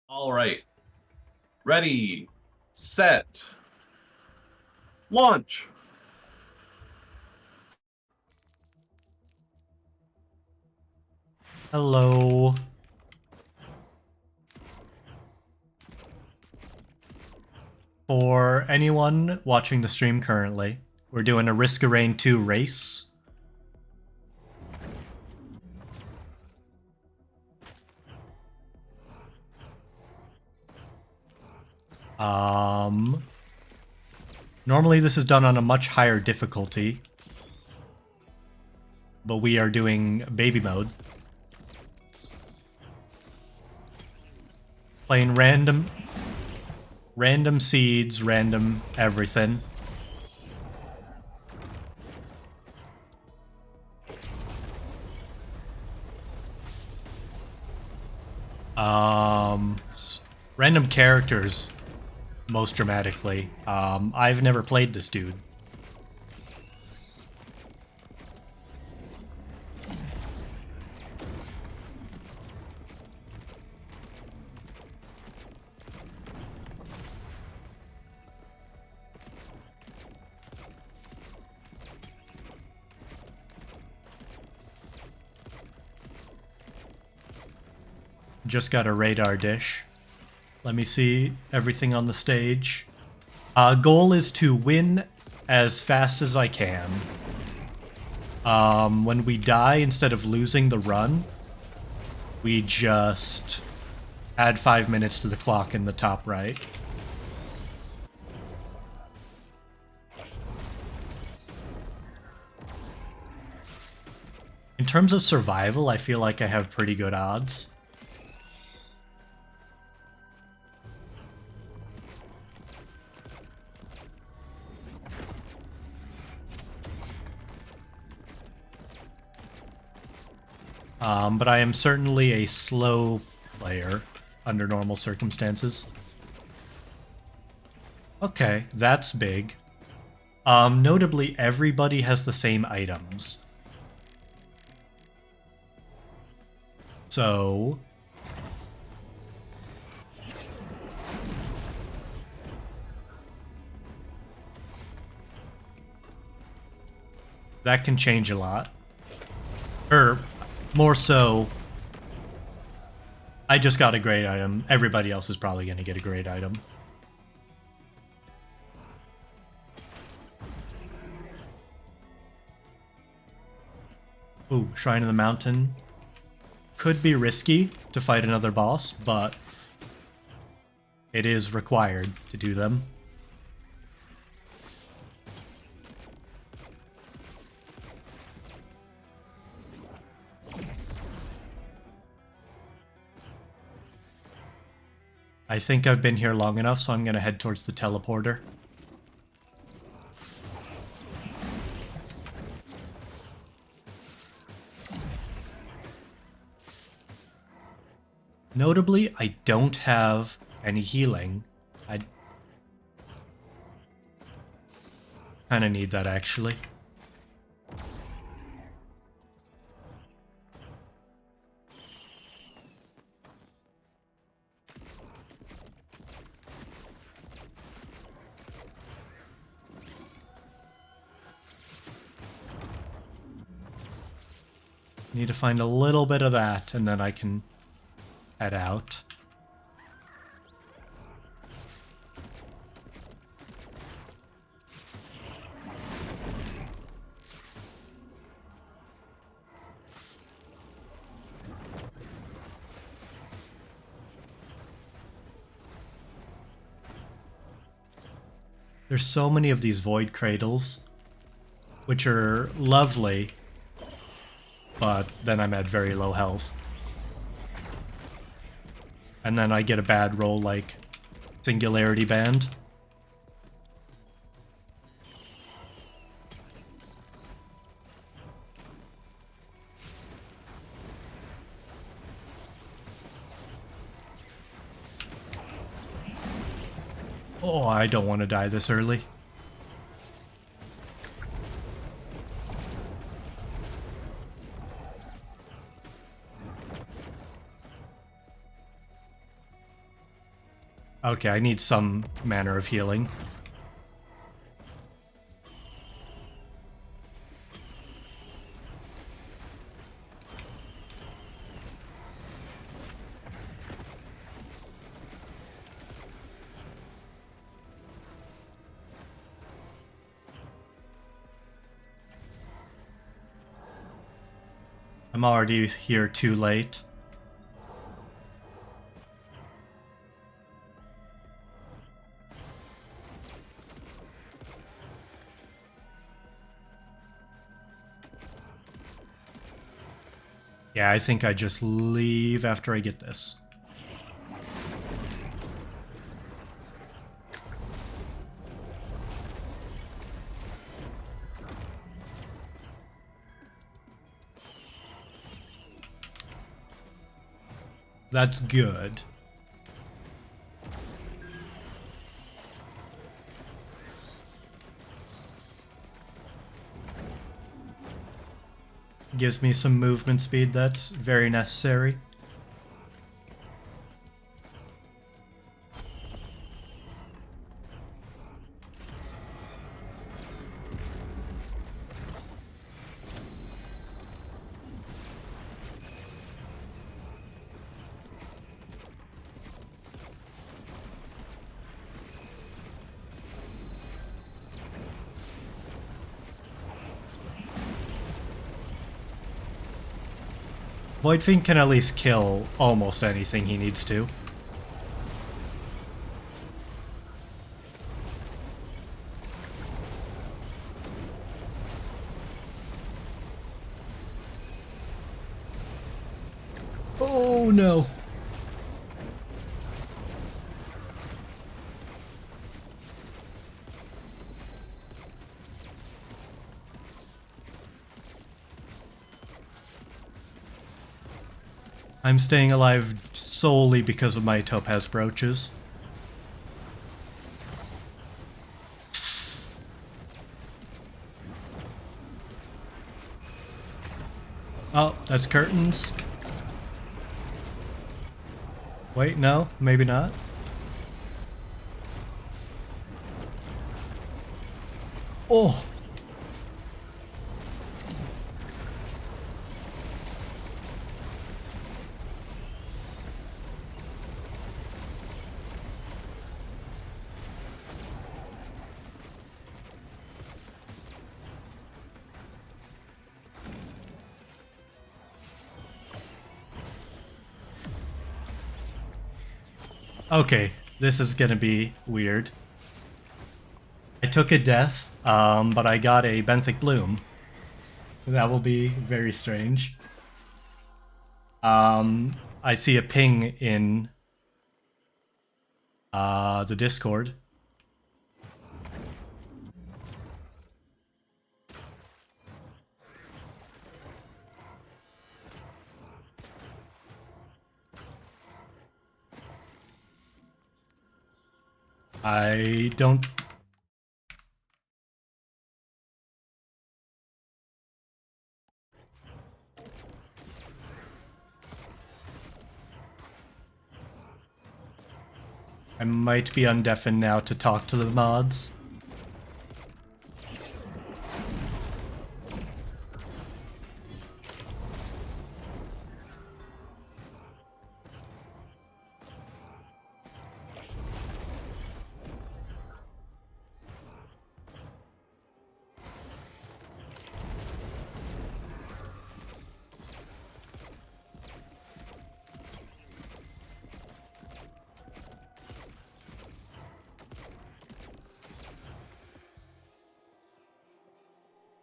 All right. Ready, set, launch. Hello. For anyone watching the stream currently, we're doing a Risk of Rain 2 race. Normally this is done on a much higher difficulty, but we are doing baby mode. Playing random seeds, random everything. Random characters, most dramatically. I've never played this dude. Just got a radar dish. Let me see everything on the stage. Goal is to win as fast as I can. When we die, instead of losing the run, we just add 5 minutes to the clock in the top right. In terms of survival, I feel like I have pretty good odds. But I am certainly a slow player under normal circumstances. Okay, that's big. Notably, everybody has the same items. So... that can change a lot. Or, more so, I just got a great item. Everybody else is probably going to get a great item. Ooh, Shrine of the Mountain. Could be risky to fight another boss, but it is required to do them. I think I've been here long enough, so I'm going to head towards the teleporter. Notably, I don't have any healing. I kind of need that, actually. Need to find a little bit of that, and then I can head out. There's so many of these void cradles, which are lovely, but then I'm at very low health. And then I get a bad roll like Singularity Band. Oh, I don't want to die this early. Okay, I need some manner of healing. I'm already here too late. Yeah, I think I just leave after I get this. That's good. Gives me some movement speed that's very necessary. Void Fiend can at least kill almost anything he needs to. Oh no. I'm staying alive solely because of my topaz brooches. Oh, that's curtains. Wait, no, maybe not. Oh! Okay, this is gonna be weird. I took a death, but I got a Benthic Bloom. That will be very strange. I see a ping in the Discord. I don't... I might be undeafened now to talk to the mods.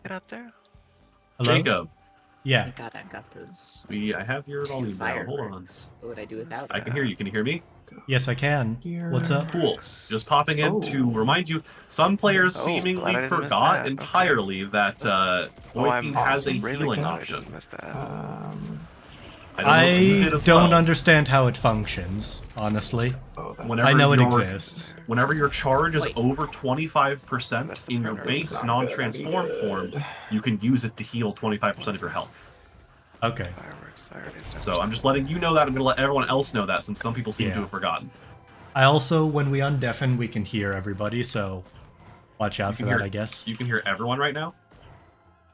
Get up there. Hello? Jacob, Yeah. I thought I got those I have your two volume down. Hold on. fireworks. What would I do without I them? can hear you. Can you hear me? Yes, I can. What's up? Cool. Just popping in to Oh. remind you, some players Oh, seemingly glad I didn't miss forgot that. entirely that Void I'm Fiend has a really healing glad I option. didn't miss that. I don't know if you I did as don't well. understand how it functions, honestly. Whenever I know it your- exists. Whenever your charge is Wait. over 25% That's the in your primary base sound. non-transform form, you can use it to heal 25% of your health. Okay. Fireworks. I already established So I'm just letting you know that. I'm going to let everyone else know that, since some people seem Yeah. to have forgotten. I also, when we undeafen, we can hear everybody, so watch out You for can that, hear- I guess. You can hear everyone right now?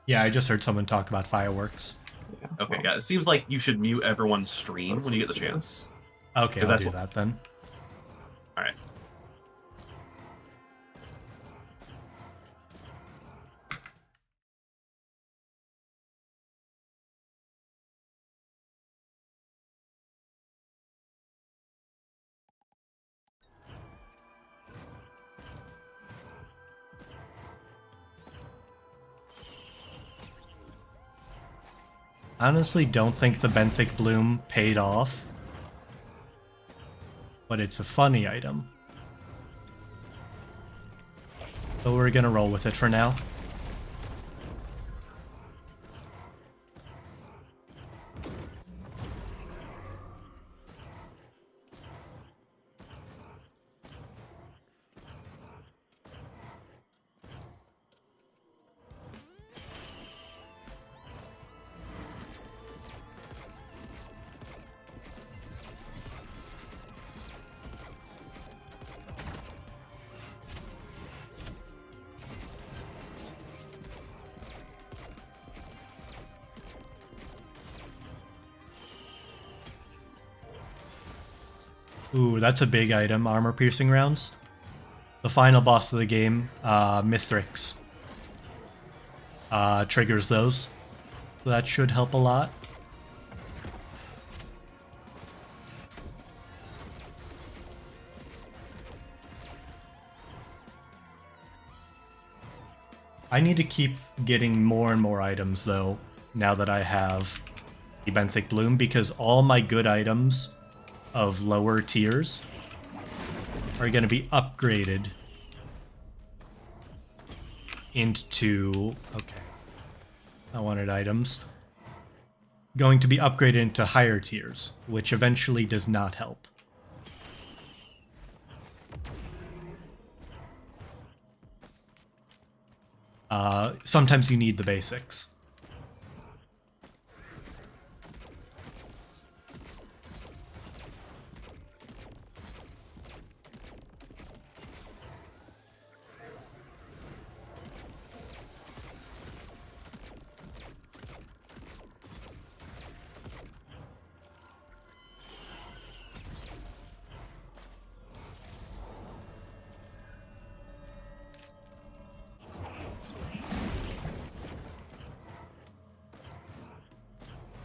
Yeah, I just heard someone talk about fireworks. Okay, yeah. It seems like you should mute everyone's stream when you get the chance. Okay, 'Cause I'll that's do what- that then. Alright. I honestly don't think the benthic bloom paid off, but it's a funny item. So we're gonna roll with it for now. Ooh, that's a big item, armor-piercing rounds. The final boss of the game, Mithrix, triggers those. So that should help a lot. I need to keep getting more and more items, though, now that I have the benthic bloom, because all my good items of lower tiers are going to be upgraded into... Okay. I wanted items. Going to be upgraded into higher tiers, which eventually does not help. Sometimes you need the basics.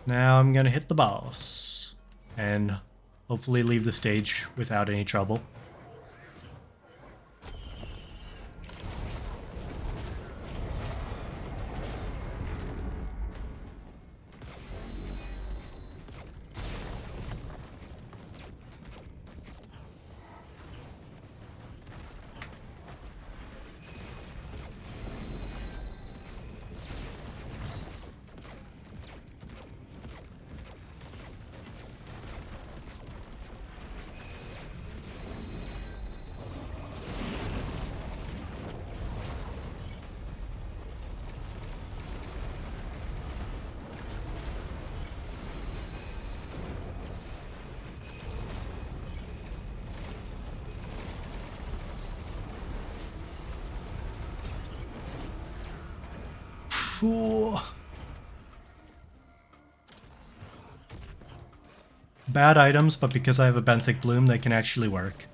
Now I'm gonna hit the boss, and hopefully leave the stage without any trouble. Phew. Bad items, but because I have a benthic bloom, they can actually work.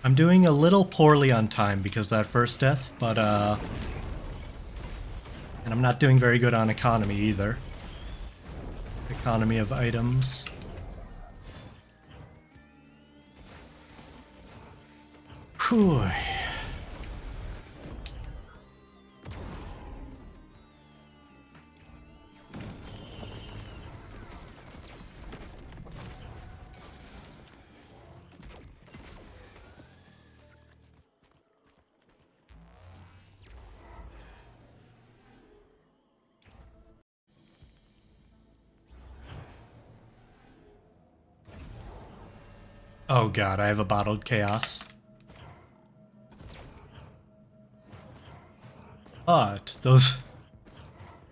I'm doing a little poorly on time because of that first death, but and I'm not doing very good on economy either. Economy of items. Whew. Oh god, I have a bottled chaos. But those...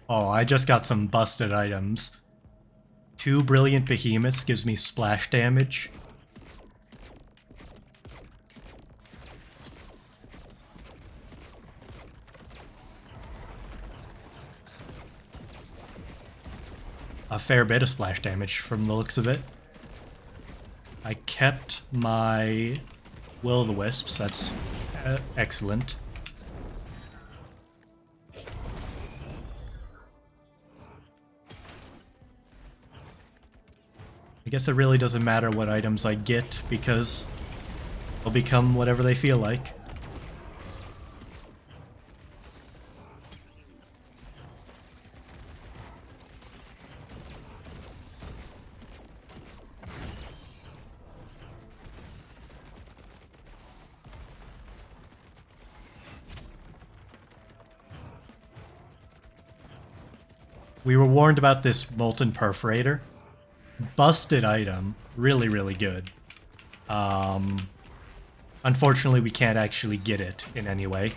Oh, I just got some busted items. 2 brilliant behemoths gives me splash damage. A fair bit of splash damage from the looks of it. I kept my Will-o'-the-Wisps, that's excellent. I guess it really doesn't matter what items I get, because they'll become whatever they feel like. We were warned about this Molten Perforator. Busted item. Really, really good. Unfortunately, we can't actually get it in any way.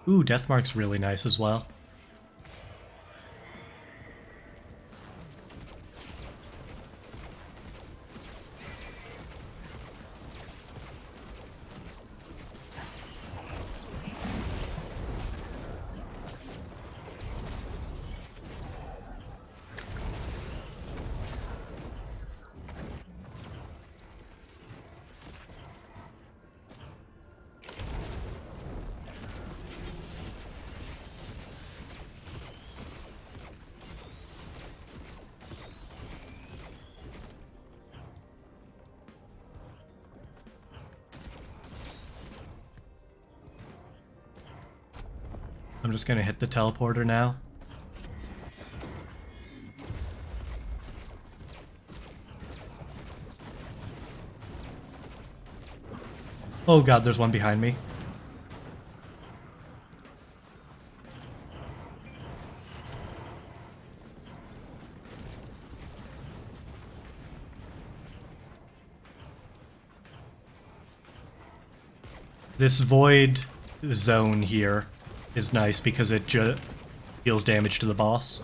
Ooh, Deathmark's really nice as well. I'm just gonna hit the teleporter now. Oh god, there's one behind me. This void zone here is nice because it deals damage to the boss.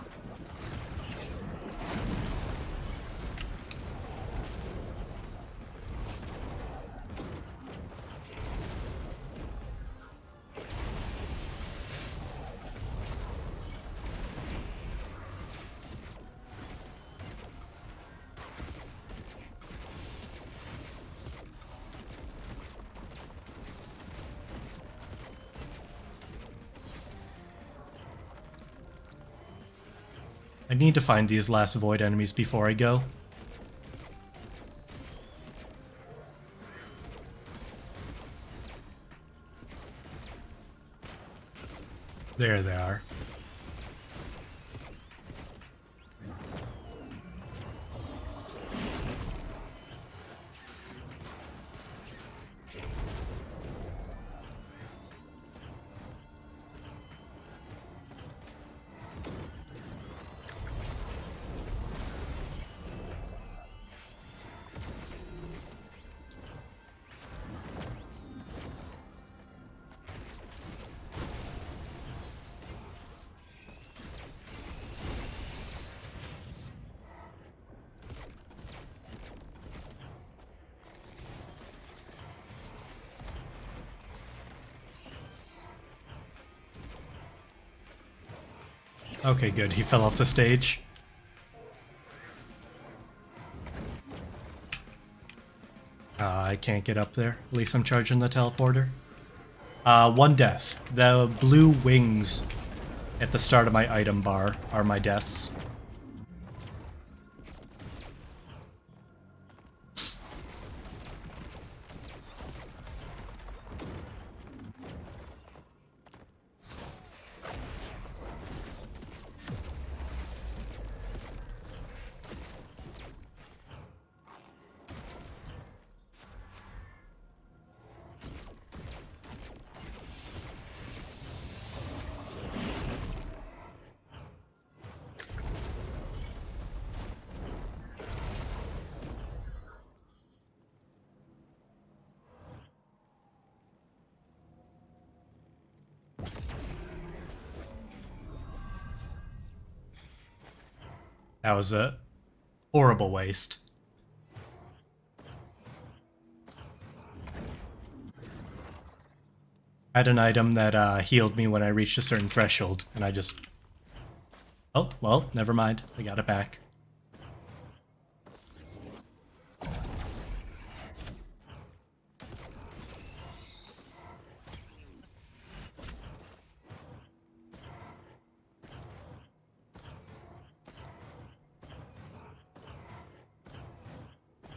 I need to find these last void enemies before I go. There they are. Okay, good. He fell off the stage. I can't get up there. At least I'm charging the teleporter. 1 death. The blue wings at the start of my item bar are my deaths. That was a horrible waste. I had an item that healed me when I reached a certain threshold, and I just... Oh, well, never mind. I got it back.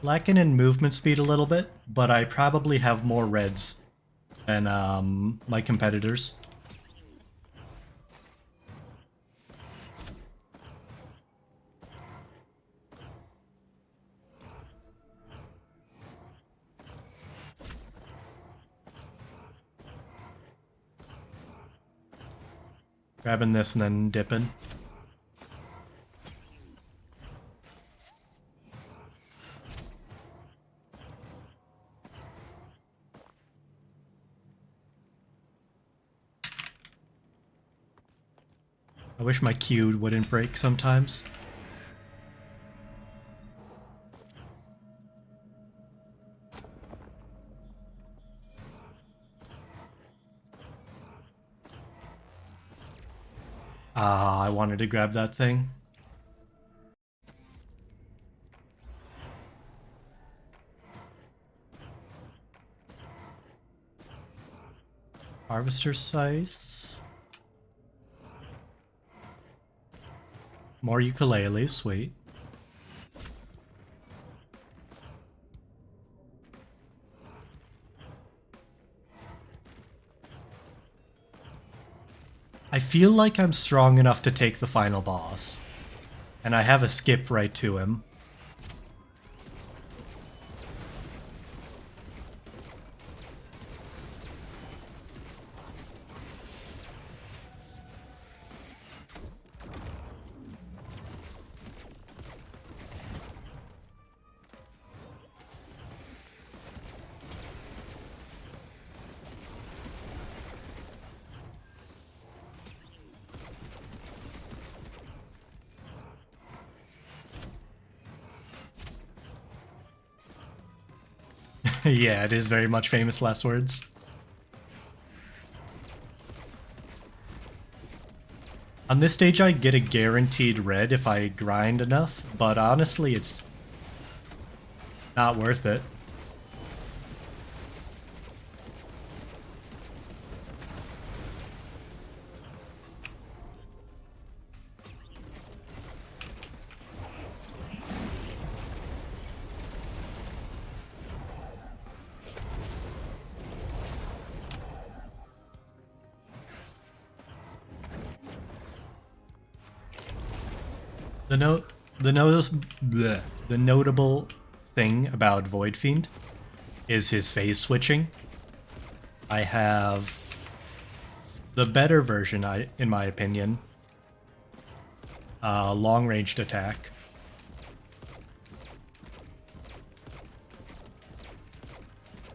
Lacking in movement speed a little bit, but I probably have more reds than my competitors. Grabbing this and then dipping. I wish my Q wouldn't break sometimes. I wanted to grab that thing. Harvester scythes. More ukuleles, sweet. I feel like I'm strong enough to take the final boss. And I have a skip right to him. Yeah, it is very much famous last words. On this stage I get a guaranteed red if I grind enough, but honestly it's not worth it. The notable thing about Void Fiend is his phase switching. I have the better version, in my opinion. Long-ranged attack.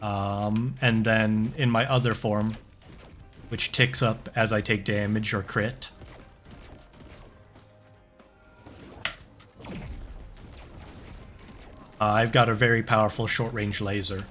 And then in my other form, which ticks up as I take damage or crit. I've got a very powerful short-range laser.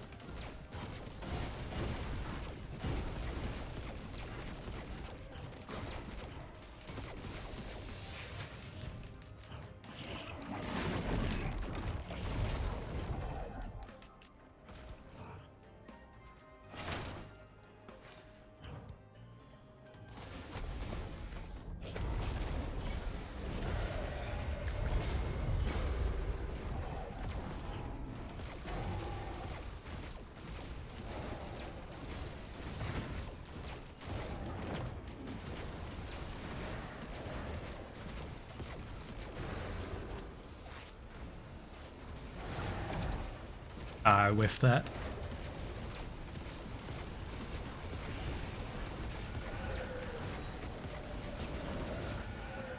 I whiffed that.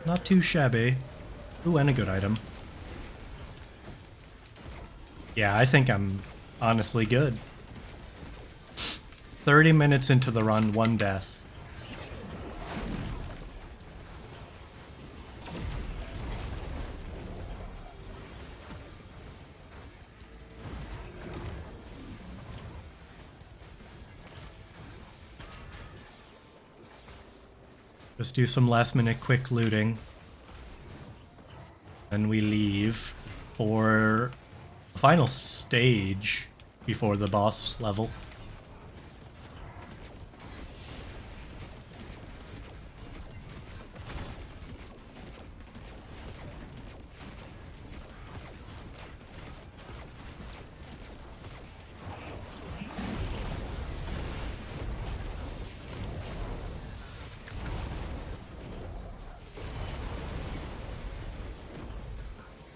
Not too shabby. Ooh, and a good item. Yeah, I think I'm honestly good. 30 minutes into the run, 1 death. Just do some last minute quick looting. And we leave for the final stage before the boss level.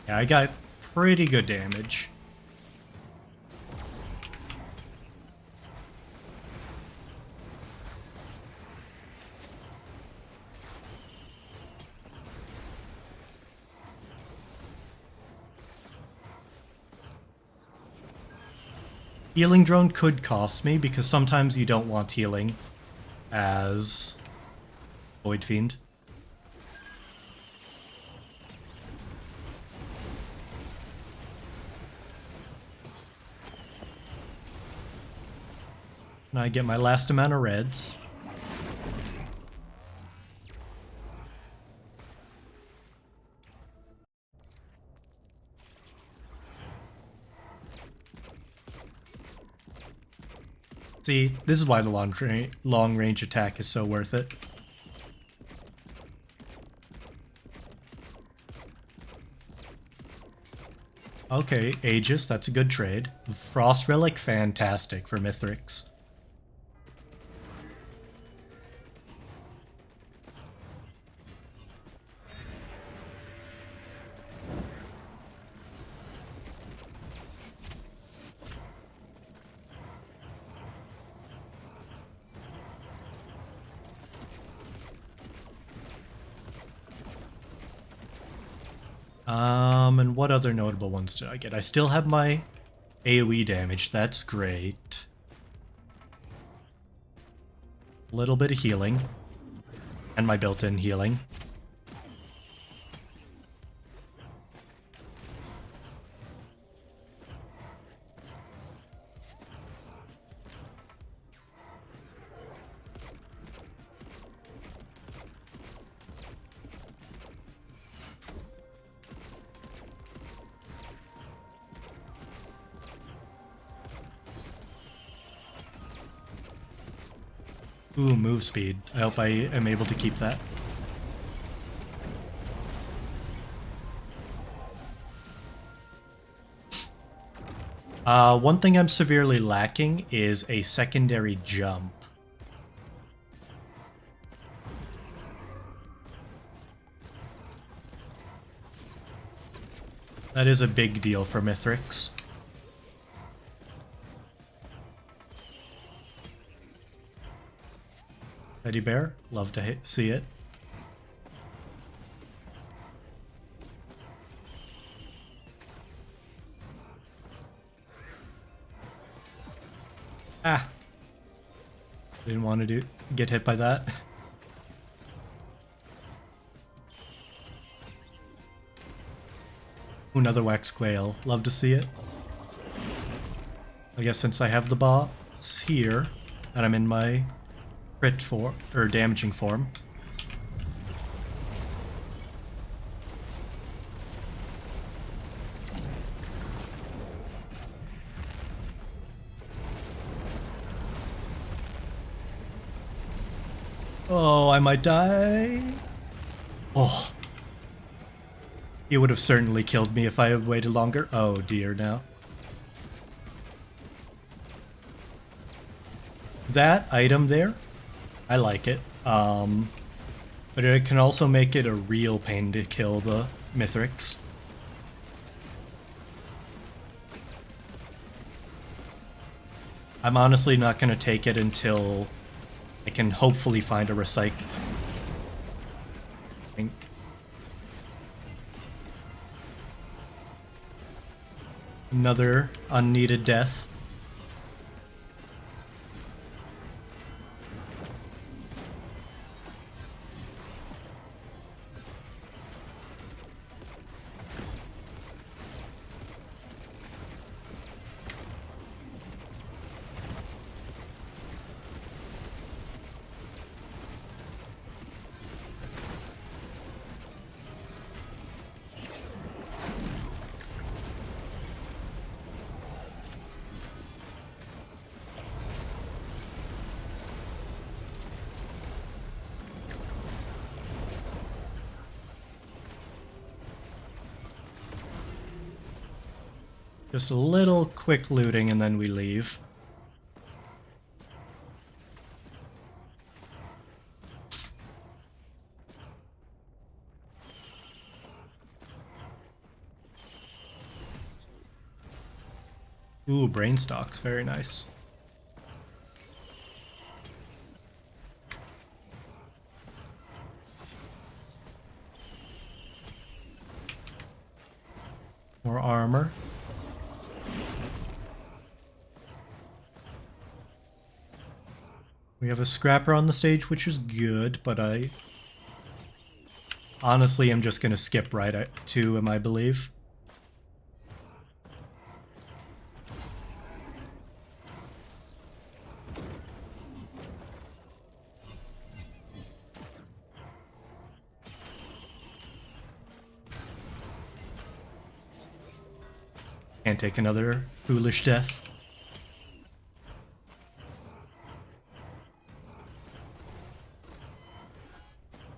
Yeah, I got pretty good damage. Healing drone could cost me because sometimes you don't want healing as Void Fiend. And I get my last amount of reds. See, this is why the long range attack is so worth it. Okay, Aegis, that's a good trade. Frost Relic, fantastic for Mithrix. And what other notable ones did I get? I still have my AoE damage, that's great. A little bit of healing. And my built-in healing. Ooh, move speed. I hope I am able to keep that. One thing I'm severely lacking is a secondary jump. That is a big deal for Mithrix. Teddy bear, love to see it. Ah! Didn't want to get hit by that. Another wax quail, love to see it. I guess since I have the boss here, and I'm in my crit form, or damaging form. Oh, I might die. Oh. He would have certainly killed me if I had waited longer. Oh dear, now. That item there, I like it. But it can also make it a real pain to kill the Mithrix. I'm honestly not going to take it until I can hopefully find a recycle. Another unneeded death. Just a little quick looting and then we leave. Ooh, brain stalks, very nice. More armor. We have a scrapper on the stage, which is good, but I honestly am just going to skip right to him, I believe. Can't take another foolish death.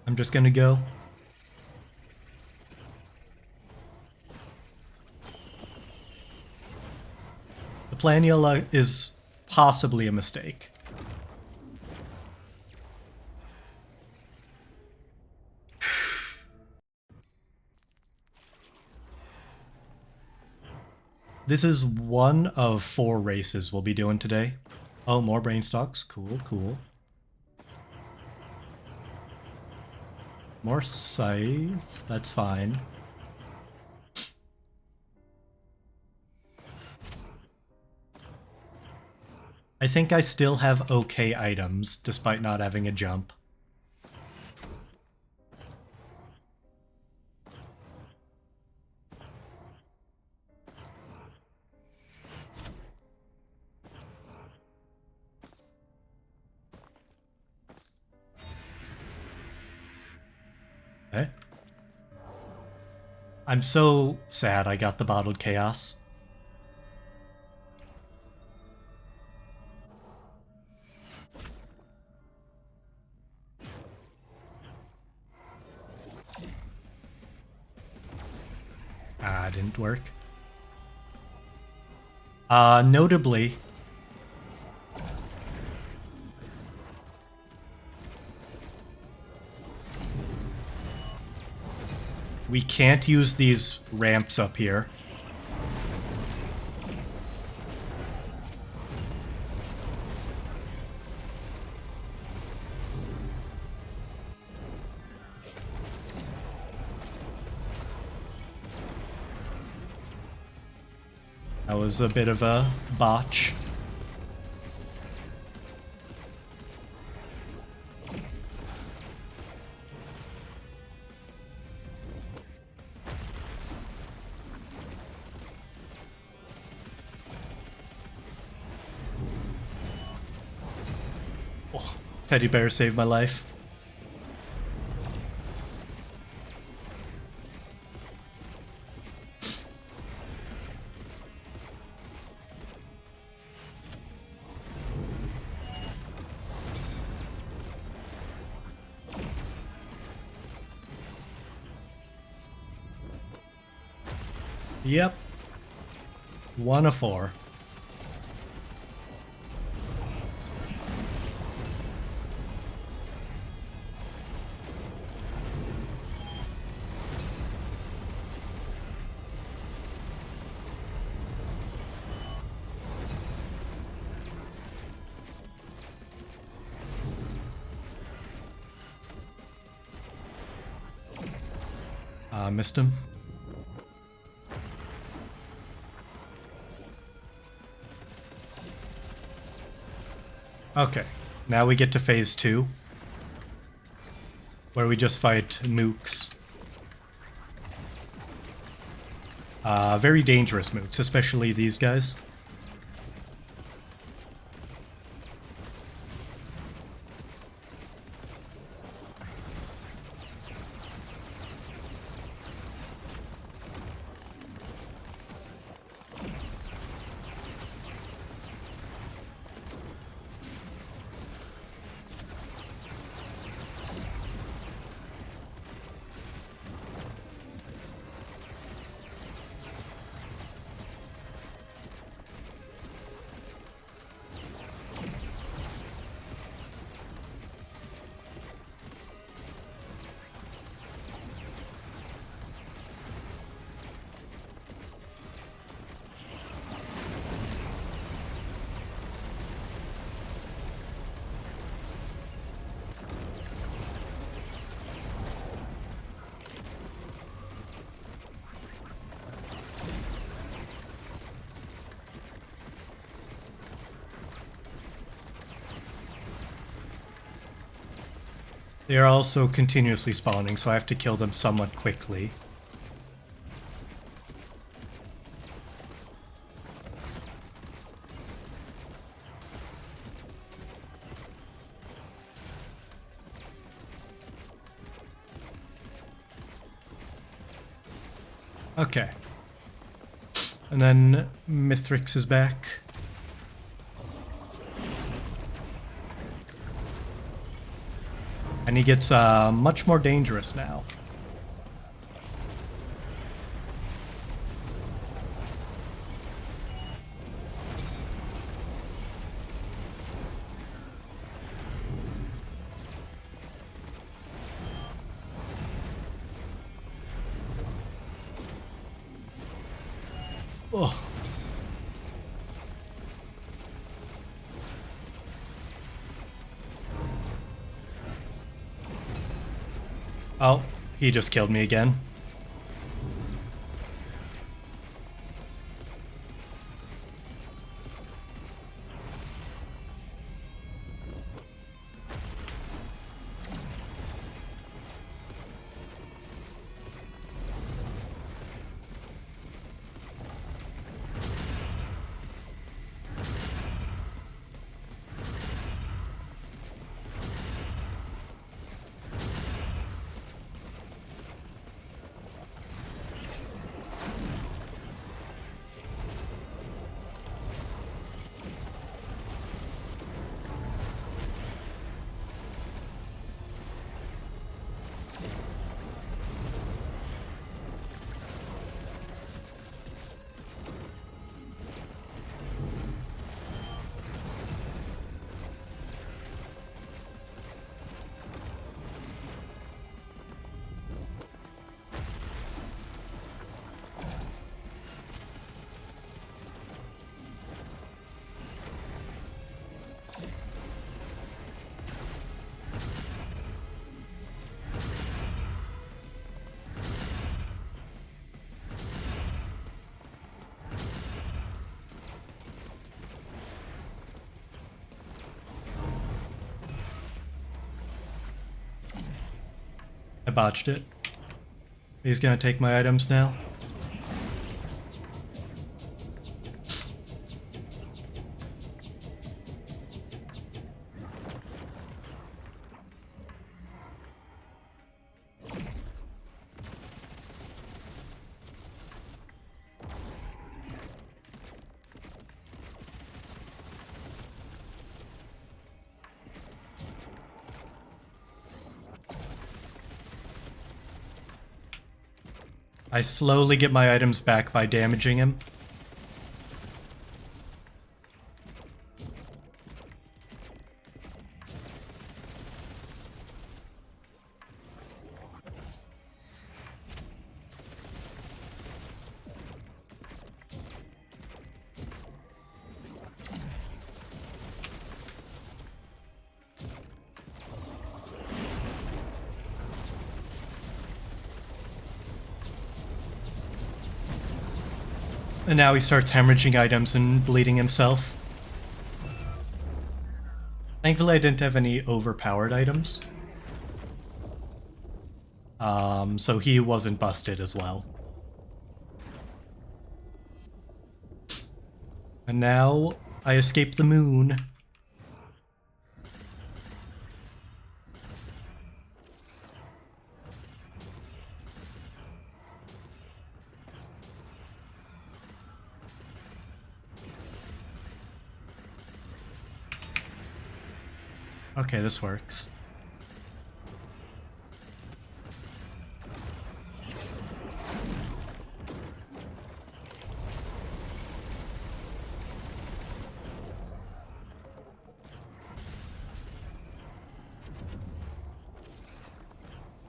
I'm just gonna go. The Planula is possibly a mistake. This is one of 4 races we'll be doing today. Oh, more brain stalks. Cool, cool. More scythes. That's fine. I think I still have okay items, despite not having a jump. Okay. I'm so sad I got the bottled chaos. Ah, didn't work. Notably, we can't use these ramps up here. That was a bit of a botch. Oh, teddy bear saved my life. Yep. 1 of 4. Missed him. Okay, now we get to phase 2, where we just fight mooks. Very dangerous mooks, especially these guys. They are also continuously spawning, so I have to kill them somewhat quickly. Okay. And then Mithrix is back. And he gets much more dangerous now. Oh. Oh, he just killed me again. I botched it. He's gonna take my items now. I slowly get my items back by damaging him. And now he starts hemorrhaging items and bleeding himself. Thankfully I didn't have any overpowered items. So he wasn't busted as well. And now I escape the moon. Okay, this works.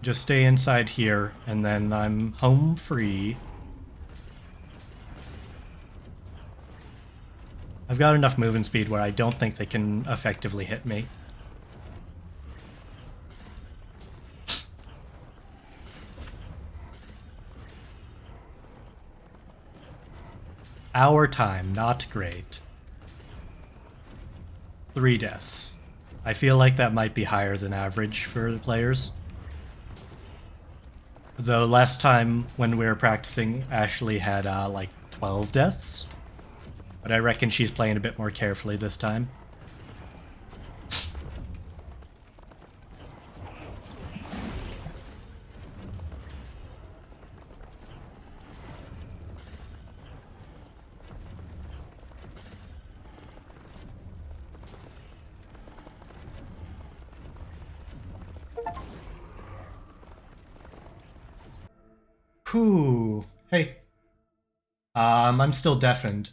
Just stay inside here, and then I'm home free. I've got enough movement speed where I don't think they can effectively hit me. Our time, not great. 3 deaths. I feel like that might be higher than average for the players. Though last time when we were practicing, Ashley had like 12 deaths. But I reckon she's playing a bit more carefully this time. Whew. Hey. I'm still deafened.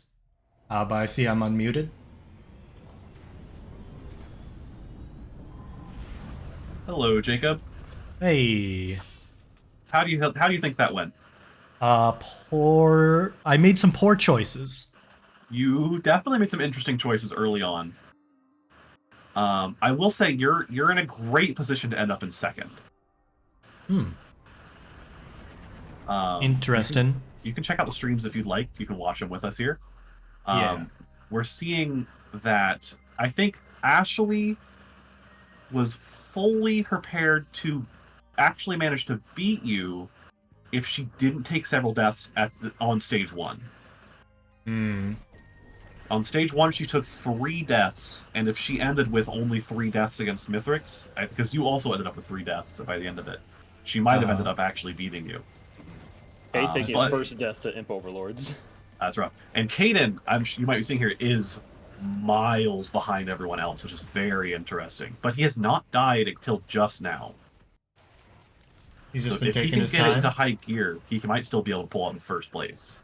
But I see I'm unmuted. Hello, Jacob. Hey. How do you think that went? I made some poor choices. You definitely made some interesting choices early on. I will say you're in a great position to end up in second. Interesting. You can check out the streams if you'd like. You can watch them with us here. Yeah. We're seeing that I think Ashley was fully prepared to actually manage to beat you if she didn't take several deaths on stage 1. On stage 1, she took 3 deaths, and if she ended with only 3 deaths against Mithrix, because you also ended up with 3 deaths by the end of it, she might have ended up actually beating you. Kate taking his but- first death to Imp Overlords. That's rough. And Caden, you might be seeing here, is miles behind everyone else, which is very interesting. But he has not died until just now. He's So just been if he taking can his get it time. into high gear, he might still be able to pull out in first place.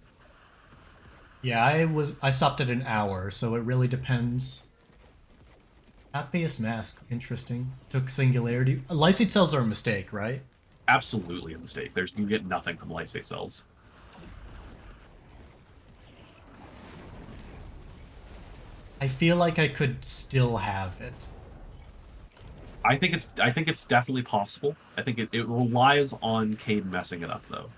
Yeah, I stopped at an hour, so it really depends. Happiest Mask, interesting. Took Singularity. Lysate cells are a mistake, right? Absolutely a mistake. You get nothing from lysate cells. I feel like I could still have it. I think it's definitely possible. I think it relies on Cade messing it up though.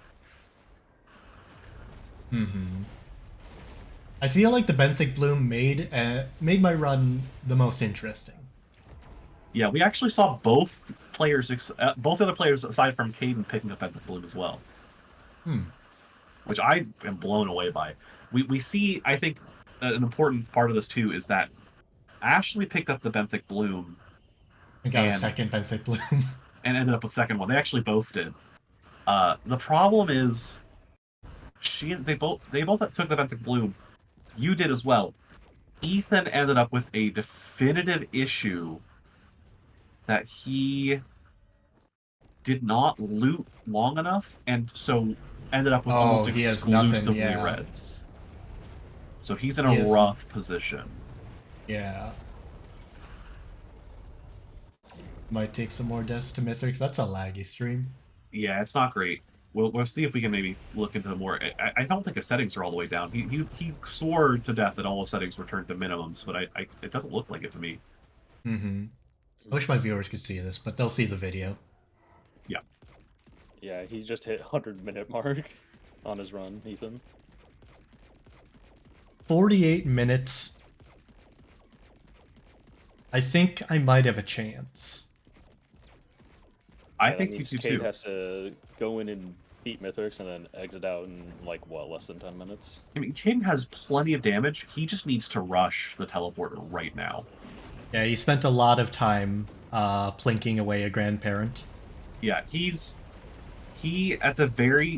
I feel like the Benthic Bloom made my run the most interesting. Yeah, we actually saw both other players aside from Caden picking up Benthic Bloom as well. Which I am blown away by. We see, I think, an important part of this too is that Ashley picked up the Benthic Bloom I got a And- second Benthic Bloom. and ended up with second one. They actually both did. The problem is, they both took the Benthic Bloom. You did as well. Ethan ended up with a definitive issue that he did not loot long enough, and so ended up with almost he has nothing, exclusively yeah. reds. So he's in He a has- rough position. Yeah. Might take some more deaths to Mithrix. That's a laggy stream. Yeah, it's not great. We'll see if we can maybe look into more. I don't think his settings are all the way down. He swore to death that all his settings were turned to minimums, but it doesn't look like it to me. I wish my viewers could see this, but they'll see the video. Yeah, he's just hit 100-minute mark on his run, Ethan. 48 minutes. I think I might have a chance. I Yeah, that think you means do Cade too. has to go in and beat Mithrix and then exit out in, like, what, less than 10 minutes? I mean, Caden has plenty of damage. He just needs to rush the teleporter right now. Yeah, he spent a lot of time plinking away a grandparent. Yeah,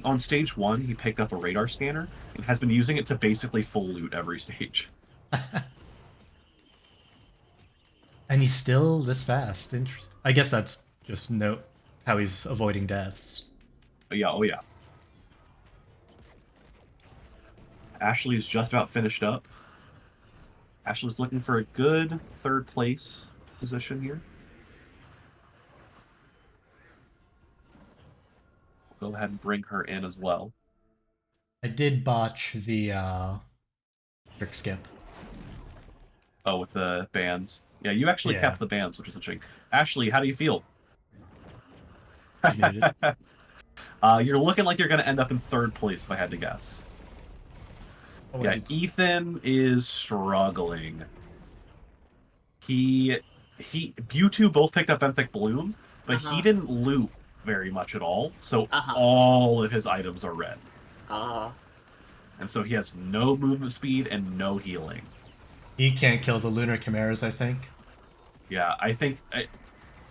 on stage 1, he picked up a radar scanner and has been using it to basically full loot every stage. And he's still this fast. Interesting. I guess that's just how he's avoiding deaths. Yeah, oh yeah. Ashley's just about finished up. Ashley's looking for a good 3rd place position here. Go ahead and bring her in as well. I did botch the trick skip. Oh, with the bands. Yeah, you actually Yeah. kept the bands, which is interesting. Ashley, how do you feel? He's muted. You're looking like you're going to end up in 3rd place, if I had to guess. Oh, Yeah, wait. Ethan is struggling. You two both picked up Benthic Bloom, but he didn't loot very much at all, so all of his items are red. And so he has no movement speed and no healing. He can't kill the lunar chimeras, I think. Yeah, I think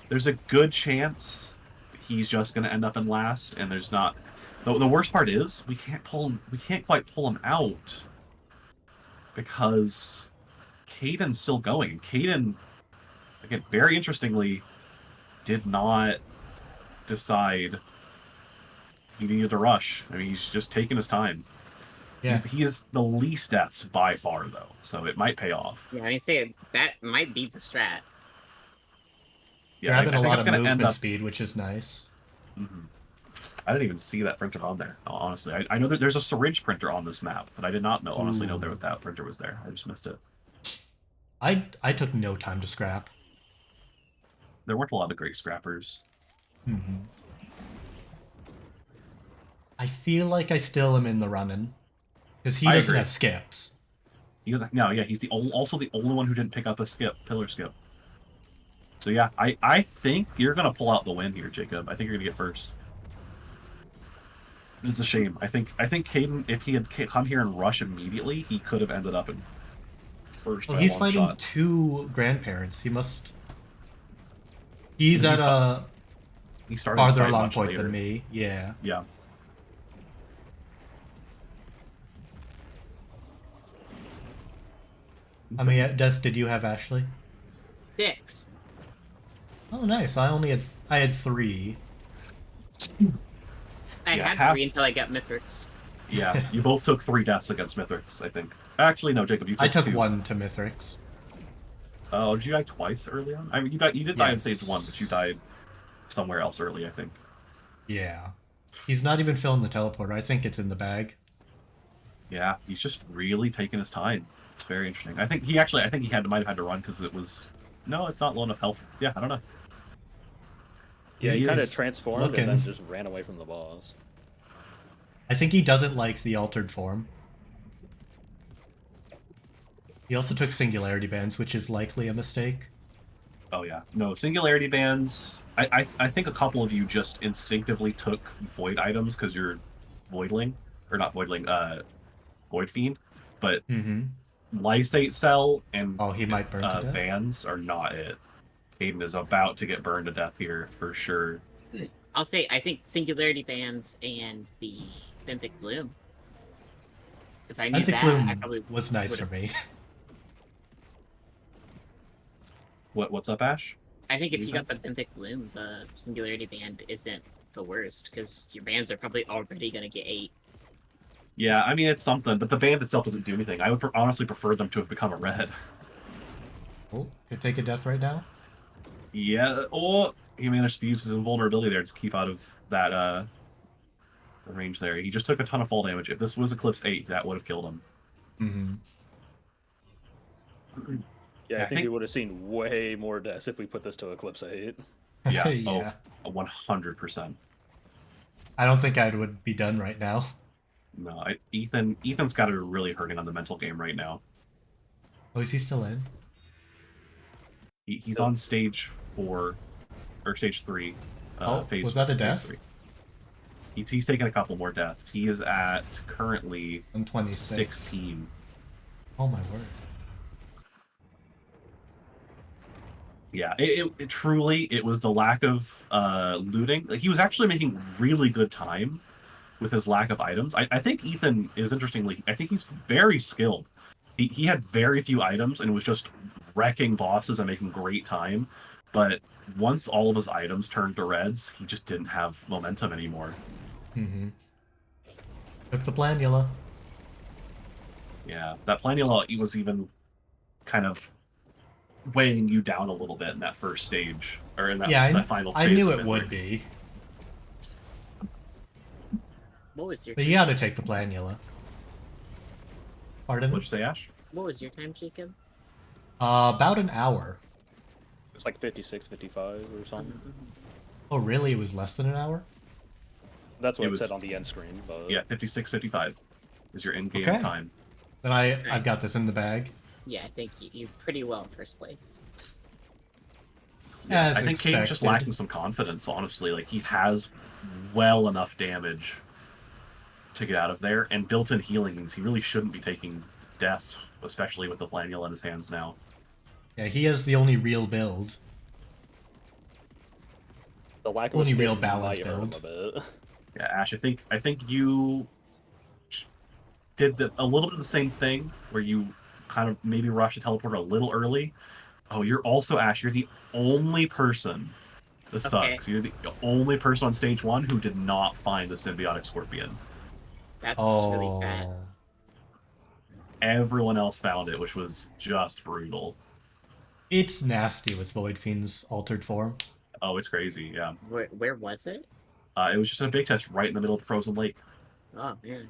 there's a good chance he's just going to end up in last, and there's not. The worst part is we can't quite pull him out because Caden's still going. Caden, again, very interestingly, did not decide he needed to rush. I mean, he's just taking his time. Yeah. He is the least deaths by far, though, so it might pay off. Yeah, I say that might be the strat. You're Yeah, having a think lot it's of gonna end movement up. speed, which is nice. Mhm. I didn't even see that printer on there, honestly. I know that there's a syringe printer on this map, but I did not honestly know that printer was there. I just missed it. I took no time to scrap. There weren't a lot of great scrappers. I feel like I still am in the running. Because he I doesn't agree. have skips. He was no, yeah, he's also the only one who didn't pick up a pillar skip. So yeah, I think you're gonna pull out the win here, Jacob. I think you're gonna get first. This is a shame. I think Caden, if he had come here and rush immediately, he could have ended up in first. Well, by a he's long fighting shot. 2 grandparents. He must. He's at He's a He started his farther fight along much point later. than me. Yeah. Yeah. How many deaths did you have, Ashley? 6. Oh, nice. I had 3. I Yeah, had half- 3 until I got Mithrix. Yeah, you both took 3 deaths against Mithrix, I think. Actually, no, Jacob, you took I took 2. 1 to Mithrix. Oh, did you die twice early on? I mean, you did die in stage Yes. 1, but you died somewhere else early, I think. Yeah. He's not even filling the teleporter. I think it's in the bag. Yeah, he's just really taking his time. It's very interesting. I think he might have had to run because it was. No, it's not low enough health. Yeah, I don't know. Yeah, he He kind of is transformed looking. and then just ran away from the boss. I think he doesn't like the altered form. He also took singularity bands, which is likely a mistake. Oh yeah, no singularity bands. I think a couple of you just instinctively took void items because you're voidling or not voidling, void fiend, but Mm-hmm. lysate cell and Oh, he might burn to death. Vans are not it. Aiden is about to get burned to death here for sure. I'll say I think Singularity Bands and the Benthic Bloom. If I knew I think that, Bloom I probably was nice for would've- me. What's up, Ash? I think if You you got the Benthic Bloom, the Singularity Band isn't the worst, because your bands are probably already going to get 8. Yeah, I mean it's something, but the band itself doesn't do anything. I would honestly prefer them to have become a red. Oh, could take a death right now. Yeah, or he managed to use his invulnerability there to keep out of that range there. He just took a ton of fall damage. If this was Eclipse 8, that would have killed him. Mm-hmm. Yeah, I I think think- we would have seen way more deaths if we put this to Eclipse 8. Yeah, Yeah. oh, 100%. I don't think I would be done right now. No, Ethan's got it really hurting on the mental game right now. Oh, is he still in? He's on stage 4 or stage 3. Oh, phase, was that a phase death? 3. He's taken a couple more deaths. He is at currently 126. 16. Oh my word. Yeah, it truly it was the lack of looting. Like, he was actually making really good time with his lack of items. I think Ethan is interestingly. I think he's very skilled. He had very few items and was just wrecking bosses and making great time. But once all of his items turned to reds, he just didn't have momentum anymore. Mm-hmm. Took the planula. Yeah, that Planula was even kind of weighing you down a little bit in that first stage, or in that, Yeah, that final phase. I knew of it would Mythics. be. What was your But you gotta take the planula. Pardon? What'd you say, Ash? What was your time, Jacob? About an hour. It's like 56, 55 or something. Oh, really? It was less than an hour? That's what It it was- said on the end screen. But Yeah, 56, 55 is your in-game Okay. time. Then I've got this in the bag. Yeah, I think you pretty well in first place. Yeah, As I think Caden's just expected. lacking some confidence, honestly. Like, he has well enough damage to get out of there, and built-in healing means he really shouldn't be taking deaths, especially with the Planula in his hands now. Yeah, he has the only real build. the lack of Only a real script balance might hurt him build. a bit. Yeah, Ash, I think you did a little bit of the same thing, where you kind of maybe rushed the teleport a little early. Oh, you're also, Ash, you're the only person. This Okay. sucks. You're the only person on stage 1 who did not find the symbiotic scorpion. That's Oh. really sad. Everyone else found it, which was just brutal. It's nasty with Void Fiend's altered form. Oh, it's crazy. Yeah. Where was it? It was just a big test right in the middle of the frozen lake. Oh man.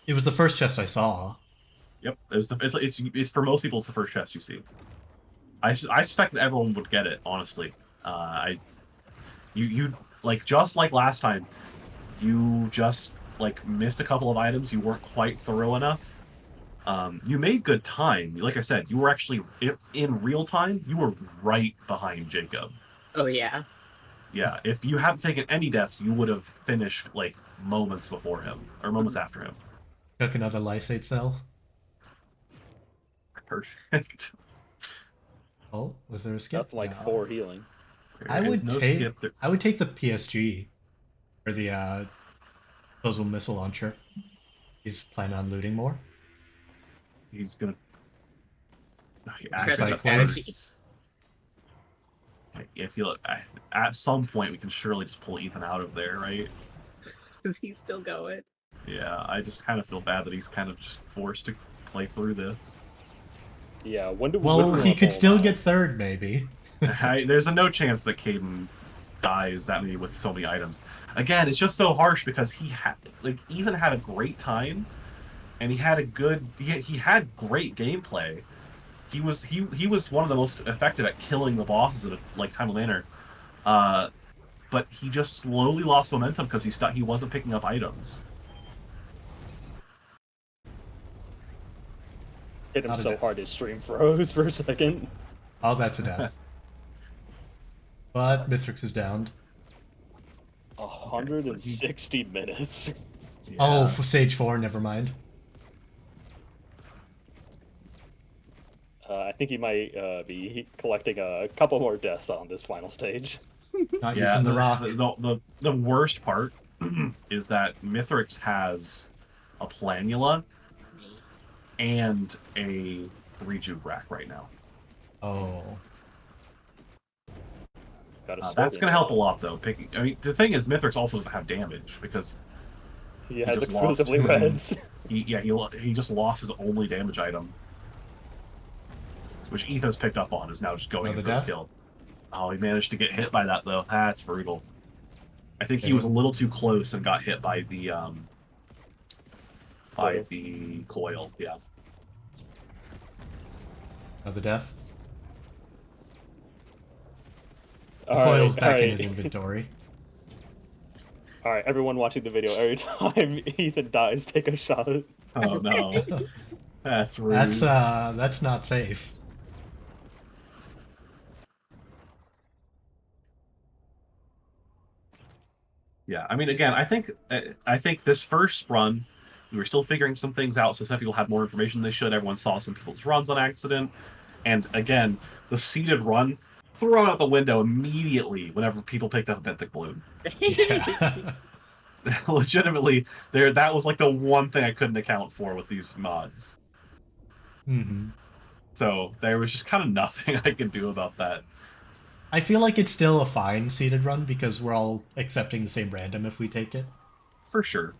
It was the first chest I saw. Yep. It was it's for most people, it's the first chest you see. I suspect that everyone would get it, honestly. You like, just like last time, you just like missed a couple of items. You weren't quite thorough enough. You made good time. Like I said, you were actually in real time. You were right behind Jacob. Oh yeah. Yeah, if you hadn't taken any deaths, you would have finished like moments before him, or moments after him. Took another lysate cell. Perfect. Oh, was there a skip? That's like No. 4 healing. I There is would no take skip there. I would take the PSG or the disposable missile launcher. He's planning on looting more. He's gonna. Interesting Actually, strategy. I feel like at some point we can surely just pull Ethan out of there, right? Is he still going? Yeah, I just kind of feel bad that he's kind of just forced to play through this. Yeah, when do Well, when do he we could pull still him out? get third, maybe. There's a no chance that Caden dies that many with so many items. Again, it's just so harsh because Ethan had a great time, and he had great gameplay. He was one of the most effective at killing the bosses in a timely manner. But he just slowly lost momentum because he wasn't picking up items. Hit him Not a so death. hard his stream froze for a second. Oh, that's a death. But Mithrix is downed. 160 minutes. Oh, Yeah. for stage 4, never mind. I think he might be collecting a couple more deaths on this final stage. Not Yeah, using the rock. the worst part is that Mithrix has a Planula and a Rejuve rack right now. Oh. Got a That's Scorpion. going to help a lot, though. The thing is, Mithrix also doesn't have damage because He has just lost. exclusively reds. he just lost his only damage item, which Ethan's picked up on, is now just going Another in for the death? kill. Oh, he managed to get hit by that, though. That's brutal. I think he was a little too close and got hit by the Coil. coil. Yeah. Another death. The All coil's right, back all in right. his inventory. All right, everyone watching the video, every time Ethan dies, take a shot. Oh no, that's rude. That's not safe. Yeah, I mean, again, I think this first run, we were still figuring some things out, so some people had more information than they should. Everyone saw some people's runs on accident, and again, the seeded run thrown out the window immediately whenever people picked up Benthic Bloom. Yeah. Legitimately, that was like the one thing I couldn't account for with these mods. hmm So there was just kind of nothing I could do about that. I feel like it's still a fine seeded run because we're all accepting the same random if we take it. For sure.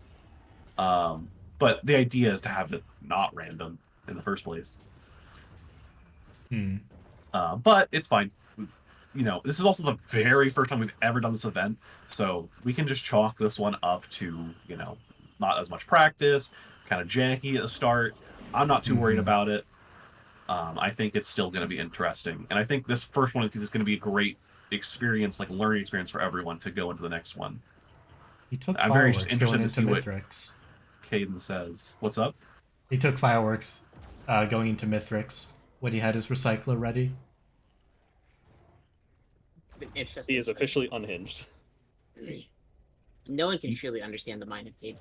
But the idea is to have it not random in the first place. Hmm. But it's fine. You know, this is also the very first time we've ever done this event, so we can just chalk this one up to, you know, not as much practice, kind of janky at the start. I'm not too worried about it. I think it's still going to be interesting, and I think this first one is going to be a great experience, like learning experience for everyone to go into the next one. He took I'm very fireworks interested going to into see what Mithrix. Caden says. What's up? He took fireworks going into Mithrix when he had his recycler ready. It's an interesting He is choice. officially unhinged. No one can truly understand the mind of Cade.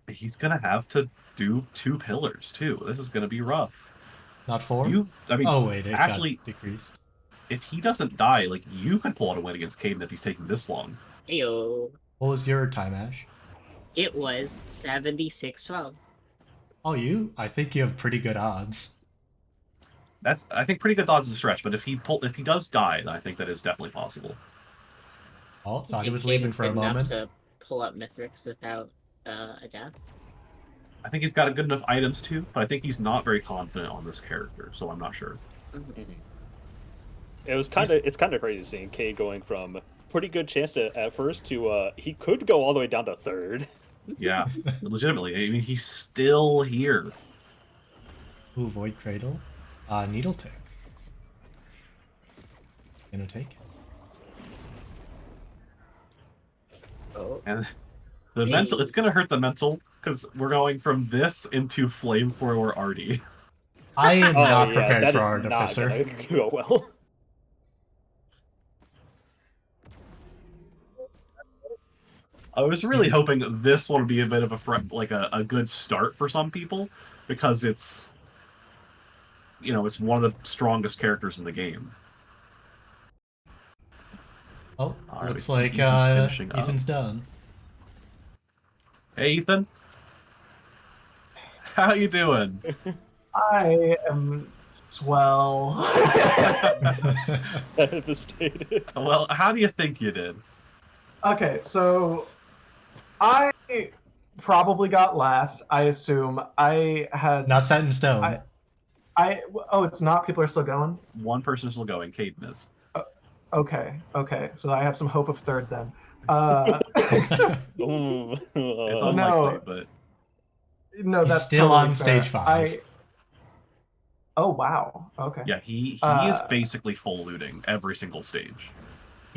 He's going to have to do 2 pillars too. This is going to be rough. Not 4? I mean, Oh wait, it actually, got decreased. if he doesn't die, like, you could pull out a win against Caden if he's taking this long. Ayo. What was your time, Ash? It was 76-12. Oh, I think you have pretty good odds. That's, I think, pretty good odds of a stretch. But if he does die, then I think that is definitely possible. Oh, thought he And was leaving Caden's for a good enough moment. to pull up Mithrix without a death. I think he's got good enough items too, but I think he's not very confident on this character, so I'm not sure. It's kind of crazy seeing Cade going from pretty good chance at first to he could go all the way down to 3rd. Yeah, legitimately. I mean, he's still here. Ooh, Void Cradle. Needle Tick. Gonna take it. Oh. And the mental, it's gonna hurt the mental, because we're going from this into Flamethrower Artie. I am not yeah, prepared that for is Artificer. not gonna go well. I was really hoping this one would be a bit of a good start for some people, because it's, you know, it's one of the strongest characters in the game. Oh, All right, looks we see like Ethan finishing up. Ethan's done. Hey, Ethan. How you doing? I am swell. Devastated. Well, how do you think you did? Okay, so I probably got last. I assume I had. Not set in stone. Oh, it's not. People are still going. One person is still going. Caden is. Okay. So I have some hope of 3rd then. Ooh. It's No. unlikely, but No, He's that's still totally on fair. stage 5. Oh wow. Okay. yeah, he is Uh, basically full looting every single stage.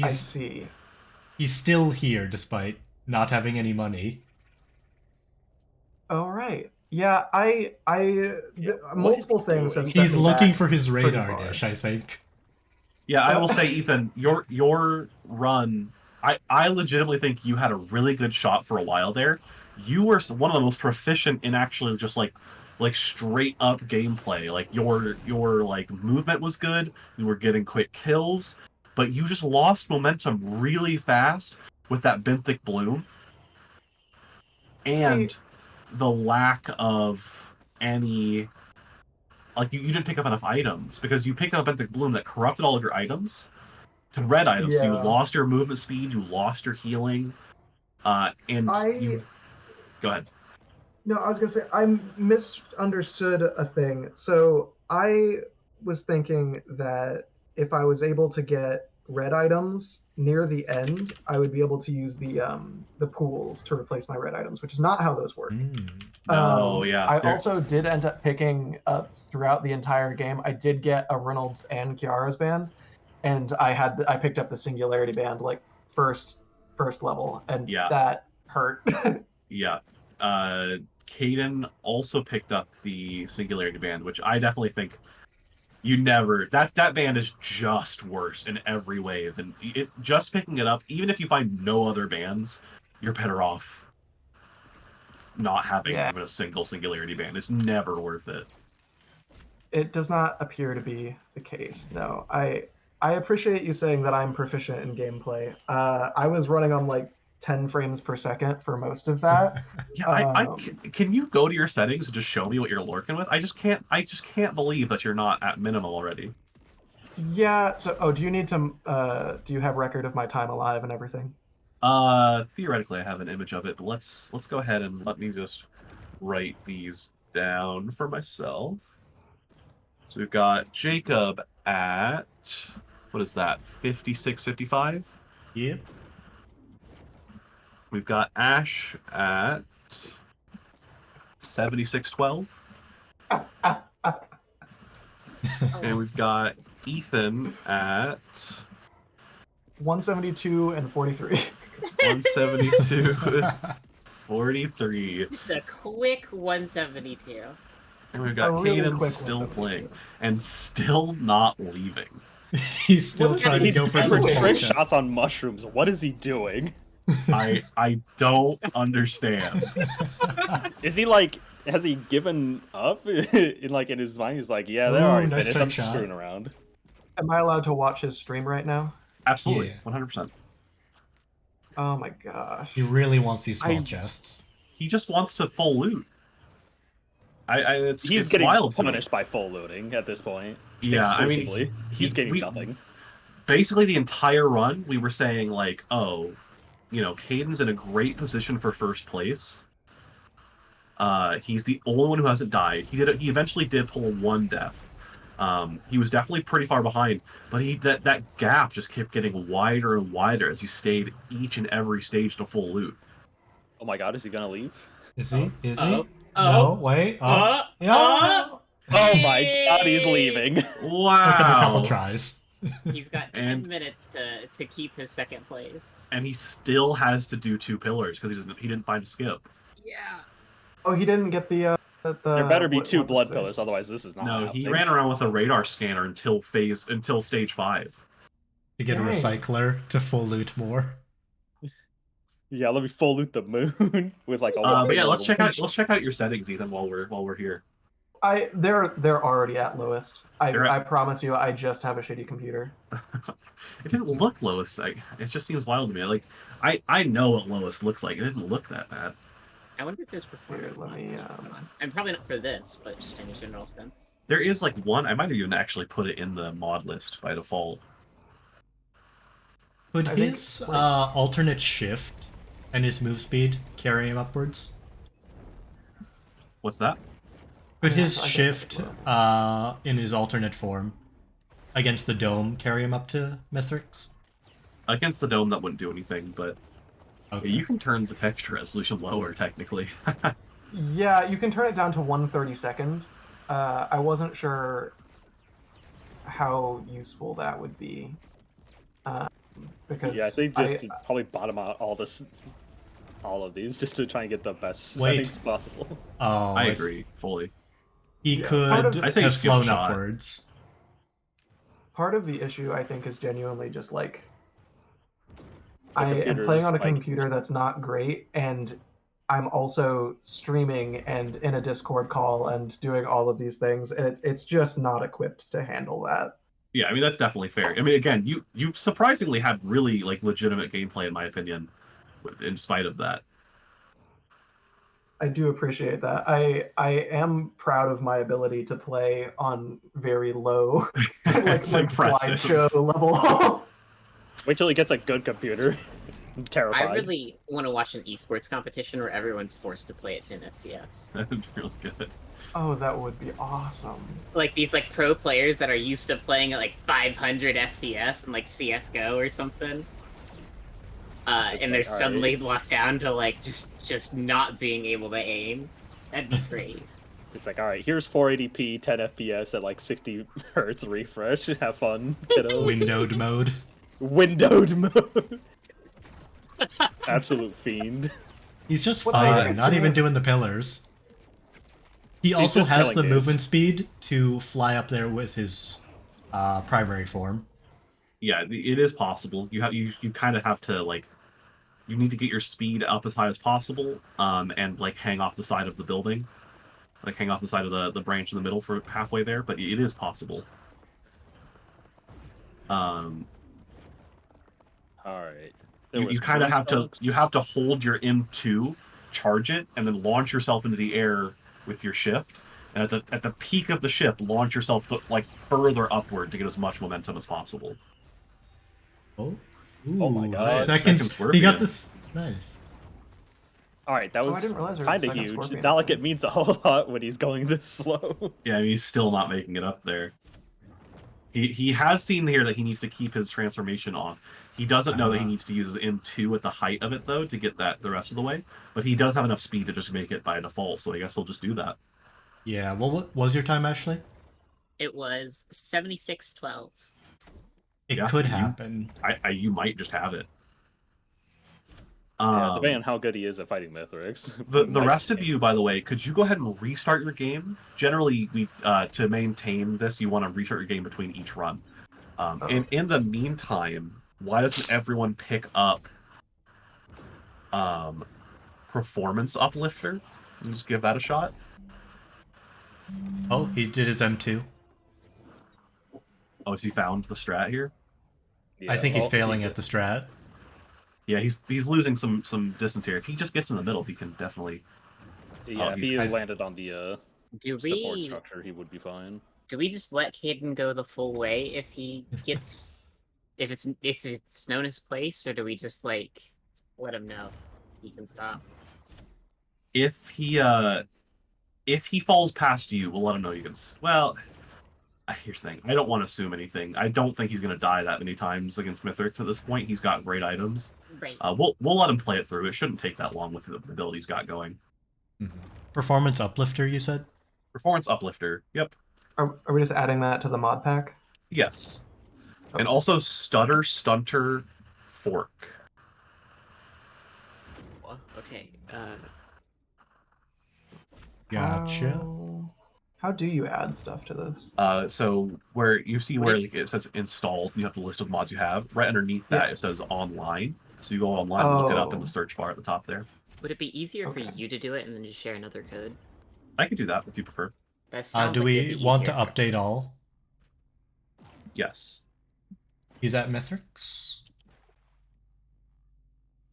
I He's, see. he's still here despite not having any money. All right. Yeah. Multiple what is he things doing? have set He's me looking back for his pretty radar far. dish, I think. Yeah, I will say, Ethan, your run, I legitimately think you had a really good shot for a while there. You were one of the most proficient in actually just like straight up gameplay. Like your like movement was good. You were getting quick kills, but you just lost momentum really fast with that Benthic Bloom and the lack of any. Like, you didn't pick up enough items, because you picked up a Benthic Bloom that corrupted all of your items to red items. So you Yeah. lost your movement speed, you lost your healing, and you... Go ahead. No, I was gonna say I misunderstood a thing. So I was thinking that if I was able to get red items near the end, I would be able to use the pools to replace my red items, which is not how those work. No, yeah. I they're- also did end up picking up throughout the entire game. I did get a Reynolds and Kiara's band, and I picked up the Singularity band like first first level, and Yeah. that hurt. Yeah. Caden also picked up the Singularity Band, which I definitely think you never that band is just worse in every way than it. Just picking it up, even if you find no other bands, you're better off not having Yeah. even a single Singularity Band. It's never worth it. It does not appear to be the case. No, I appreciate you saying that I'm proficient in gameplay. I was running on like 10 frames per second for most of that. Yeah, Um, can you go to your settings and just show me what you're working with? I just can't believe that you're not at minimum already. Yeah. So, do you need to? Do you have record of my time alive and everything? Theoretically, I have an image of it, but let's go ahead and let me just write these down for myself. So we've got Jacob at, what is that, 56, 55? Yep. We've got Ash at 7612. And we've got Ethan at 172 and 43. 172, 43. Just a quick 172. And we've got A really Caden quick still 172. playing and still not leaving. He's still What is trying to He's go for never some trick shot. shots on mushrooms. What is he doing? I don't understand. Is he like? Has he given up? in his mind, he's like, yeah, they're Ooh, already nice finished. trick I'm just shot. screwing around. Am I allowed to watch his stream right now? Absolutely, Yeah. 100%. Oh my gosh. He really wants these small I- chests. He just wants to full loot. He's it's getting wild to me. punished by full loading at this point. Yeah, I mean, Exclusively. he's getting nothing. Basically, the entire run, we were saying like, oh, Caden's in a great position for first place. He's the only one who hasn't died. He eventually did pull one death. He was definitely pretty far behind, but that gap just kept getting wider and wider as you stayed each and every stage to full loot. Oh my god, is he gonna leave? Is he? Is Oh. he? Oh. No, wait. Oh. Yeah. Oh. Oh my god, he's leaving. Took him a couple Wow! tries. He's got 10 And- minutes to keep his second place. And he still has to do 2 pillars because he didn't find a skip. Yeah. Oh, he didn't get the. There better be 2 what's blood it say? pillars, otherwise this is not No, he happening. ran around with a radar scanner until stage 5. To get a Dang. recycler to full loot more. Yeah, let me full loot the moon with like a But yeah, let's level. check out your settings, Ethan, while we're here. They're already at lowest. They're at- I promise you, I just have a shitty computer. It didn't look lowest. It just seems wild to me. Like I know what lowest looks like. It didn't look that bad. I wonder if there's performance Here, let mods me, going on. And probably not for this, but just in a general sense. There is like one. I might have even actually put it in the mod list by default. Could I think, his like- alternate shift and his move speed carry him upwards? What's that? Could Yeah, his I think shift it will. in his alternate form against the dome carry him up to Mithrix? Against the dome, that wouldn't do anything, but Okay. you can turn the texture resolution lower technically. Yeah, you can turn it down to 1/32. I wasn't sure how useful that would be. Because Yeah, I think just to probably bottom out all of these just to try and get the best Wait. settings possible. Oh, I if agree fully. He Yeah. could Part of- I say have just give it a flown shot. upwards. part of the issue, I think, is genuinely just like The I am computer's, playing on a like- computer that's not great, and I'm also streaming and in a Discord call and doing all of these things, and it's just not equipped to handle that. Yeah, I mean that's definitely fair. I mean, again, you surprisingly had really like legitimate gameplay in my opinion, in spite of that. I do appreciate that. I am proud of my ability to play on very low, like It's impressive. slideshow level. Wait till he gets a good computer. I'm terrified. I really want to watch an esports competition where everyone's forced to play at 10 FPS. That'd be really good. Oh, that would be awesome. Like these like pro players that are used to playing at like 500 FPS in like CS:GO or something. And they're like, alright. suddenly locked down to like just not being able to aim. That'd be great. It's like, all right, here's 480p, 10 FPS at like 60 hertz refresh. Have fun, kiddo. Windowed mode. Windowed mode. Absolute fiend. He's just What's fighting, nice not to even is- doing the pillars. He also just has killing the dudes. movement speed to fly up there with his primary form. Yeah, it is possible. You kind of have to like, you need to get your speed up as high as possible, and like hang off the side of the building, like hang off the side of the branch in the middle for halfway there. But it is possible. All right. You kind of have to hold your M2, charge it, and then launch yourself into the air with your shift. And at the peak of the shift, launch yourself like further upward to get as much momentum as possible. Oh, Oh my Ooh, God. Second, Second he got Scorpion. this. Nice. All right, that Oh, I was didn't realize there was a kind of second huge. Scorpion. Not like it means a whole lot when he's going this slow. Yeah, I mean, he's still not making it up there. He has seen here that he needs to keep his transformation off. He doesn't know that he needs to use his M2 at the height of it though to get that the rest of the way. But he does have enough speed to just make it by default, so I guess he'll just do that. Yeah. Well, what was your time, Ashley? It was 76-12. It Yeah, could you- happen. You might just have it. Yeah, depending on how good he is at fighting Mithrix. The rest of you, by the way, could you go ahead and restart your game? Generally, we to maintain this, you want to restart your game between each run. In the meantime, why doesn't everyone pick up Performance Uplifter and just give that a shot? Oh, he did his M2. Oh, has he found the strat here? I think he's he failing did. at the strat. Yeah, he's losing some distance here. If he just gets in the middle, he can definitely. Yeah, if he I- landed on the Do support we structure, he would be fine. do we just let Caden go the full way if he gets if it's known his place, or do we just like let him know he can stop? If he falls past you, we'll let him know you can. Well, here's the thing. I don't want to assume anything. I don't think he's going to die that many times against Mithrix at this point. He's got great items. Right. We'll let him play it through. It shouldn't take that long with the build he's got going. Performance uplifter, you said? Performance Uplifter. Yep. Are we just adding that to the mod pack? Yes. And also Stutter Stunter Fork. Okay. Gotcha. How do you add stuff to this? So where you see where like, it says installed, you have the list of mods you have. Right underneath that, it says online. So you go online and look it up in the search bar at the top there. Would it be easier Okay. for you to do it and then just share another code? I could do that if you prefer. That sounds Do like it'd we be want to easier for- update all? Yes. He's at Mithrix.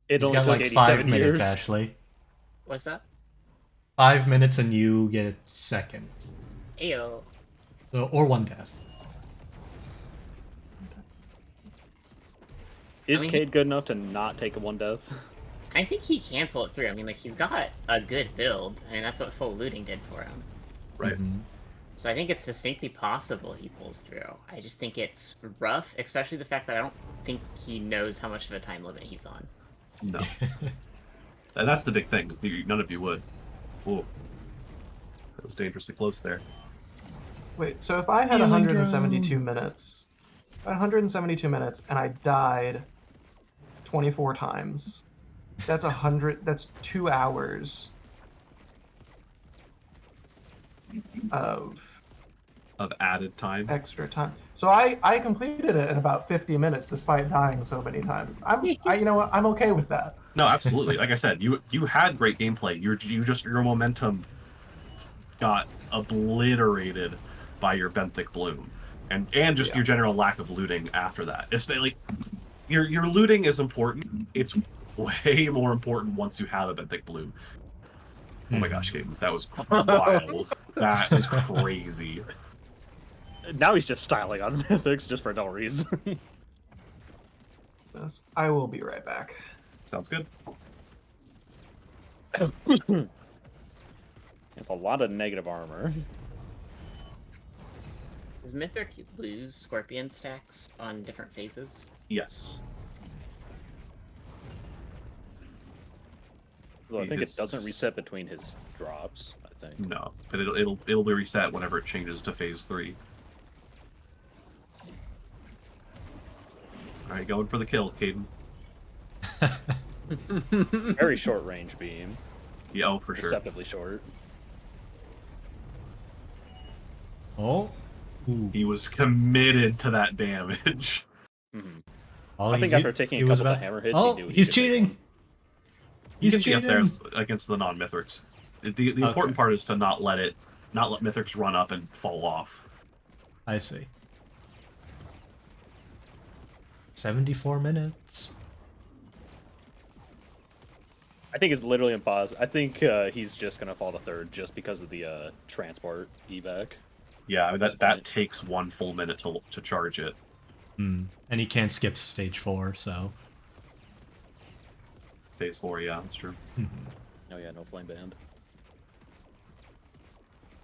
It He's only got took like 87 5 minutes, years. Ashley. What's that? 5 minutes and you get second. Ayo. So, or one death. Is I mean, Cade good enough to not take a one death? I think he can pull it through. I mean, like, he's got a good build. I mean, that's what full looting did for him. Right. Mhm. So I think it's distinctly possible he pulls through. I just think it's rough, especially the fact that I don't think he knows how much of a time limit he's on. No. And that's the big thing. None of you would. Ooh. That was dangerously close there. Wait, so if I had Healing 172 drone. minutes, if I had 172 minutes and I died 24 times, that's 100. That's 2 hours of Of added time. extra time. So I completed it in about 50 minutes despite dying so many times. You know what? I'm okay with that. No, absolutely. Like I said, you had great gameplay. Your momentum got obliterated by your Benthic Bloom, and just your general lack of looting after that. It's like your looting is important. It's way more important once you have a Benthic Bloom. Oh my gosh, Caden, that was wild. That is crazy. Now he's just styling on Mythics just for no reason. Yes, I will be right back. Sounds good. It's a lot of negative armor. Does Mythic lose Scorpion stacks on different phases? Yes. Well, I think it His- doesn't reset between his drops, I think. No, but it'll be reset whenever it changes to phase 3. All right, going for the kill, Caden. Very short range beam. Yeah, oh, for sure. Deceptively short. Oh. Ooh. He was committed to that damage. Mhm. Oh, I think he's- after taking he a was couple of about- hammer hits, oh, he knew he he's could make cheating. one. You He's can get there cheating. against the non-Mithrix. The important part is to not let Mithrix run up and fall off. I see. 74 minutes. I think it's literally impossible. I think he's just gonna fall to third just because of the transport evac. Yeah, I mean, that point. takes 1 full minute to charge it. Hmm. And he can't skip to stage 4, so. Phase 4, yeah, that's true. Oh yeah, no flame band.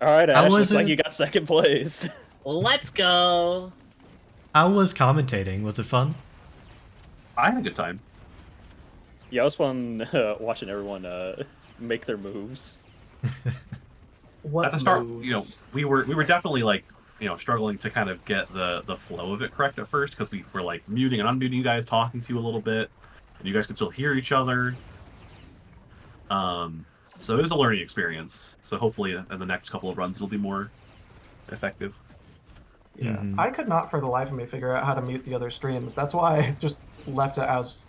All right, How Ash. was Looks like it? you got second place. Let's go. How was commentating? Was it fun? I had a good time. Yeah, it was fun watching everyone make their moves. What At the start, moves? we were definitely like, struggling to kind of get the flow of it correct at first because we were like muting and unmuting you guys, talking to you a little bit, and you guys could still hear each other. So it was a learning experience. So hopefully in the next couple of runs it'll be more effective. Yeah, Mhm. I could not for the life of me figure out how to mute the other streams. That's why I just left it as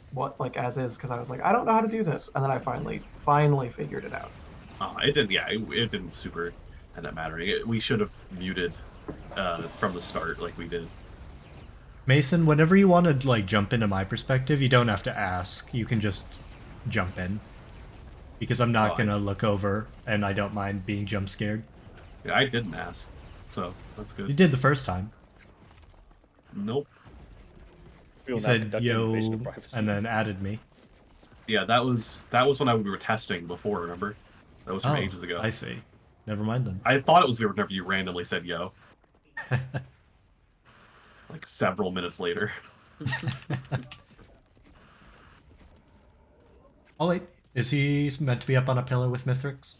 as is, because I was like, I don't know how to do this, and then I finally figured it out. It didn't. Yeah, it didn't super end up mattering. We should have muted from the start like we did. Mason, whenever you want to like jump into my perspective, you don't have to ask. You can just jump in. Because I'm not Oh, gonna look over, and I don't mind being jump scared. Yeah, I didn't ask, so that's You good. did the first time. Nope. We You will now said conduct an invasion yo, of privacy. and then added me. Yeah, that was when we were testing before. Remember? That was from ages ago. I see. Never mind then. I thought it was whenever you randomly said yo, like several minutes later. Oh wait, is he meant to be up on a pillar with Mithrix?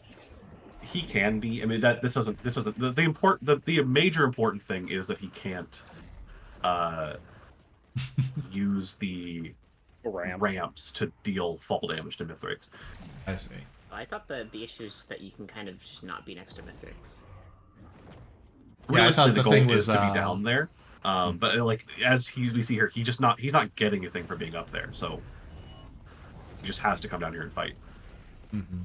He can be. I mean, this isn't the major important thing is that he can't use the Ramp. ramps to deal fall damage to Mithrix. I see. I thought the issue is that you can kind of just not be next to Mithrix. Yeah, I thought Realistically, the the goal thing is was, to be down there. Hmm. But like we see here, he's not getting anything for being up there, so he just has to come down here and fight. Mm-hmm.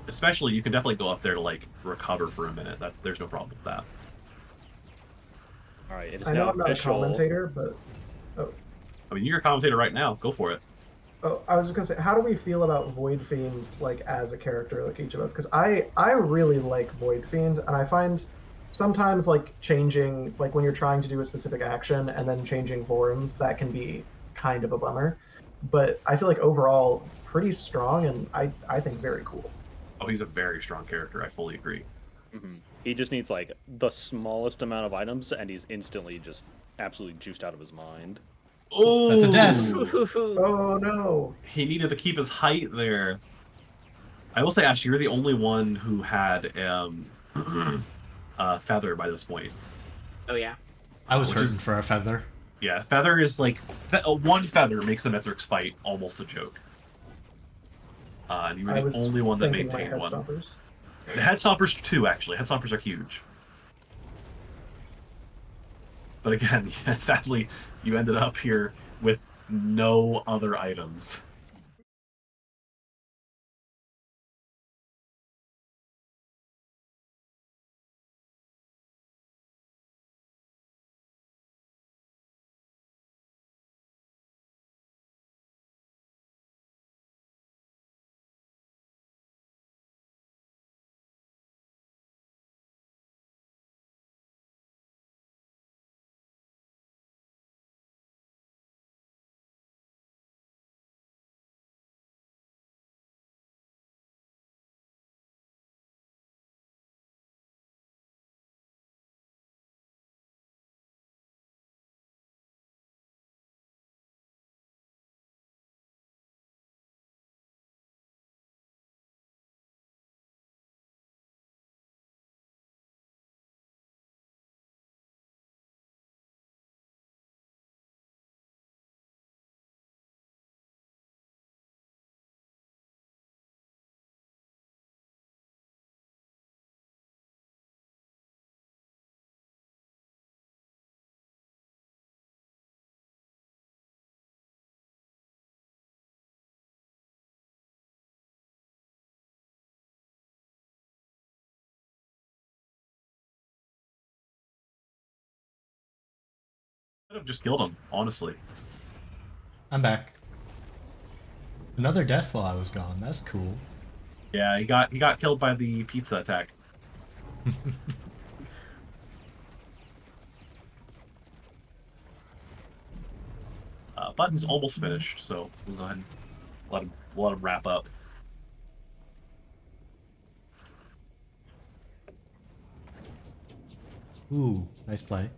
Especially, you can definitely go up there to like recover for a minute. There's no problem with that. All right, it is I know now I'm not a official. commentator, but I mean, you're a commentator right now. Go for it. I was just gonna say, how do we feel about Void Fiend like as a character, like each of us? Because I really like Void Fiend, and I find sometimes like changing, like when you're trying to do a specific action and then changing forms, that can be kind of a bummer. But I feel like overall pretty strong, and I think very cool. Oh, he's a very strong character. I fully agree. Mhm. He just needs like the smallest amount of items, and he's instantly just absolutely juiced out of his mind. Oh, That's a death. Oh no! He needed to keep his height there. I will say, Ash, you're the only one who had feather by this point. Oh yeah. I was Which hurting is- for a feather. Yeah, feather is like one feather makes the Mithrix fight almost a joke. And you were I the was only one that thinking my maintained head one. stompers. The head stompers too, actually. Head stompers are huge. But again, sadly, you ended up here with no other items. Could have just killed him, honestly. I'm back. Another death while I was gone. That's cool. Yeah, he got killed by the pizza attack. Button's almost finished, so we'll go ahead and let him wrap up. Ooh, nice play.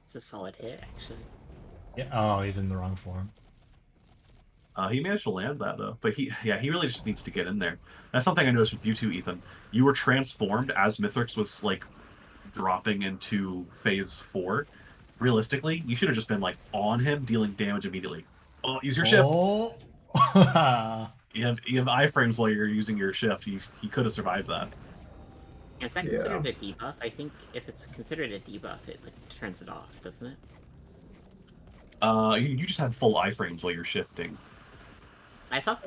It's a solid hit, actually. Yeah. Oh, he's in the wrong form. He managed to land that though, but he really just needs to get in there. That's something I noticed with you too, Ethan. You were transformed as Mithrix was like dropping into phase 4. Realistically, you should have just been like on him, dealing damage immediately. Oh, use your shift. Oh. You have iframes while you're using your shift. He could have survived that. Is that considered a debuff? I think if it's considered a debuff, it like turns it off, doesn't it? You just have full iframes while you're shifting. I thought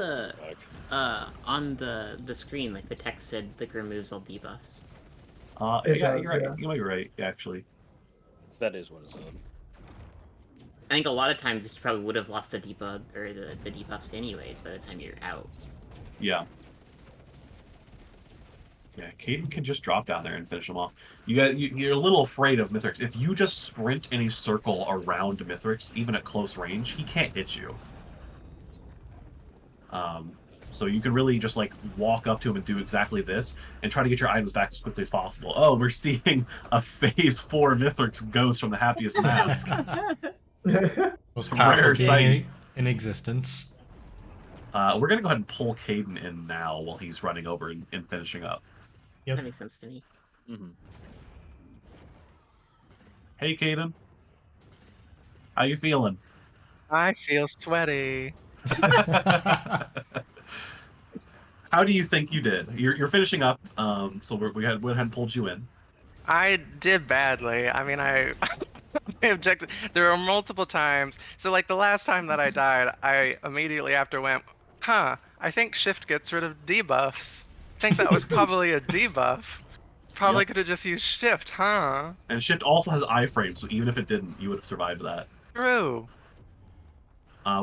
on the screen, like the text said the removes all debuffs. It Yeah, does, you're right. yeah. You might be right, actually. That is what it's on. I think a lot of times you probably would have lost the debug or the debuffs anyways by the time you're out. Yeah. Yeah, Caden can just drop down there and finish him off. You're a little afraid of Mithrix. If you just sprint in a circle around Mithrix, even at close range, he can't hit you. So you can really just like walk up to him and do exactly this and try to get your items back as quickly as possible. Oh, we're seeing a phase 4 Mithrix ghost from the Happiest Mask. Most Rare powerful sight. being in existence. We're gonna go ahead and pull Caden in now while he's running over and finishing up. Yep. That makes sense to me. Mm-hmm. Hey, Caden. How you feeling? I feel sweaty. How do you think you did? You're finishing up, so we went ahead and pulled you in. I did badly. I mean, I objected. There were multiple times. So, like the last time that I died, I immediately after went, "Huh? I think shift gets rid of debuffs. I think that was probably a debuff. Probably Yep. could have just used shift, huh? And Shift also has iframes, so even if it didn't, you would have survived that. True.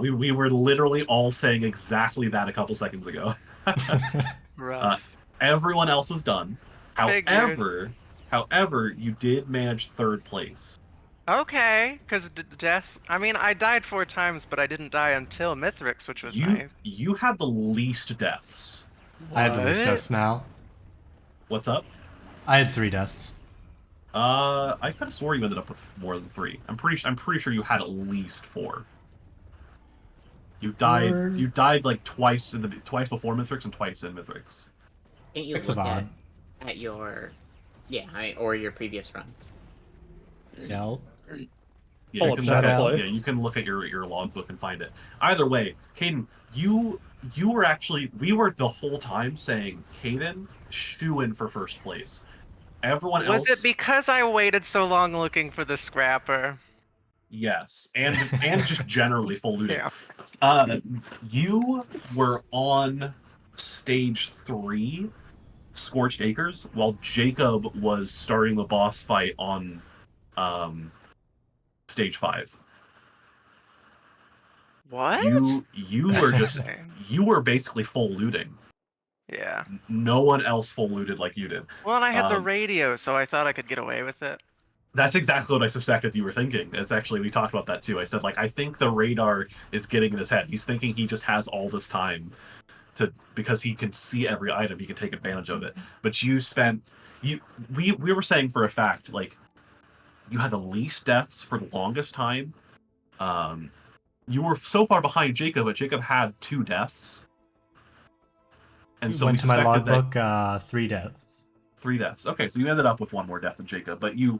We were literally all saying exactly that a couple seconds ago. Rough. Everyone else was done. Figured. However, you did manage 3rd place. Okay, because death. I mean, I died 4 times, but I didn't die until Mithrix, which was nice. You had the least deaths. I had the least What? deaths now. What's up? I had 3 deaths. I could have swore you ended up with more than 3. I'm pretty sure you had at least 4. You died. Four. You died like twice twice before Mithrix and twice in Mithrix. Can't you Six look of odd. at your or your previous runs? Yeah. Yeah, Pull you up can Shadow look at, Play. yeah, you can look at your logbook and find it. Either way, Caden, you were actually we were the whole time saying Caden shoo in for 1st place. Everyone else, Was it because I waited so long looking for the scrapper? yes, and just generally full looting. Yeah. You were on stage 3, Scorched Acres, while Jacob was starting the boss fight on stage 5. What? You were just Insane. you were basically full looting. Yeah. No one else full looted like you did. Well, and I had the Um, radio, so I thought I could get away with it. That's exactly what I suspected you were thinking. It's actually we talked about that too. I said like I think the radar is getting in his head. He's thinking he just has all this time because he can see every item, he can take advantage of it. But we were saying for a fact like you had the least deaths for the longest time. You were so far behind Jacob, but Jacob had 2 deaths. And so Went we to my suspected that logbook, 3 deaths. 3 deaths. Okay, so you ended up with 1 more death than Jacob, but you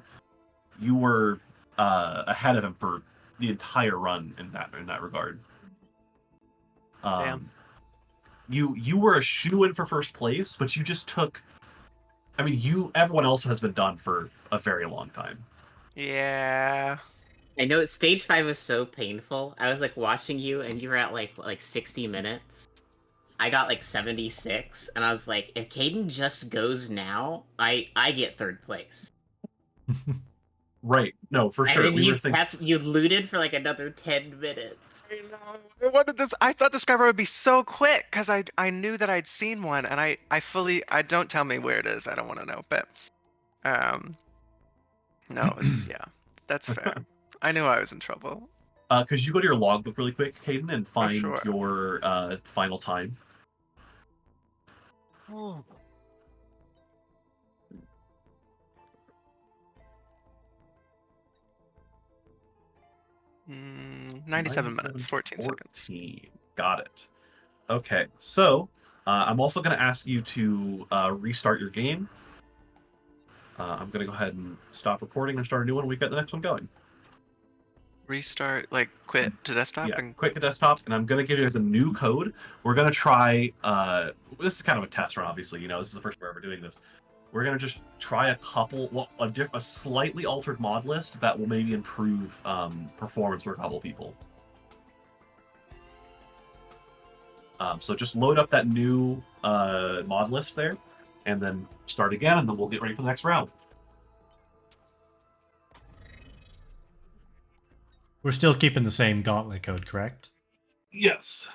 were ahead of him for the entire run in that regard. Damn. You were a shoo-in for 1st place, but you just took. I mean, everyone else has been done for a very long time. Yeah. I know stage 5 was so painful. I was like watching you, and you were at like 60 minutes. I got like 76, and I was like, if Caden just goes now, I get 3rd place. Right. No, for sure. And then We you were thinking. you looted for like another 10 minutes. I know. I wanted this. I thought the Scrubber would be so quick because I knew that I'd seen one, and I don't tell me where it is. I don't want to know, but no, it's yeah, that's fair. I knew I was in trouble. Could you go to your logbook really quick, Caden, and find sure. your final time? Oh. Mm, 97 minutes, 14 seconds. Got it. Okay, so I'm also going to ask you to restart your game. I'm going to go ahead and stop recording and start a new one. We've got the next one going. Restart, like quit to desktop Yeah, and quit the desktop, and I'm going to give you guys a new code. We're going to try, this is kind of a test run, obviously, you know, this is the first time we're ever doing this. We're going to just try a couple, well, a slightly altered mod list that will maybe improve performance for a couple people. So just load up that new mod list there, and then start again, and then we'll get ready for the next round. We're still keeping the same gauntlet code, correct? Yes.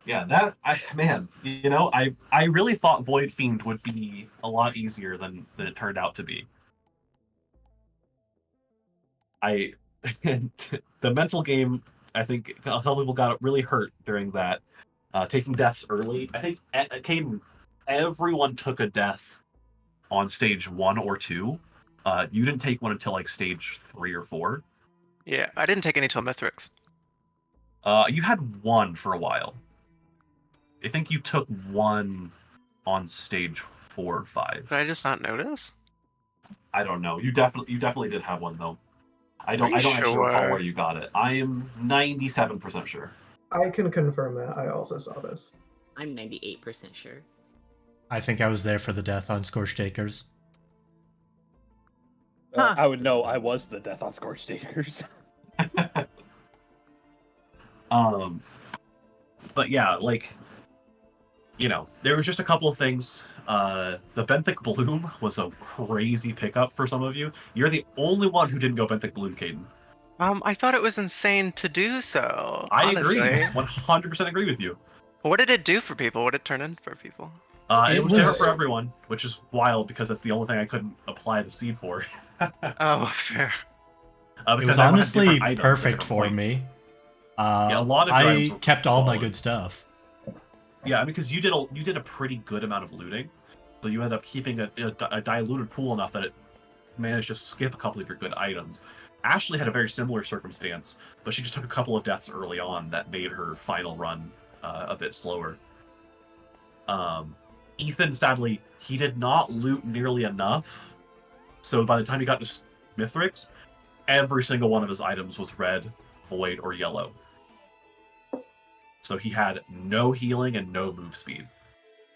Yeah, man, you know, I really thought Void Fiend would be a lot easier than it turned out to be. The mental game, I think a couple people got really hurt during that, taking deaths early. I think Caden, everyone took a death on stage 1 or 2. You didn't take one until like stage 3 or 4. yeah, I didn't take any till Mithrix. You had 1 for a while. I think you took 1 on stage 4 or 5. Did I just not notice? I don't know. You definitely did have 1 though. I don't you actually recall sure? where you got it. I am 97% sure. I can confirm that. I also saw this. I'm 98% sure. I think I was there for the death on Scorched Acres. Huh. I would know I was the death on Scorched Acres. But yeah, like, you know, there was just a couple of things. The Benthic Bloom was a crazy pickup for some of you. You're the only one who didn't go Benthic Bloom, Caden. I thought it was insane to do so. I honestly. agree. 100% agree with you. What did it do for people? What did it turn in for people? It was different for everyone, which is wild because that's the only thing I couldn't apply the seed for. Oh, fair. It was honestly perfect for me. Yeah, a lot of your items I were kept all my solid. good stuff. Yeah, because you did a pretty good amount of looting, so you ended up keeping a diluted pool enough that it managed to skip a couple of your good items. Ashley had a very similar circumstance, but she just took a couple of deaths early on that made her final run a bit slower. Ethan, sadly, he did not loot nearly enough, so by the time he got to Mithrix, every single one of his items was red, void, or yellow. So he had no healing and no move speed.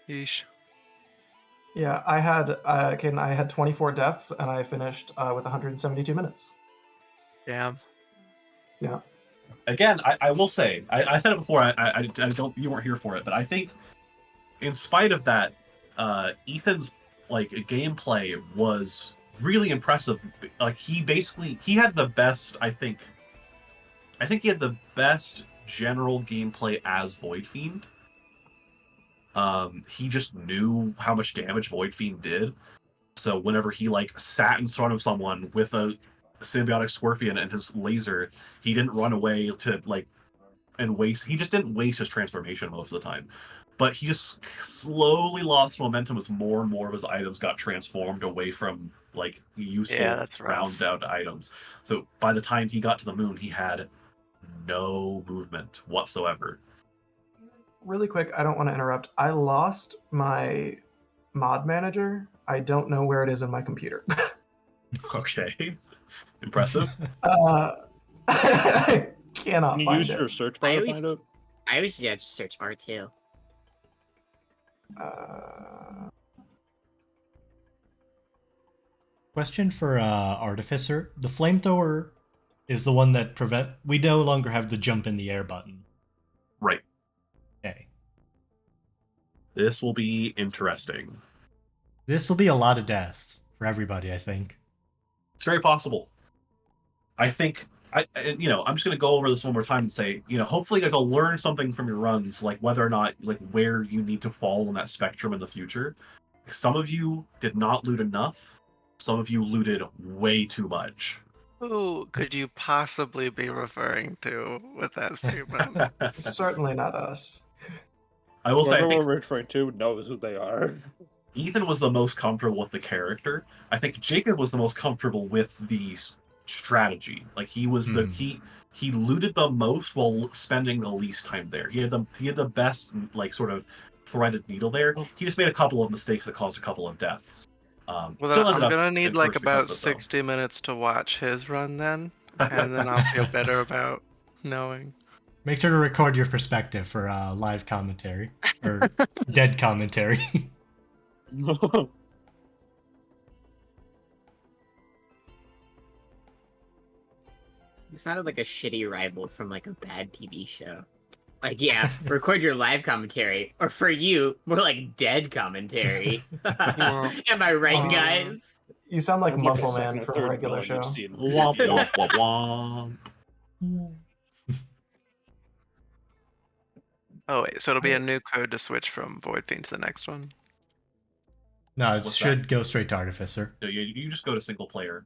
Yeesh. Yeah, I had 24 deaths, and I finished with 172 minutes. Damn. Yeah. Again, I will say, I said it before. I don't. You weren't here for it, but I think, in spite of that, Ethan's like gameplay was really impressive. Like he had the best. I think he had the best general gameplay as Void Fiend. He just knew how much damage Void Fiend did. So whenever he like sat in front of someone with a symbiotic scorpion and his laser, he didn't run away to like and waste. He just didn't waste his transformation most of the time. But he just slowly lost momentum as more and more of his items got transformed away from like useful that's rough. round out items. So by the time he got to the moon, he had no movement whatsoever. Really quick, I don't want to interrupt. I lost my mod manager. I don't know where it is in my computer. Okay. Impressive. I cannot Can you find use it. your search bar to find it? I always just search bar too. Question for Artificer. The flamethrower is the one that we no longer have the jump in the air button. Right. This will be interesting. This will be a lot of deaths for everybody, I think. It's very possible. I think I'm just gonna go over this one more time and say, hopefully you guys will learn something from your runs, like whether or not, like where you need to fall on that spectrum in the future. Some of you did not loot enough. Some of you looted way too much. Who could you possibly be referring to with that statement? Certainly not us. I will say, I Whoever think we're referring to knows who they are. Ethan was the most comfortable with the character. I think Jacob was the most comfortable with the strategy. Like he was he looted the most while spending the least time there. He had the best like sort of threaded needle there. He just made a couple of mistakes that caused a couple of deaths. Well, Still then ended I'm up gonna in need like first about because of it, 60 minutes to watch his run then, and then I'll feel better about knowing. Make sure to record your perspective for live commentary or dead commentary. You sounded like a shitty rival from like a bad TV show. Like, yeah, record your live commentary, or for you, more like dead commentary. Am I right, guys? You sound like Sounds like the Muscle second Man or from third regular villain show. you've seen. Womp womp womp womp. Oh wait, so it'll be a new code to switch from Void Fiend to the next one. No, it What's should go straight to Artificer. Yeah, you just go to single player,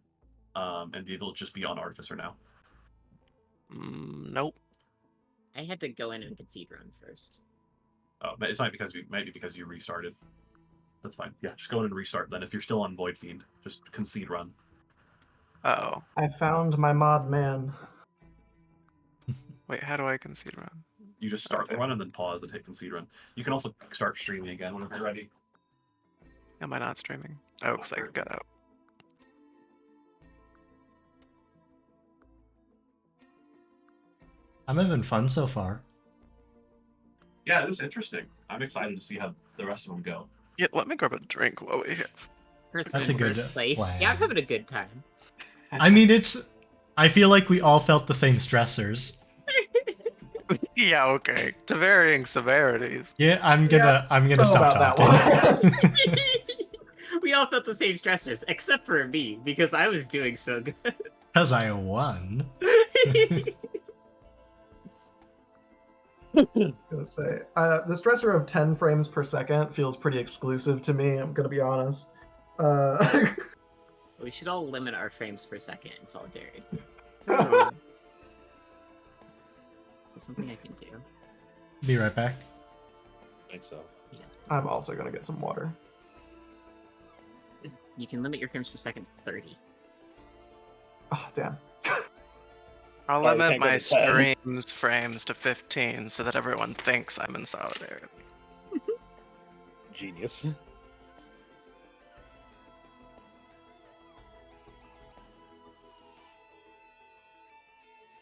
and it'll just be on Artificer now. Nope. I had to go in and concede run first. Oh, but it's not because maybe because you restarted. That's fine. Yeah, just go in and restart. Then, if you're still on Void Fiend, just concede run. Oh. I found my mod man. Wait, how do I concede run? You just start the Okay. run and then pause and hit concede run. You can also start streaming again whenever you're ready. Am I not streaming? Oh, because I got out. I'm having fun so far. Yeah, it was interesting. I'm excited to see how the rest of them go. Yeah, let me grab a drink while we hit. Person That's in a good first place. plan. Yeah, I'm having a good time. I mean, I feel like we all felt the same stressors. Yeah, okay. To varying severities. Yeah, I'm gonna Know stop about talking. that We all felt the same stressors, except for me, because I was doing so good. Because I won. Gonna say the stressor of 10 frames per second feels pretty exclusive to me. I'm gonna be honest. We should all limit our frames per second in solidarity. Is this something I can do? Be right back. I think so. Yes. I'm also gonna get some water. You can limit your frames per second to 30. Oh damn. I'll Oh, you limit can't go my to 10. streams frames to 15 so that everyone thinks I'm in solidarity. Genius.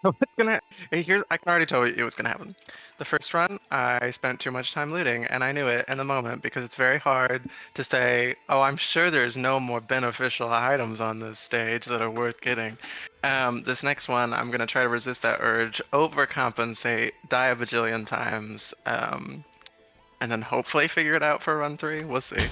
What's gonna here? I can already tell you what's gonna happen. The first run, I spent too much time looting, and I knew it in the moment because it's very hard to say, "Oh, I'm sure there's no more beneficial items on this stage that are worth getting." This next one, I'm gonna try to resist that urge, overcompensate, die a bajillion times, and then hopefully figure it out for run 3. We'll see.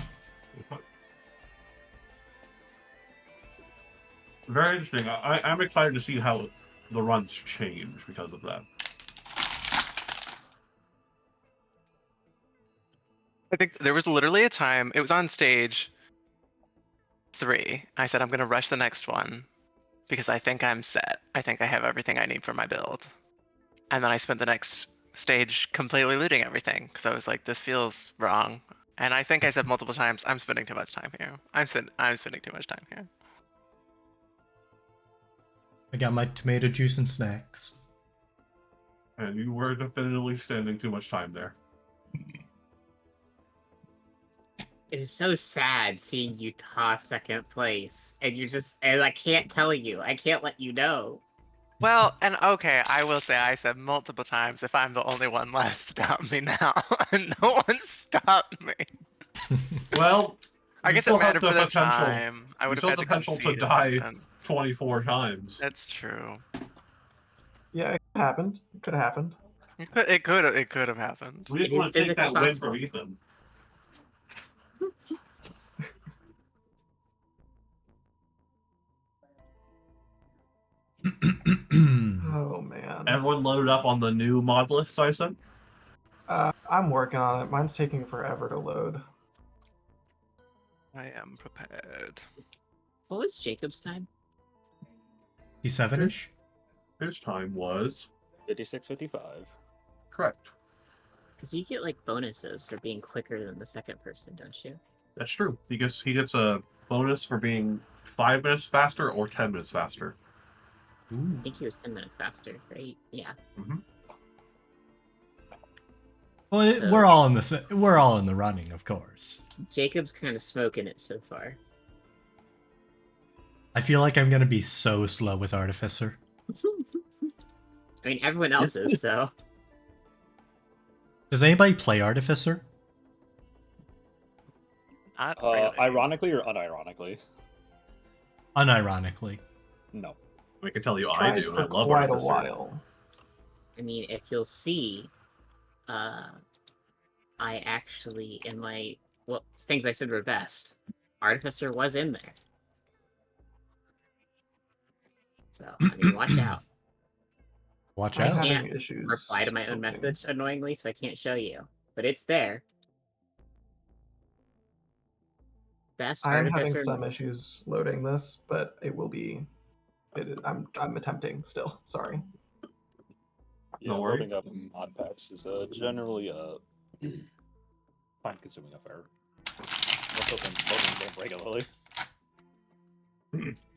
Very interesting. I'm excited to see how the runs change because of that. I think there was literally a time, it was on stage 3. I said, I'm going to rush the next one because I think I'm set. I think I have everything I need for my build. And then I spent the next stage completely looting everything because I was like, this feels wrong. And I think I said multiple times, I'm spending too much time here. I'm spending too much time here. I got my tomato juice and snacks. And you were definitively spending too much time there. It was so sad seeing you toss second place, and and I can't tell you. I can't let you know. Well, and okay, I will say I said multiple times if I'm the only one left, stop me now. And no one stopped me. Well, I you guess still it have mattered the for the potential- time. I you would still have have had the to potential to concede die and- 24 times. That's true. Yeah, it happened. It could have happened. It could have happened. We It didn't want is to take that physically win possible. from Ethan. Oh man. Everyone loaded up on the new mod list I sent? I'm working on it. Mine's taking forever to load. I am prepared. What was Jacob's time? P7-ish? His time was 56:55. correct. Because you get like bonuses for being quicker than the second person, don't you? That's true. He gets a bonus for being 5 minutes faster or 10 minutes faster. I think he was 10 minutes faster, right? Yeah. Well, So- we're all in the running, of course. Jacob's kind of smoking it so far. I feel like I'm gonna be so slow with Artificer. I mean, everyone else is, so. Does anybody play Artificer? Not really. Ironically or unironically? Unironically. No. I can tell you I Tried do. for I love quite Artificer. a while. I mean, if you'll see, I actually, in my, well, things I said were best, Artificer was in there. So, I mean, watch out. Watch I'm out. Yeah. having issues. Reply to my own loading. message, annoyingly, so I can't show you. But it's there. Best I'm having Artificer. some issues loading this, but it will be. I'm attempting still. Sorry. Yeah, No worry. loading up mod packs is generally a time-consuming affair. Most of them loading them regularly.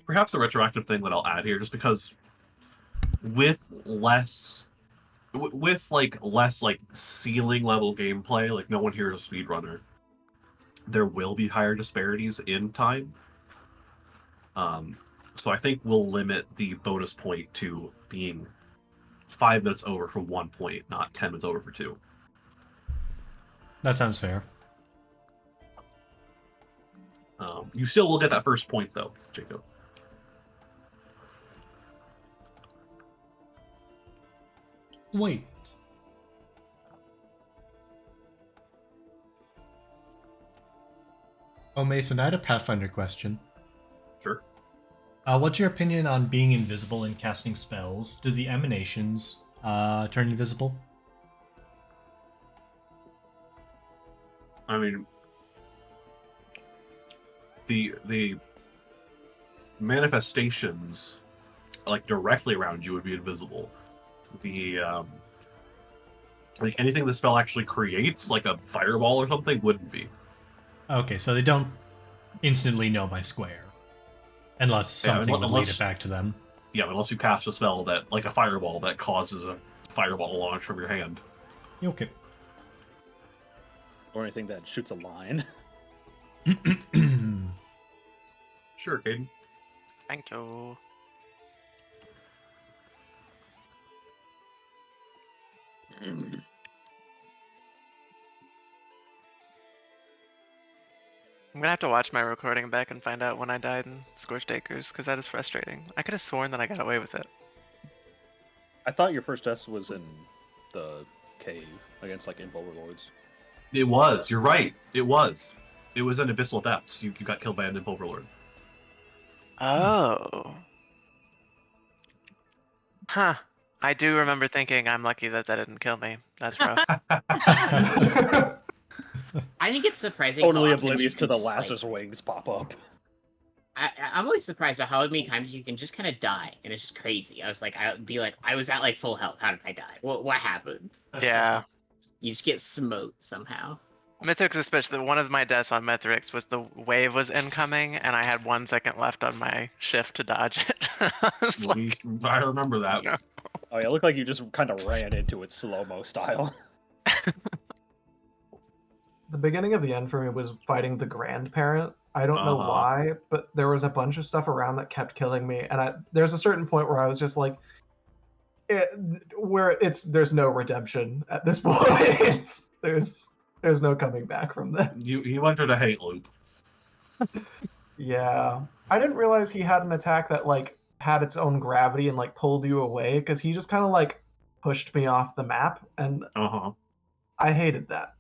Perhaps a retroactive thing that I'll add here, just because with less like ceiling level gameplay, like no one here is a speedrunner, there will be higher disparities in time. So I think we'll limit the bonus point to being 5 minutes over for 1 point, not 10 minutes over for 2. That sounds fair. You still will get that first point though, Jacob. Wait. Oh, Mason, I had a Pathfinder question. Sure. What's your opinion on being invisible and casting spells? Do the emanations turn invisible? I mean, the manifestations like directly around you would be invisible. The like anything the spell actually creates, like a fireball or something, wouldn't be. Okay, so they don't instantly know my square. Unless Yeah, something would lead unless- it back to them. Yeah, unless you cast a spell that, like a fireball, that causes a fireball to launch from your hand. Okay. Or anything that shoots a line. Sure, Caden. Thank you. I'm gonna have to watch my recording back and find out when I died in Scorched Acres, because that is frustrating. I could have sworn that I got away with it. I thought your first death was in the cave against like imp overlords. It was. You're right. It was. It was in Abyssal Depths. You got killed by an Imp Overlord. Oh. Huh. I do remember thinking I'm lucky that that didn't kill me. That's rough. I think it's surprising. how Totally often you oblivious to can the just, like- Lazarus wings pop up. I'm always surprised by how many times you can just kind of die, and it's just crazy. I'd be like, I was at like full health. How did I die? What happened? Yeah. You just get smote somehow. Mithrix especially, one of my deaths on Mithrix was the wave was incoming and I had 1 second left on my shift to dodge it. I was like, I remember that. No. Oh yeah, it looked like you just kind of ran into it slow-mo style. The beginning of the end for me was fighting the grandparent. I don't know Uh-huh. why, but there was a bunch of stuff around that kept killing me, and there's a certain point where I was just like, there's no redemption at this point. there's no coming back from this. You entered a hate loop. Yeah, I didn't realize he had an attack that like had its own gravity and like pulled you away, because he just kind of like pushed me off the map, and Uh-huh. I hated that.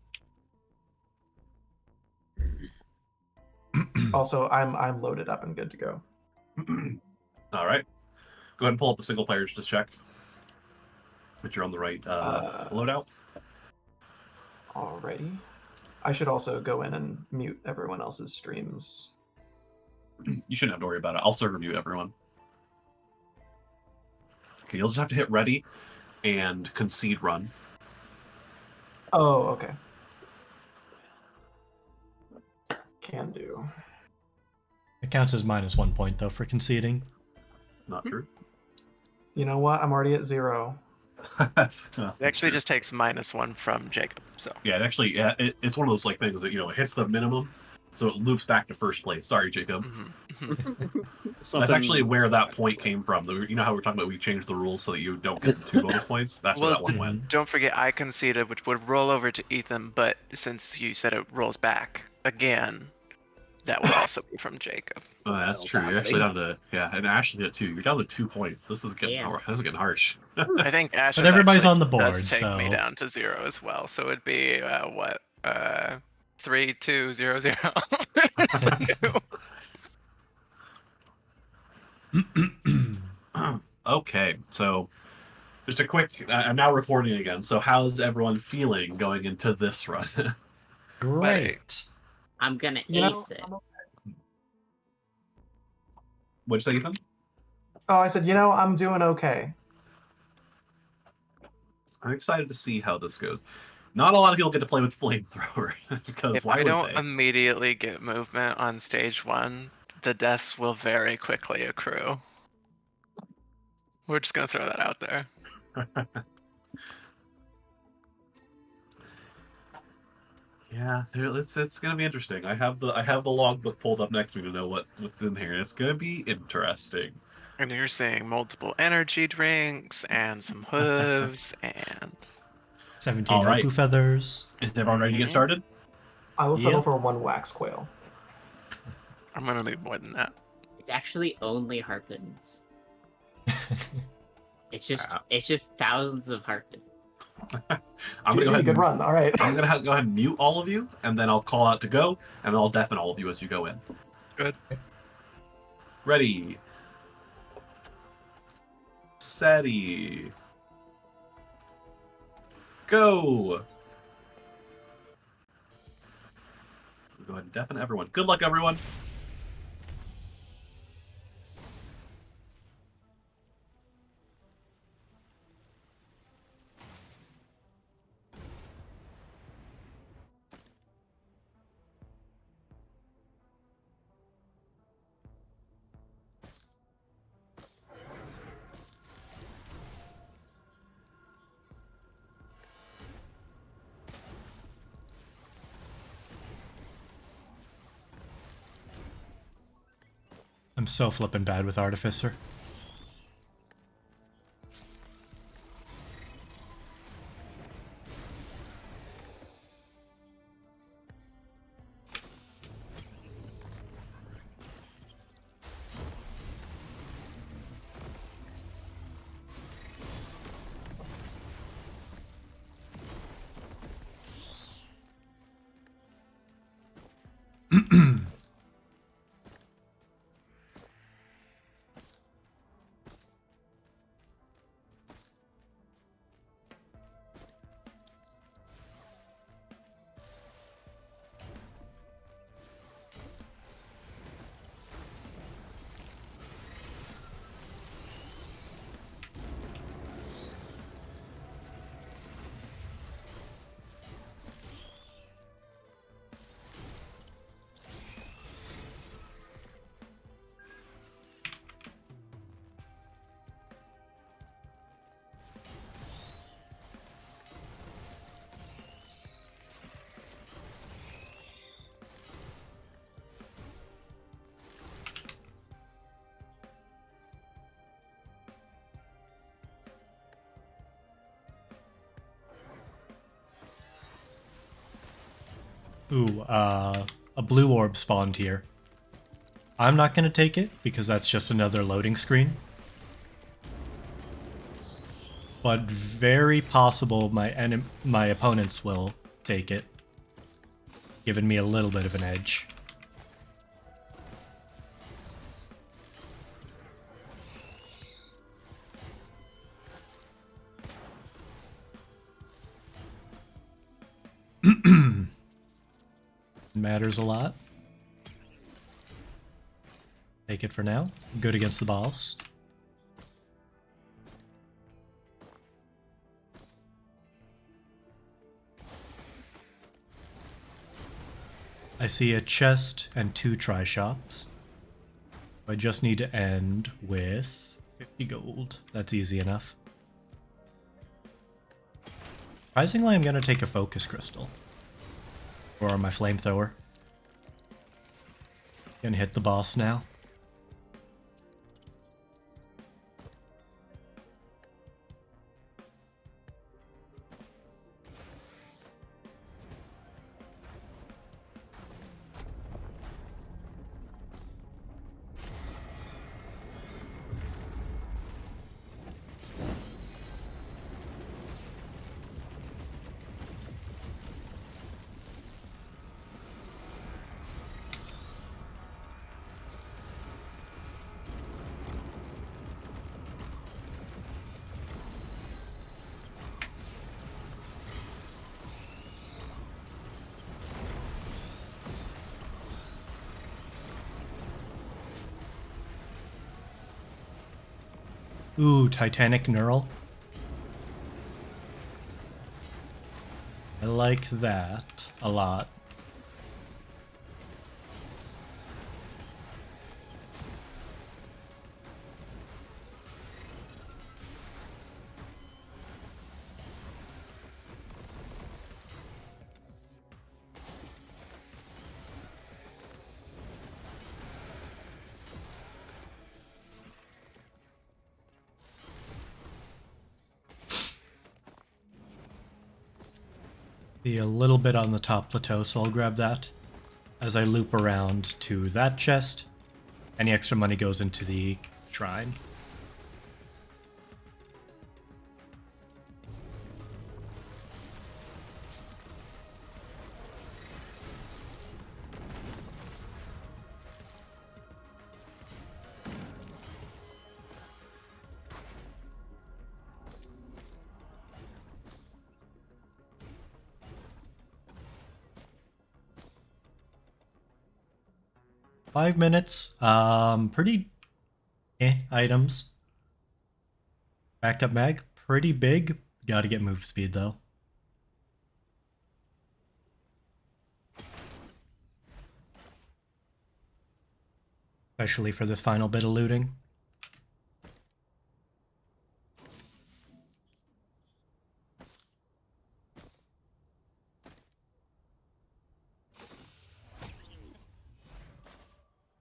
Also, I'm loaded up and good to go. All right. Go ahead and pull up the single players to check that you're on the right loadout. Alrighty. I should also go in and mute everyone else's streams. You shouldn't have to worry about it. I'll server mute everyone. Okay, you'll just have to hit ready and concede run. Oh, okay. Can do. It counts as -1 point though for conceding. Not true. You know what? I'm already at 0. That's It not actually true. just takes -1 from Jacob. So Yeah, it actually, yeah, it's one of those like things that it hits the minimum, so it loops back to first place. Sorry, Jacob. That's actually where that point came from. You know how we're talking about we changed the rules so that you don't get 2 bonus points? That's where Well, that one went. don't forget I conceded, which would roll over to Ethan. But since you said it rolls back again, that would also be from Jacob. Oh, that's Well, true. You're actually down happening. to and Ashley at 2. You're down to 2 points. This is getting Damn. this is getting harsh. I think Ash. But everybody's on the does board, take me so- down to 0 as well. So it'd be 3, 2, 0, 0. Okay, so just a quick. I'm now recording again. So how's everyone feeling going into this run? Great. I'm gonna You know, ace it. What'd you say, Ethan? Oh, I said, I'm doing okay. I'm excited to see how this goes. Not a lot of people get to play with flamethrower because If why I would don't they? immediately get movement on stage 1, the deaths will very quickly accrue. We're just gonna throw that out there. Yeah, it's gonna be interesting. I have the logbook pulled up next to me to know what's in here, and it's gonna be interesting. And you're seeing multiple energy drinks and some hooves and 17 All right. Oku feathers. Is everyone ready to get started? I will settle Yep. for 1 wax quail. I'm gonna need more than that. It's actually only harpins. It's just Ah. it's just thousands of harpins. I'm gonna go ahead. Good And, run. All right. I'm gonna go ahead and mute all of you, and then I'll call out to go, and then I'll deafen all of you as you go in. Good. Ready. Steady. Go. Go ahead and deafen everyone. Good luck, everyone. I'm so flippin' bad with Artificer. Ooh, a blue orb spawned here. I'm not going to take it because that's just another loading screen. But very possible my opponents will take it, giving me a little bit of an edge. Matters a lot. Take it for now. Good against the boss. I see a chest and 2 tri-shops. I just need to end with 50 gold. That's easy enough. Surprisingly, I'm going to take a focus crystal. Or my flamethrower. Gonna hit the boss now. Ooh, Titanic Neural. I like that a lot. See a little bit on the top plateau, so I'll grab that. As I loop around to that chest, any extra money goes into the shrine. Five minutes. Pretty items. Backup mag, pretty big. Gotta get move speed though. Especially for this final bit of looting.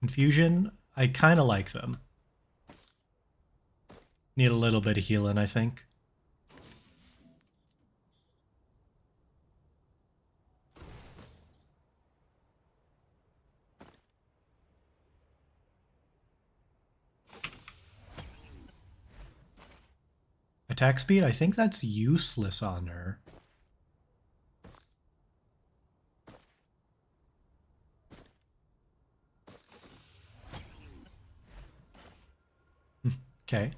Confusion, I kind of like them. Need a little bit of healing, I think. Attack speed, I think that's useless on her. Okay.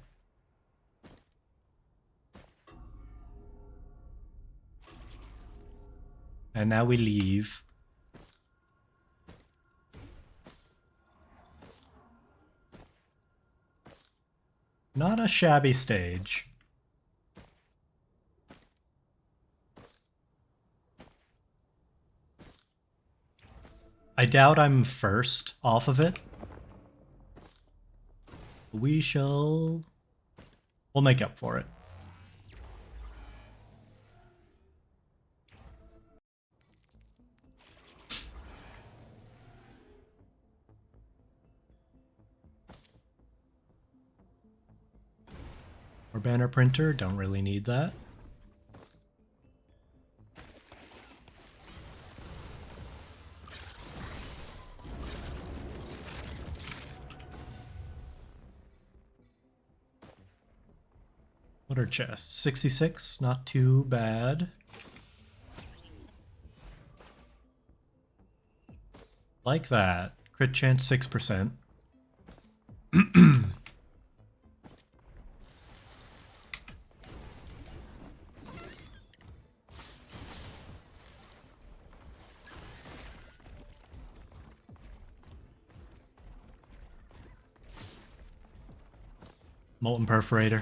And now we leave. Not a shabby stage. I doubt I'm first off of it. We'll make up for it. Or banner printer, don't really need that. What are chests? 66, not too bad. Like that. Crit chance 6%. Molten Perforator.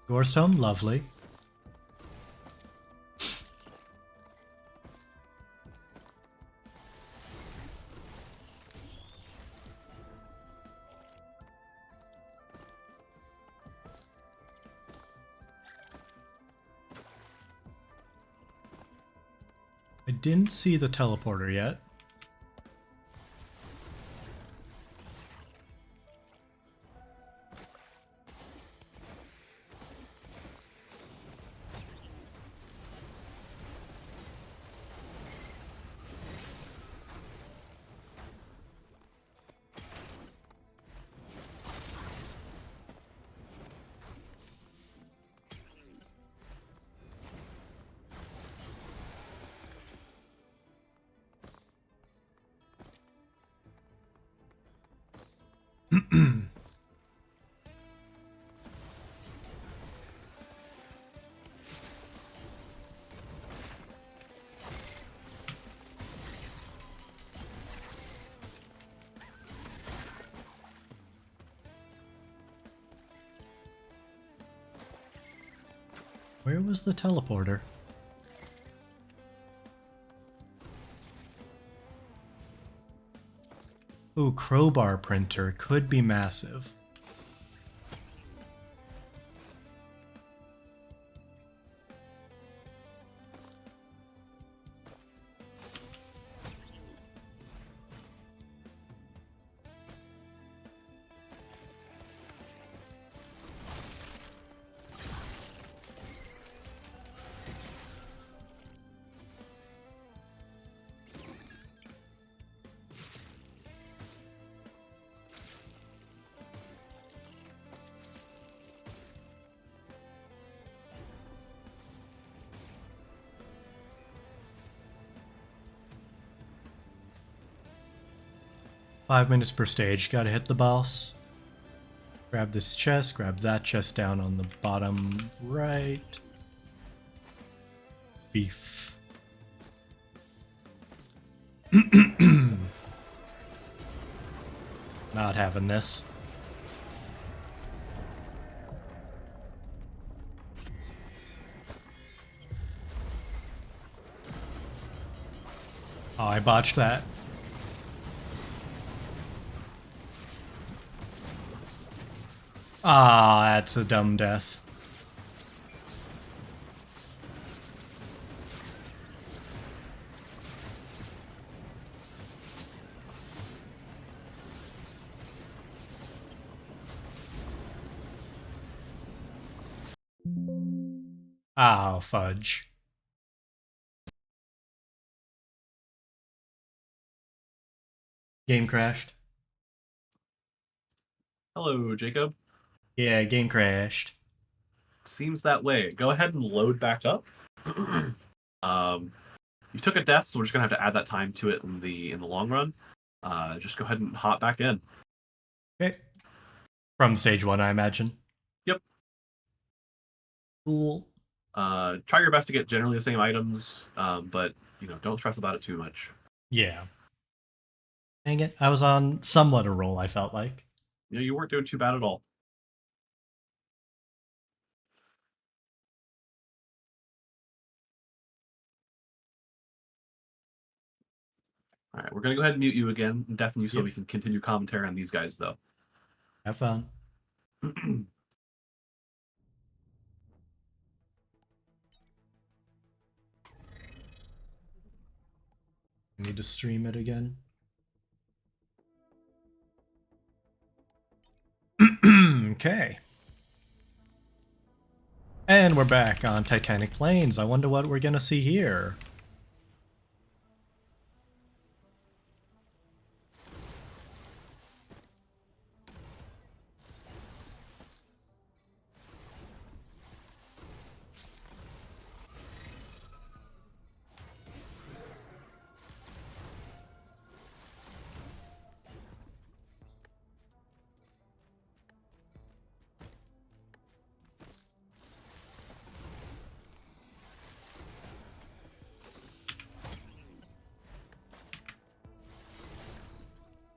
Gorestone, lovely. I didn't see the teleporter yet. Where was the teleporter? Ooh, crowbar printer could be massive. Five minutes per stage, gotta hit the boss. Grab this chest, grab that chest down on the bottom right. Beef. Not having this. Oh, I botched that. Ah, that's a dumb death. Oh, fudge. Game crashed. Hello, Jacob. Yeah, game crashed. Seems that way. Go ahead and load back up. You took a death, so we're just gonna have to add that time to it in the long run. Just go ahead and hop back in. Okay. From stage one, I imagine. Yep. Cool. Try your best to get generally the same items, but don't stress about it too much. Yeah. Dang it. I was on somewhat a roll, I felt like. You weren't doing too bad at all. All right, we're gonna go ahead and mute you again, and deafen you, so Yep. we can continue commentary on these guys, though. Have fun. I need to stream it again. Okay. And we're back on Titanic Plains. I wonder what we're gonna see here.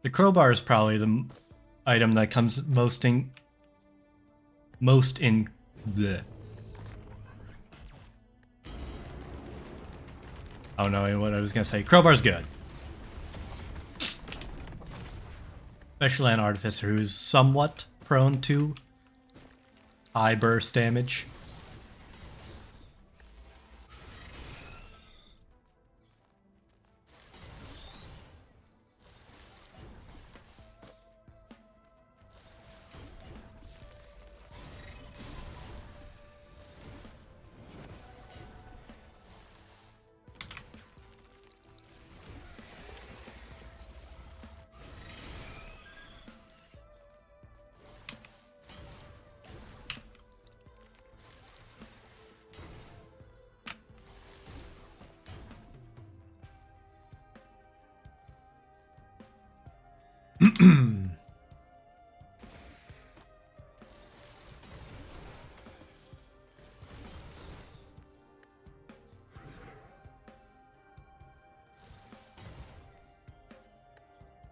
The crowbar is probably the item that comes most in bleh. Oh no, what I was gonna say. Crowbar's good. Especially an artificer who's somewhat prone to high burst damage.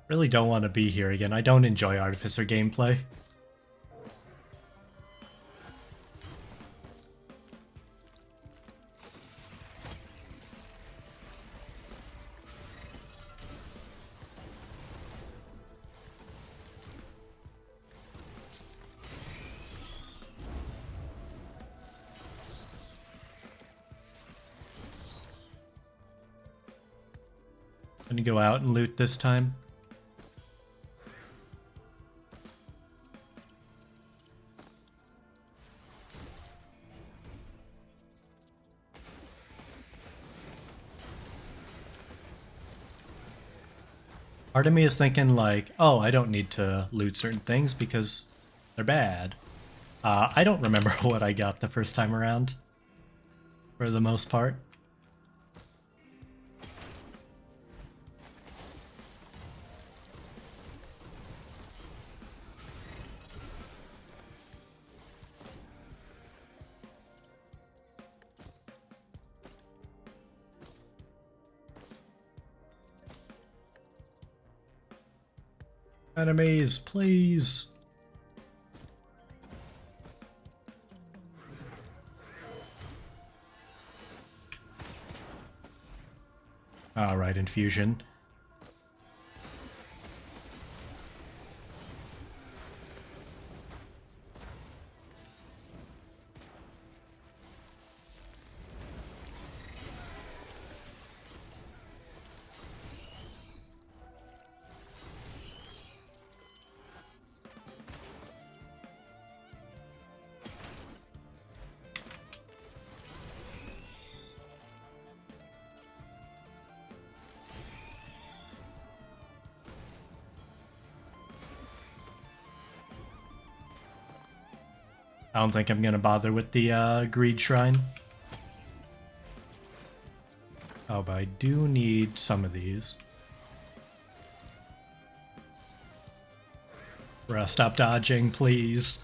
Really don't want to be here again. I don't enjoy Artificer gameplay. Gonna go out and loot this time. Part of me is thinking like, oh, I don't need to loot certain things because they're bad. I don't remember what I got the first time around, for the most part. Enemies, please. Alright, infusion. I don't think I'm gonna bother with the Greed Shrine. Oh, but I do need some of these. Bruh, stop dodging, please.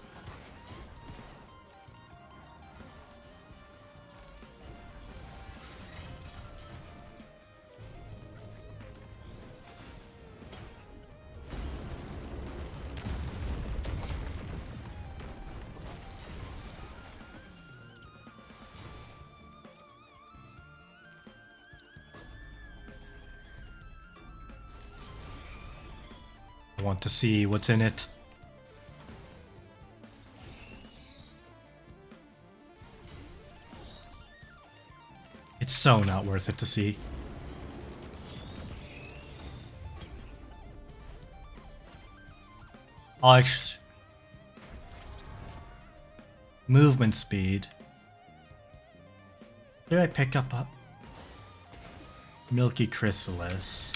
I want to see what's in it. It's so not worth it to see. I'll actually... movement speed. Did I pick up a Milky Chrysalis?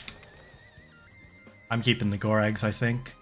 I'm keeping the Gore eggs, I think.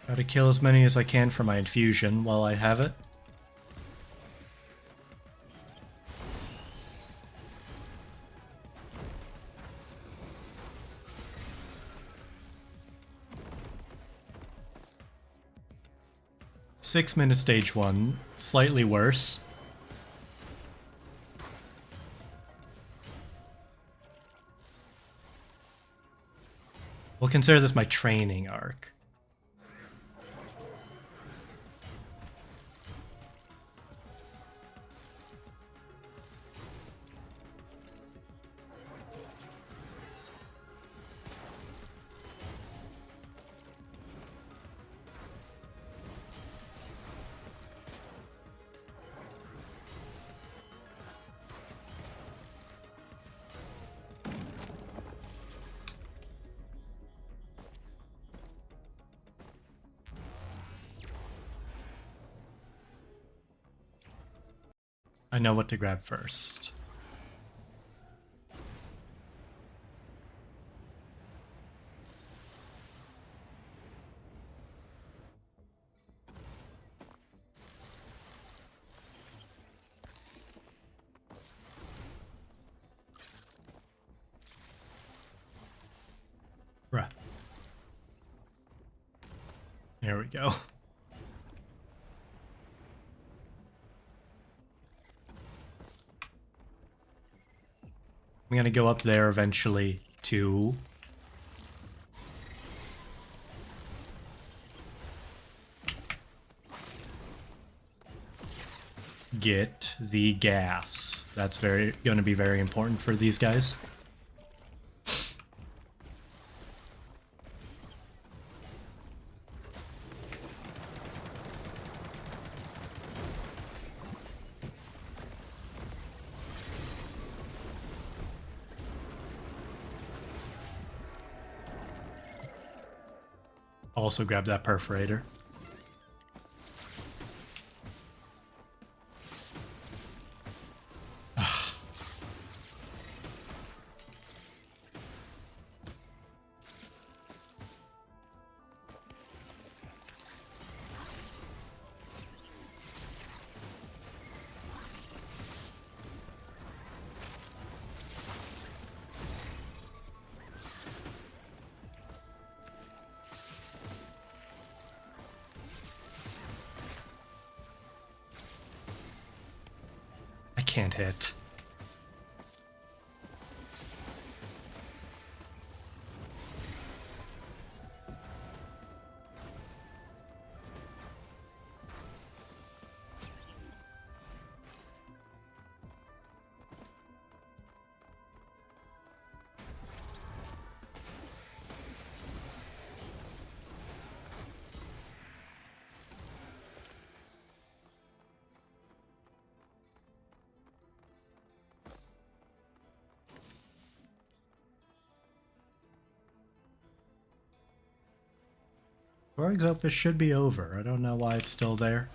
Gotta kill as many as I can for my infusion while I have it. Six-minute stage 1, slightly worse. We'll consider this my training arc. I know what to grab first. Bruh. There we go. I'm gonna go up there eventually to get the gas. That's gonna be very important for these guys. Also grab that perforator. I can't hit. Gorg's Opus should be over. I don't know why it's still there.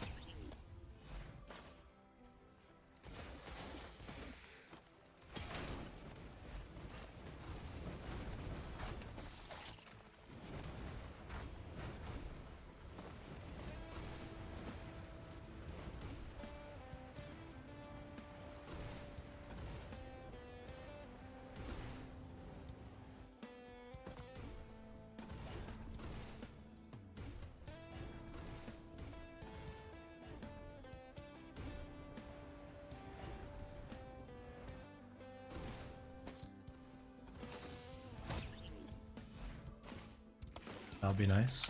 that'll be nice.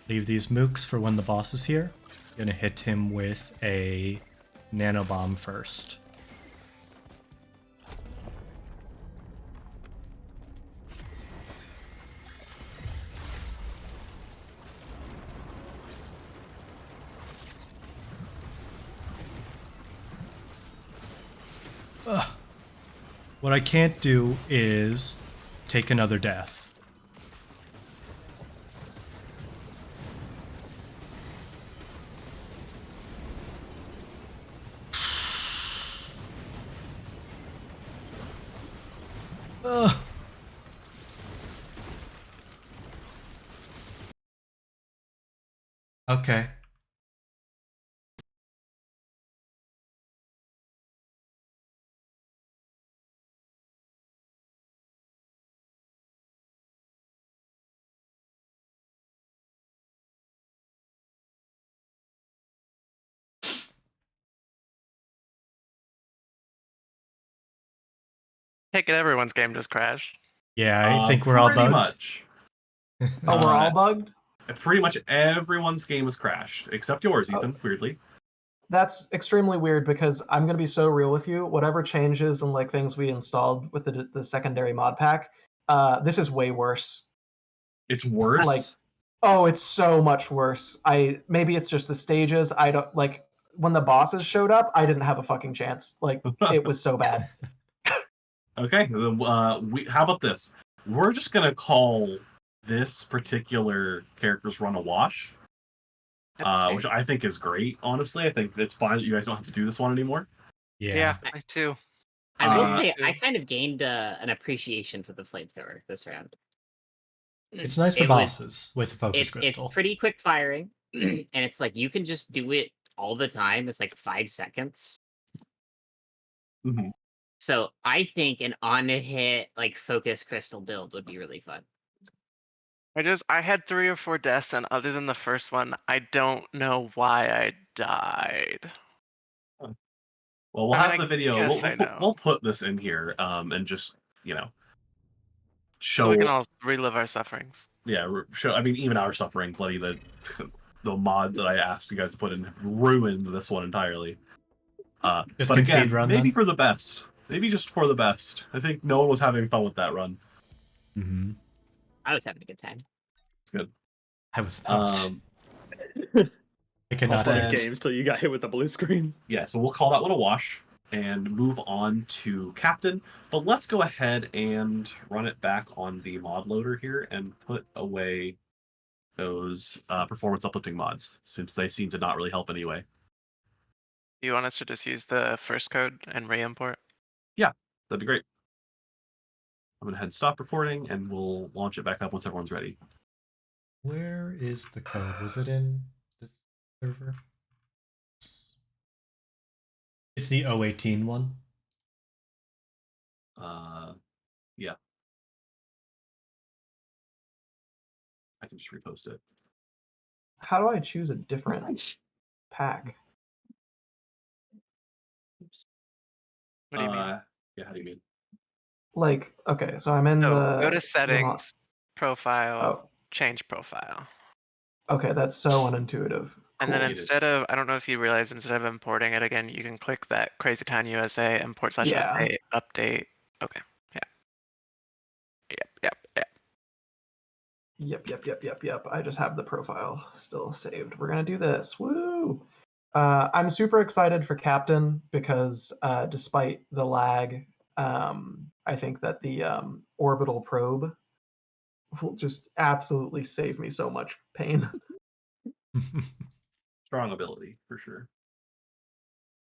Leave these mooks for when the boss is here. Gonna hit him with a nano bomb first. Ugh. What I can't do is take another death. Ugh. Okay. Take it, everyone's game just crashed. Yeah, I think we're all pretty bugged. much. Oh, we're all bugged? Pretty much everyone's game was crashed except yours, Ethan. Weirdly. That's extremely weird because I'm gonna be so real with you. Whatever changes and like things we installed with the secondary mod pack, this is way worse. It's worse. Like, oh, it's so much worse. Maybe it's just the stages. I don't like when the bosses showed up. I didn't have a fucking chance. Like it was so bad. Okay. How about this? We're just gonna call this particular character's run a wash. That's Which fair. I think is great. Honestly, I think it's fine that you guys don't have to do this one anymore. Yeah, me too. I will uh, say I kind of gained an appreciation for the flamethrower this round. It's nice for It was- bosses with focus It's crystal. pretty quick firing, and it's like you can just do it all the time. It's like 5 seconds. Mhm. So I think an on-hit like focus crystal build would be really fun. I had 3 or 4 deaths, and other than the first one, I don't know why I died. Well, we'll I mean, have the I video. guess We'll, I know. we'll put this in here, and just show. So we can all relive our sufferings. Show. I mean, even our suffering, bloody the mods that I asked you guys to put in have ruined this one entirely. Just But concede again, run, maybe then? for the best. Maybe just for the best. I think no one was having fun with that run. Mm-hmm. I was having a good time. It's good. I was not. Um, I cannot then- hit. Games till you got hit with the blue screen. yeah, so we'll call that one a wash and move on to Captain. But let's go ahead and run it back on the mod loader here and put away those performance uplifting mods, since they seem to not really help anyway. Do you want us to just use the first code and re-import? That'd be great. I'm gonna head and stop recording, and we'll launch it back up once everyone's ready. Where is the code? Was it in this server? It's the 018 one. Yeah. I can just repost it. How do I choose a different pack? What do you mean? Yeah, how do you mean? Like, okay, so I'm in So the go the to settings, profile, Oh, change profile. okay, that's so unintuitive. And then Cool. It is. instead of, I don't know if you realize, instead of importing it again, you can click that Crazy Town USA import / Yeah. update. Okay. Yeah. Yep. Yep. I just have the profile still saved. We're gonna do this. Woo! I'm super excited for Captain because despite the lag, I think that the orbital probe will just absolutely save me so much pain. Strong ability for sure.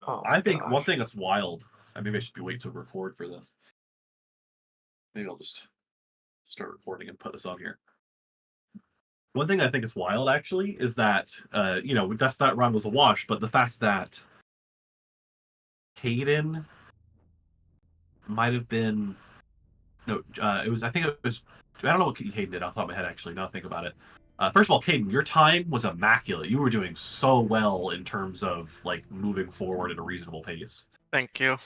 Oh, I my think one gosh. thing that's wild. Maybe I should be waiting to record for this. Maybe I'll just start recording and put this on here. One thing I think is wild actually is that that run was a wash, but the fact that Caden might have been it was, I think it was, I don't know what Caden did off the top of my head actually, now I think about it. First of all, Caden, your time was immaculate. You were doing so well in terms of like moving forward at a reasonable pace. Thank you.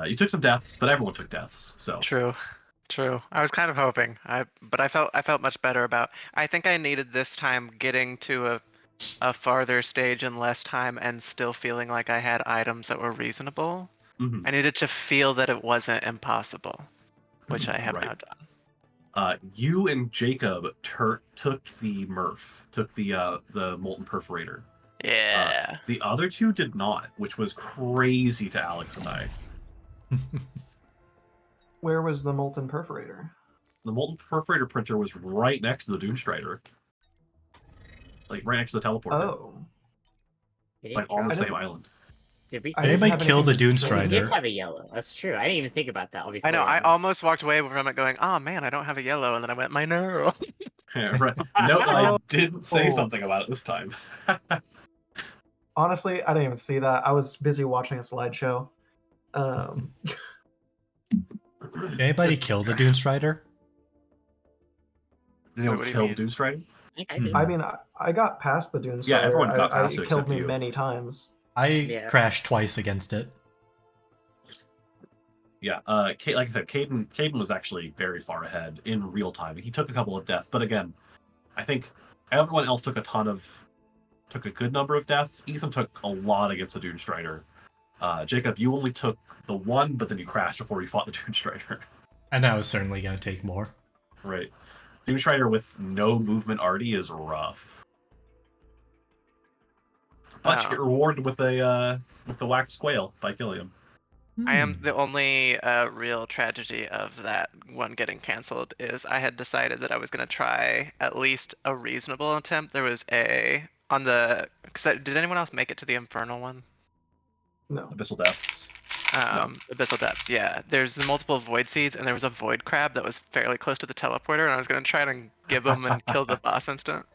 You took some deaths, but everyone took deaths. So True. True. I was kind of hoping. But I felt much better about. I think I needed this time getting to a farther stage in less time and still feeling like I had items that were reasonable. Mhm. I needed to feel that it wasn't impossible, which I have Right. now done. You and Jacob took the Murph, took the Molten Perforator. Yeah. The other two did not, which was crazy to Alex and I. Where was the molten perforator? The Molten Perforator printer was right next to the Dune Strider. Like, right next to the teleporter. Oh, It's like on the I same didn't- island. Did we? I didn't Anybody have kill the anything Dune to We did Strider? have a yellow. That's true. I didn't even think about that. I'll be I know. fully I honest. almost walked away from it going, "Oh man, I don't have a yellow," and then I went, "My no." Right. Note that I didn't say Oh. something about it this time. Honestly, I didn't even see that. I was busy watching a slideshow. Did anybody kill the Dune Strider? Did anyone What do you kill the mean? Dune Strider? I think I did. I mean, I got past the Dune Yeah, Strider. everyone got I, past it it except killed me you. many times. I Yeah. crashed twice against it. Yeah, like I said, Caden was actually very far ahead in real time. He took a couple of deaths, but again, I think everyone else took a good number of deaths. Ethan took a lot against the Dune Strider. Jacob, you only took the one, but then you crashed before you fought the Dune Strider. And I was certainly going to take more. Right. Dune Strider with no movement already is rough. But you get rewarded with the wax quail by killing him. I am Hmm. the only real tragedy of that one getting canceled is I had decided that I was going to try at least a reasonable attempt. There was did anyone else make it to the Infernal one? No. Abyssal Depths. Abyssal Depths, yeah. There's the multiple void seeds, and there was a void crab that was fairly close to the teleporter, and I was going to try to give him and kill the boss instant.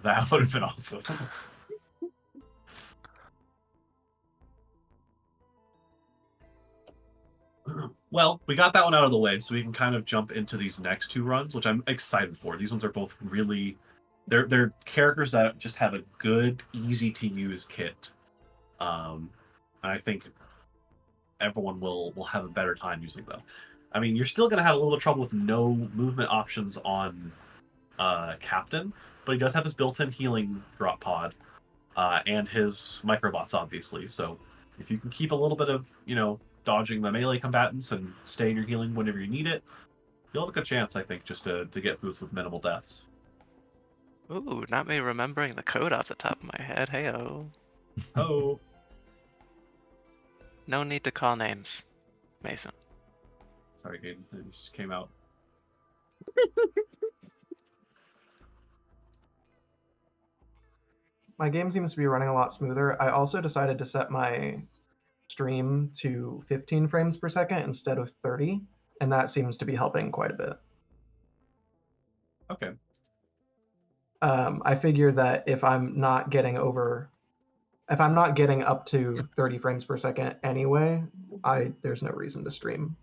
That would have been awesome. Well, we got that one out of the way, so we can kind of jump into these next two runs, which I'm excited for. These ones are both really, they're characters that just have a good, easy to use kit, and I think everyone will have a better time using them. I mean, you're still gonna have a little bit of trouble with no movement options on Captain, but he does have his built-in healing drop pod, and his microbots, obviously. So if you can keep a little bit of, dodging the melee combatants and staying your healing whenever you need it, you'll have a good chance, I think, just to get through this with minimal deaths. Ooh, not me remembering the code off the top of my head. Heyo. Oh, No need to call names, Mason. sorry, Gaten. It just came out. My game seems to be running a lot smoother. I also decided to set my stream to 15 frames per second instead of 30, and that seems to be helping quite a bit. Okay. I figure that if I'm not getting up to 30 frames per second anyway, there's no reason to stream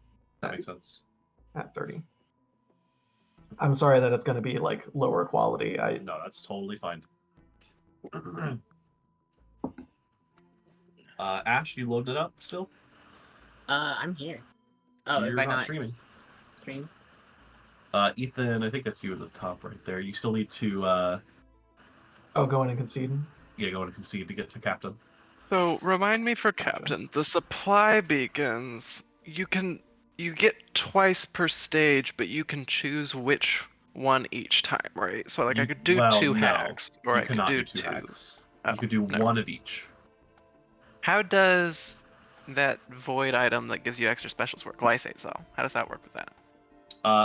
That makes sense. at 30. I'm sorry that it's going to be like lower quality. No, that's totally fine. Ash, you loaded it up still? I'm here. Oh, You're if I not not streaming. stream? Ethan, I think that's you at the top right there. You still need to Go in and concede. go and concede to get to captain. So remind me for Captain, the supply beacons, you get twice per stage, but you can choose which one each time, right? So I could do two hacks, or you I could cannot do two two. hacks. Oh, You could do no. one of each. How does that void item that gives you extra specials work? Lysate Cell. How does that work with that?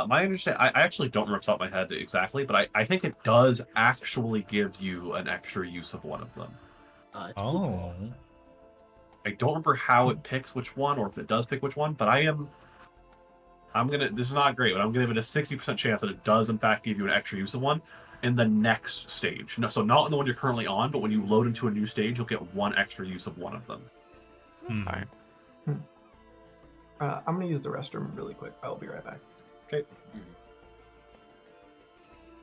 My understanding, I actually don't remember off the top of my head exactly, but I think it does actually give you an extra use of one of them. Oh, that's cool. Oh. I don't remember how it picks which one, or if it does pick which one, but this is not great, but I'm gonna give it a 60% chance that it does in fact give you an extra use of one in the next stage. No, so not in the one you're currently on, but when you load into a new stage, you'll get one extra use of one of them. That's Hmm. fine. I'm going to use the restroom really quick. I'll be right back. Okay.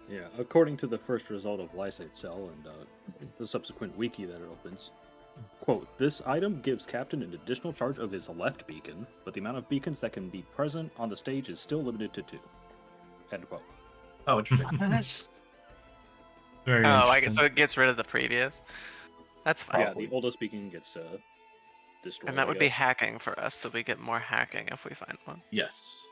Yeah, according to the first result of Lysate Cell and the subsequent wiki that it opens, Quote, this item gives Captain an additional charge of his left beacon, but the amount of beacons that can be present on the stage is still limited to 2. End quote. Oh, interesting. Very Oh, interesting. so it gets rid of the previous. That's fine. Yeah, the oldest beacon gets destroyed. And that I would be guess. hacking for us, so we get more hacking if we find one. Yes.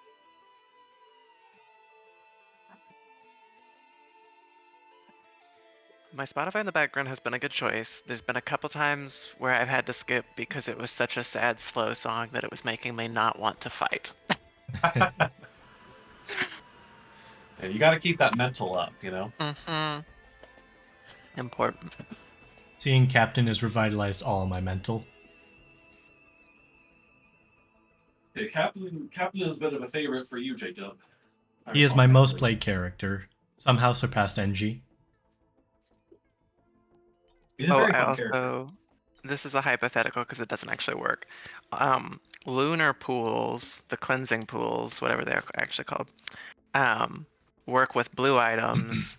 My Spotify in the background has been a good choice. There's been a couple times where I've had to skip because it was such a sad, slow song that it was making me not want to fight. Yeah, you got to keep that mental up, you know. Mm-hmm. Important. Seeing Captain has revitalized all my mental. Yeah, Captain is a bit of a favorite for you, Jacob. He is my most played character. Somehow surpassed NG. He's a Oh, very I fun character. also, this is a hypothetical because it doesn't actually work. Lunar pools, the cleansing pools, whatever they're actually called, work with blue items,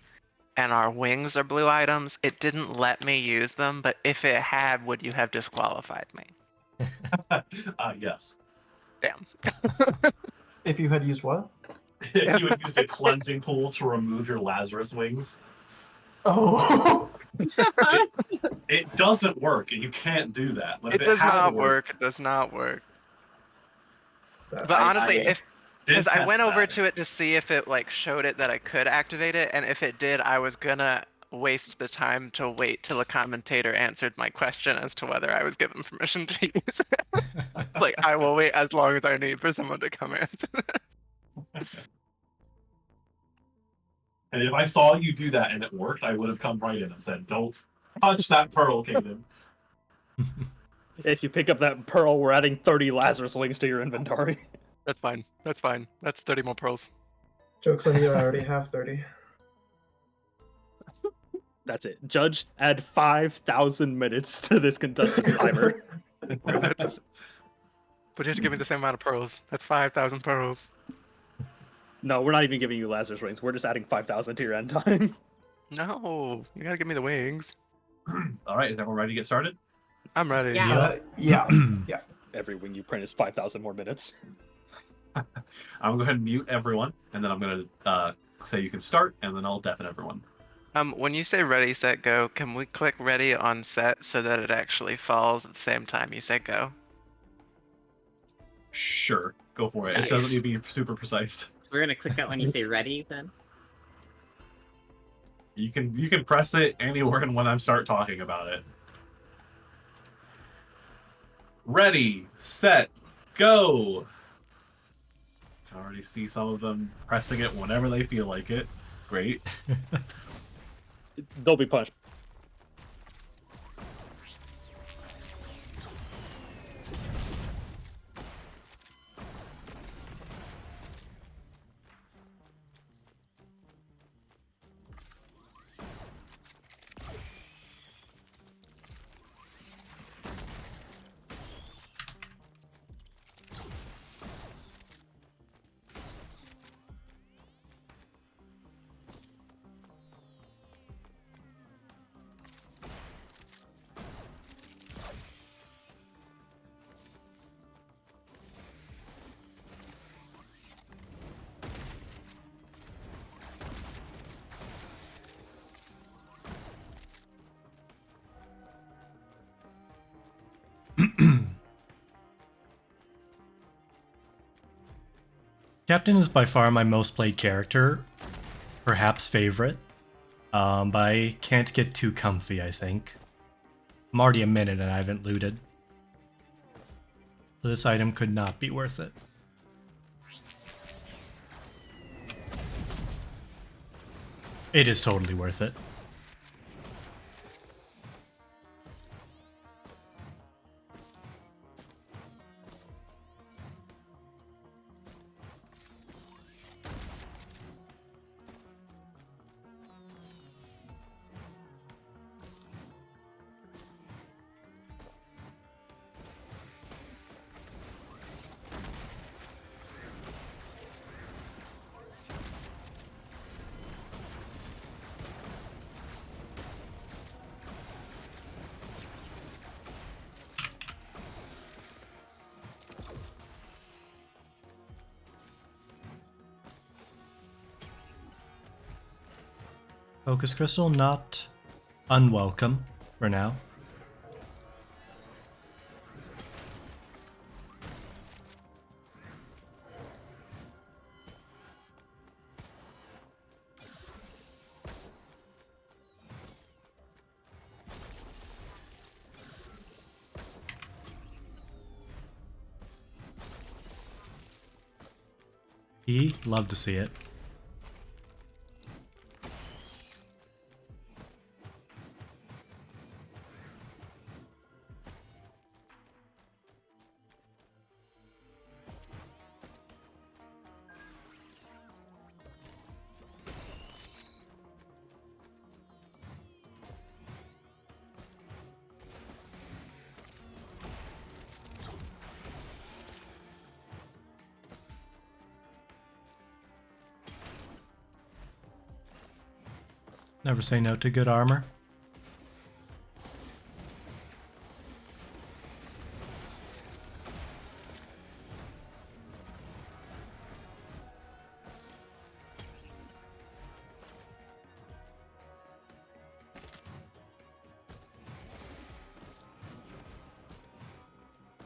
and our wings are blue items. It didn't let me use them, but if it had, would you have disqualified me? Yes. Damn. If you had used what? If you had used a cleansing pool to remove your Lazarus wings, Oh. it doesn't work. You can't do that. But It if does had not worked, work. It does not work. That- But honestly, if did because I test went over that. to it to see if it like showed it that I could activate it, and if it did, I was gonna waste the time to wait till a commentator answered my question as to whether I was given permission to use it. Like I will wait as long as I need for someone to come in. And if I saw you do that and it worked, I would have come right in and said, "Don't touch that pearl, Kingdom." If you pick up that pearl, we're adding 30 Lazarus wings to your inventory. That's fine. That's fine. That's 30 more pearls. Joke's on you, I already have 30. That's it. Judge, add 5,000 minutes to this contestant's timer. But you have to give me the same amount of pearls. That's 5,000 pearls. No, we're not even giving you Lazarus wings. We're just adding 5,000 to your end time. No, you gotta give me the wings. All right, is everyone ready to get started? I'm ready. Yeah. Yeah. Every wing you print is 5,000 more minutes. I'm going to go ahead and mute everyone, and then I'm going to say you can start, and then I'll deafen everyone. When you say ready, set, go, can we click ready on set so that it actually falls at the same time you say go? Sure, go for it. Nice. It doesn't need to be super precise. We're gonna click that when you say ready, then. You can press it anywhere when I start talking about it. Ready, set, go. I already see some of them pressing it whenever they feel like it. Great. They'll be punished. Captain is by far my most played character, perhaps favorite, but I can't get too comfy, I think. I'm already a minute and I haven't looted. So this item could not be worth it. It is totally worth it. Focus Crystal, not unwelcome for now. Love to see it. Never say no to good armor.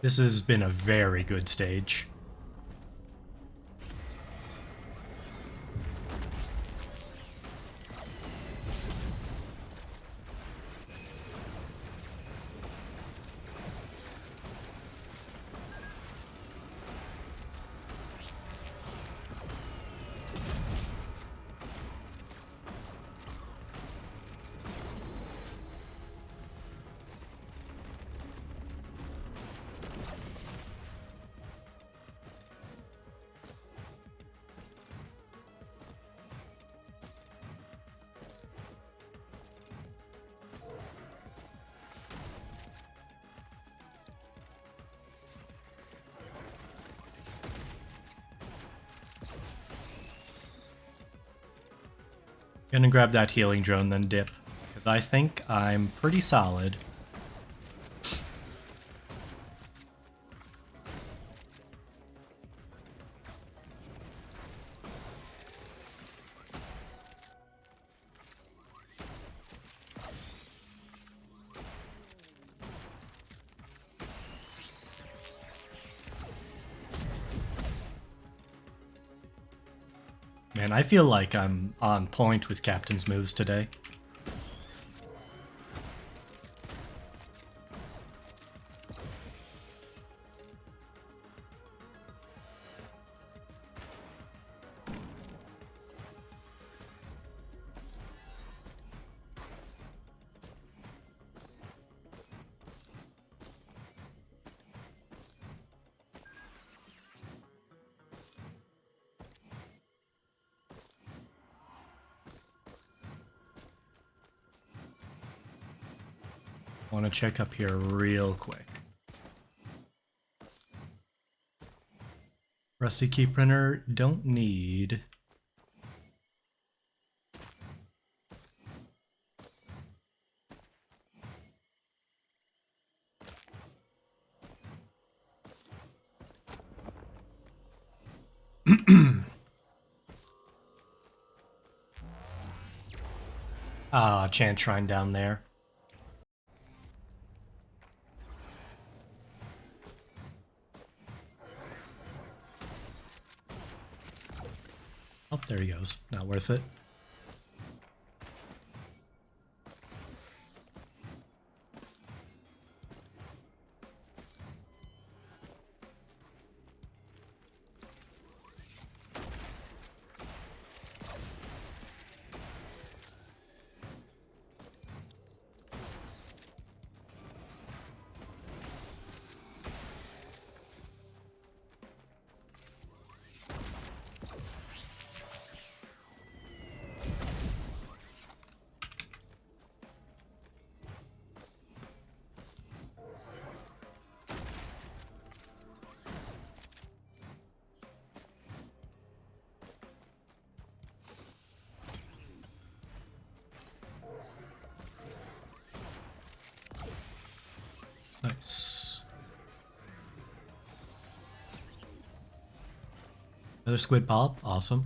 This has been a very good stage. Gonna grab that healing drone, then dip. Because I think I'm pretty solid. Man, I feel like I'm on point with Captain's moves today. I want to check up here real quick. Rusty key printer, don't need. Ah, Chant Shrine down there. Oh, there he goes. Not worth it. Nice. Another squid polyp, awesome.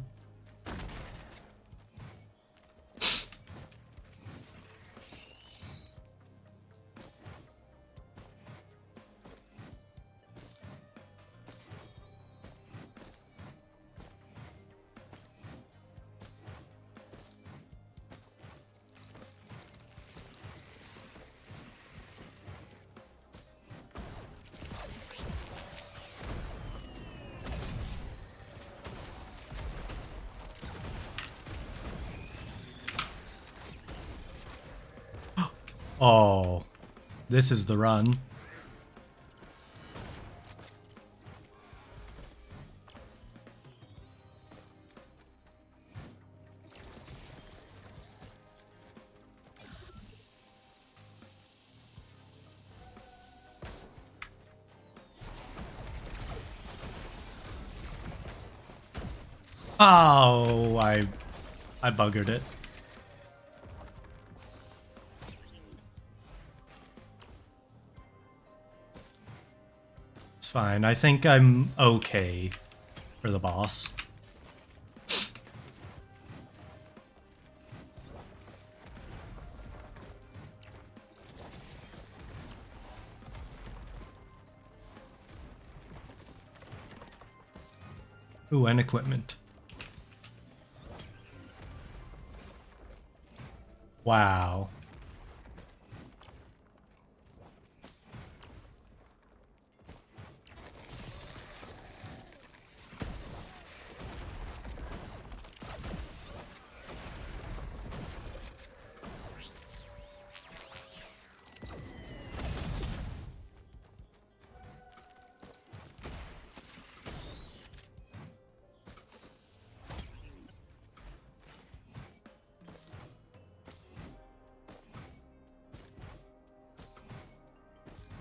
Oh, this is the run. Oh, I buggered it. It's fine. I think I'm okay for the boss. Ooh, and equipment. Wow.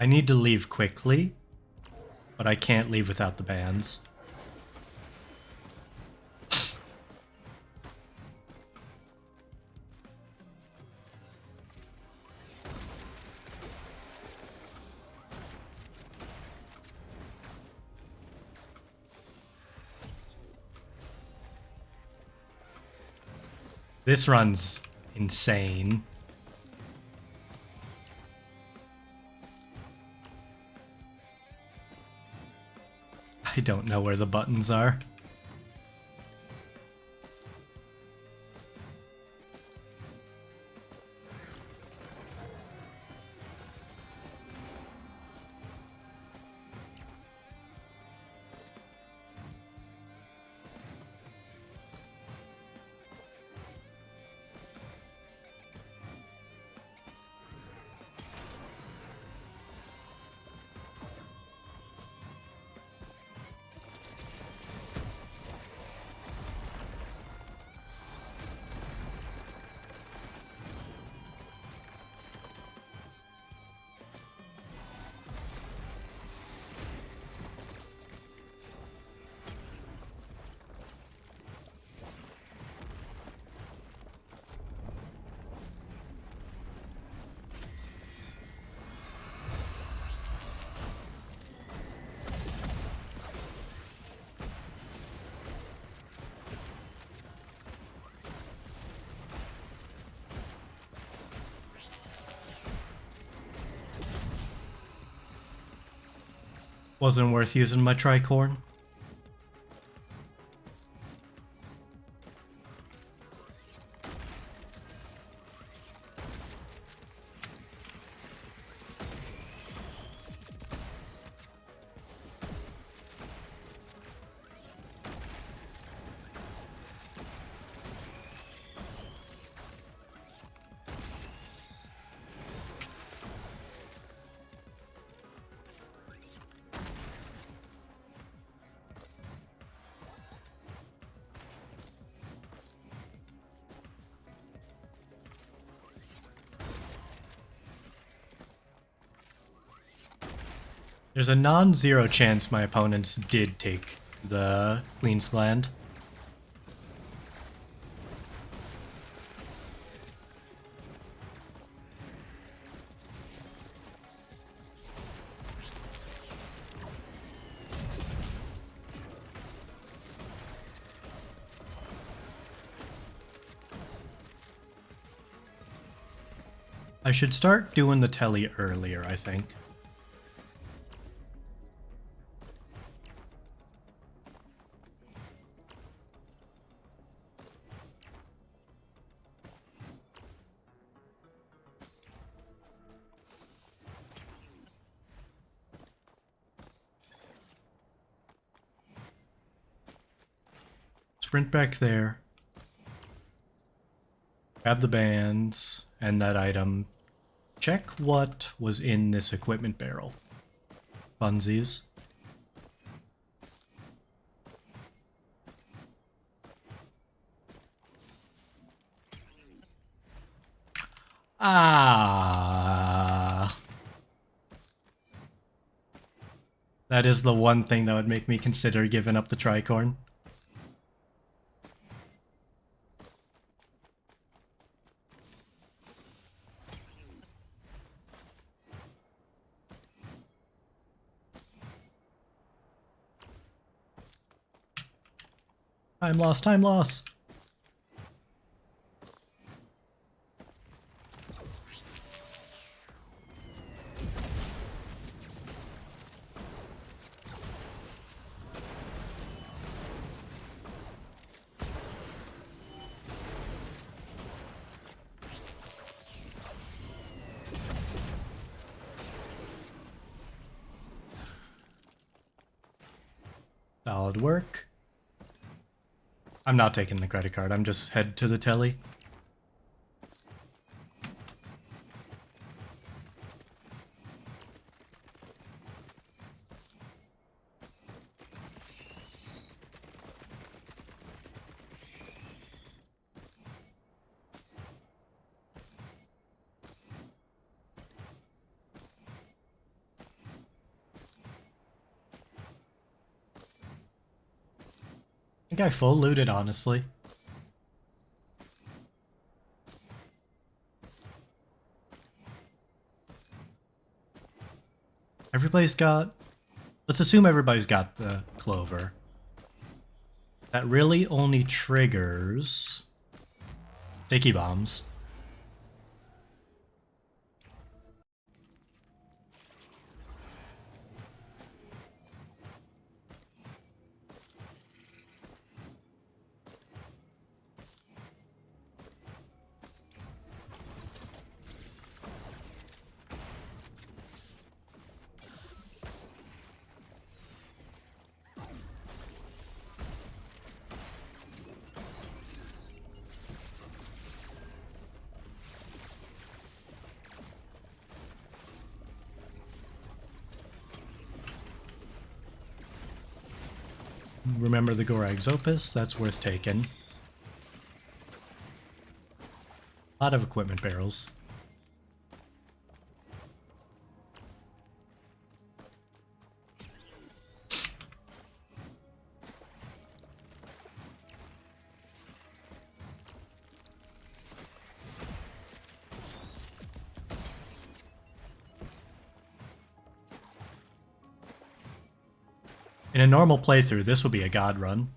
I need to leave quickly, but I can't leave without the bands. This run's insane. I don't know where the buttons are. Wasn't worth using my tricorn. There's a non-zero chance my opponents did take the Queen's Land. I should start doing the telly earlier, I think. Sprint back there. Grab the bands and that item. Check what was in this equipment barrel. Funsies. Ah. That is the one thing that would make me consider giving up the tricorn. Time loss, time loss. Solid work. I'm not taking the credit card, I'm just head to the telly. I think I full looted, honestly. Everybody's got... Let's assume everybody's got the clover. That really only triggers... sticky bombs. Remember the Gorag's Opus, that's worth taking. A lot of equipment barrels. In a normal playthrough, this would be a god run.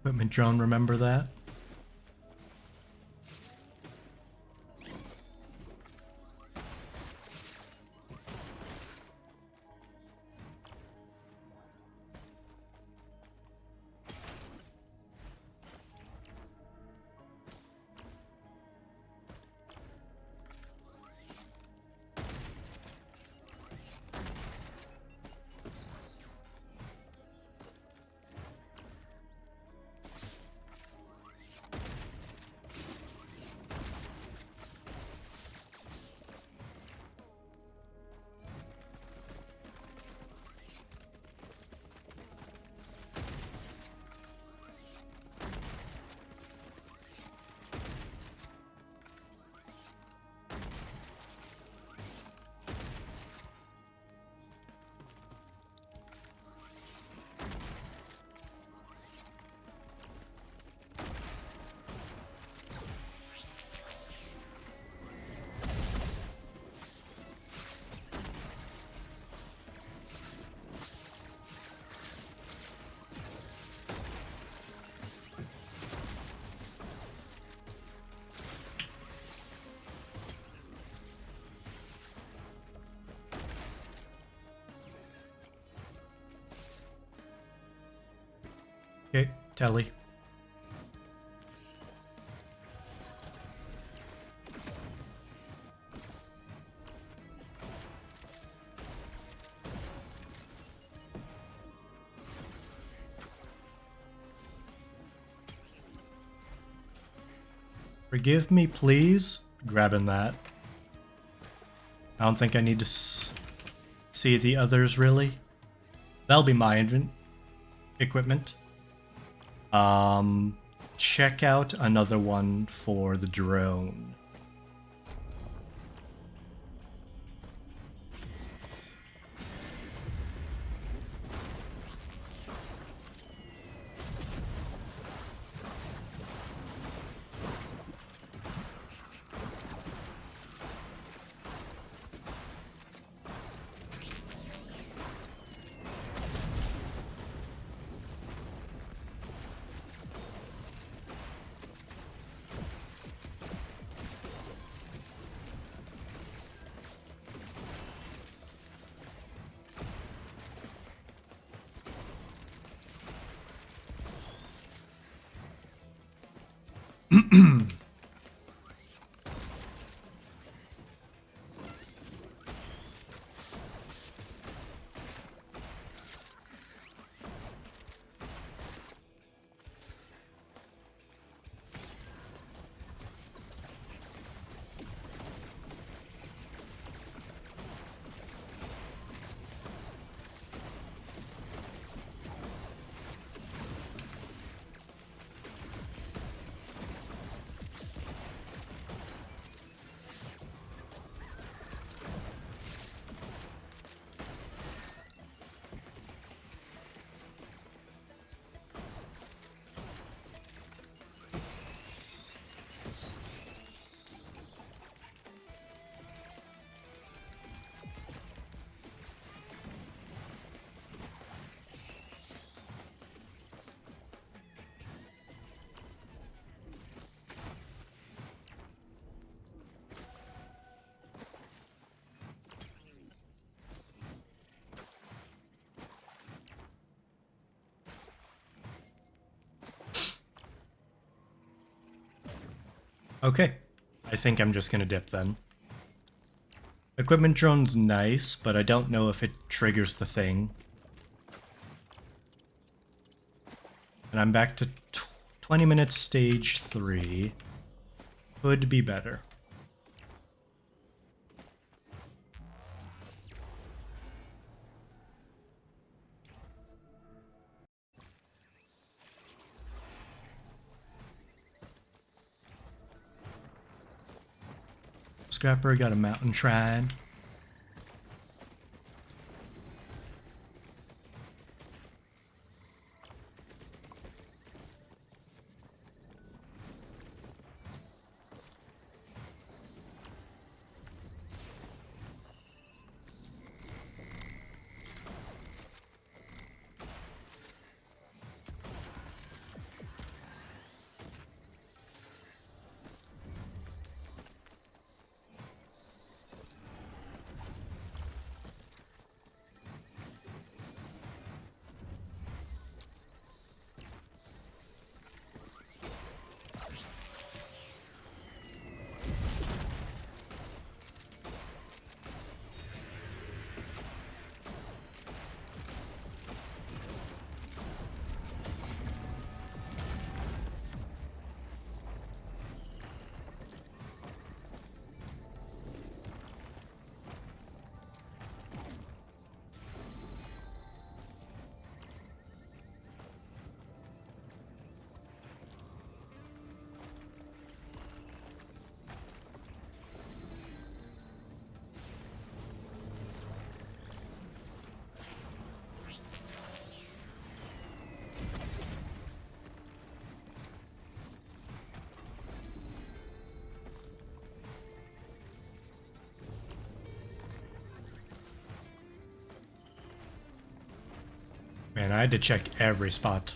Equipment drone, remember that? Okay, Telly. Forgive me, please. Grabbing that. I don't think I need to see the others, really. That'll be my equipment. Check out another one for the drone. Okay, I think I'm just gonna dip then. Equipment drone's nice, but I don't know if it triggers the thing. And I'm back to 20 minutes stage 3. Could be better. Scrapper got a mountain shrine. Man, I had to check every spot.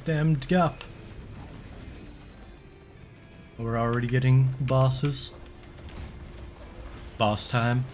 damned gup. We're already getting bosses. Boss time.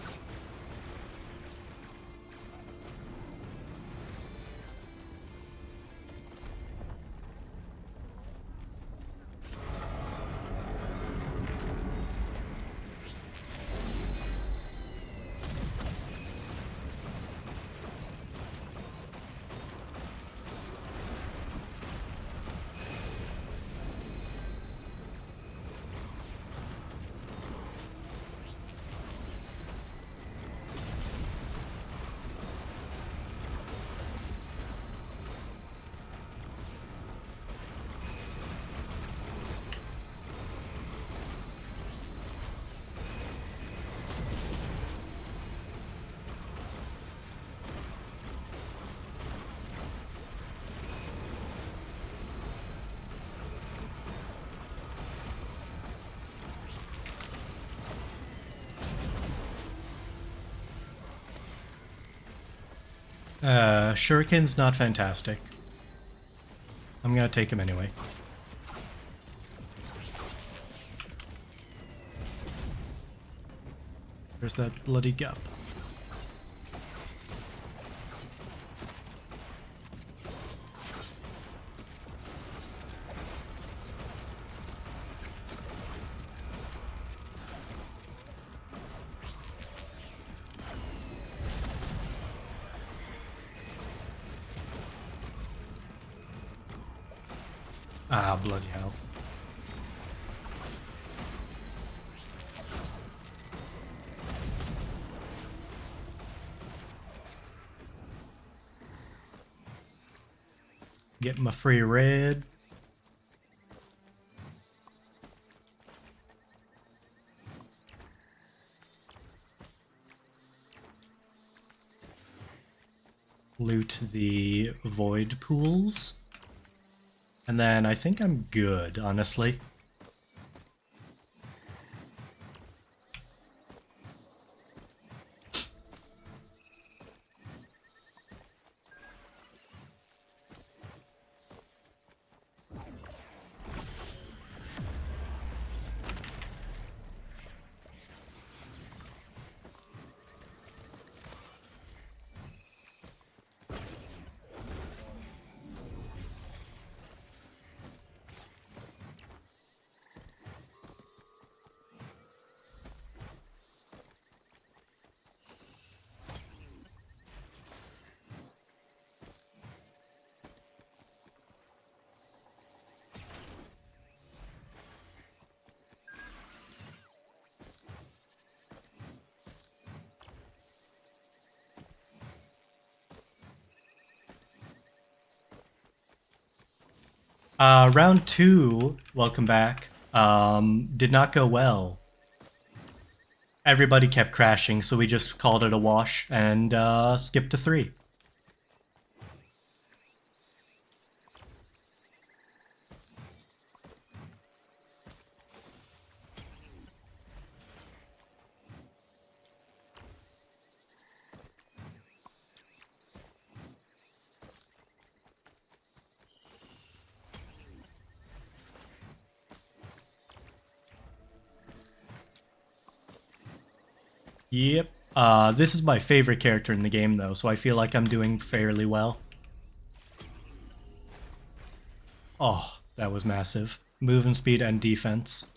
Shuriken's not fantastic. I'm gonna take him anyway. There's that bloody gup. Ah, bloody hell. Get my free red. Loot the void pools. And then I think I'm good, honestly. Round 2, welcome back, did not go well. Everybody kept crashing, so we just called it a wash and skipped to 3. Yep. This is my favorite character in the game, though, so I feel like I'm doing fairly well. Oh, that was massive. Movement speed and defense.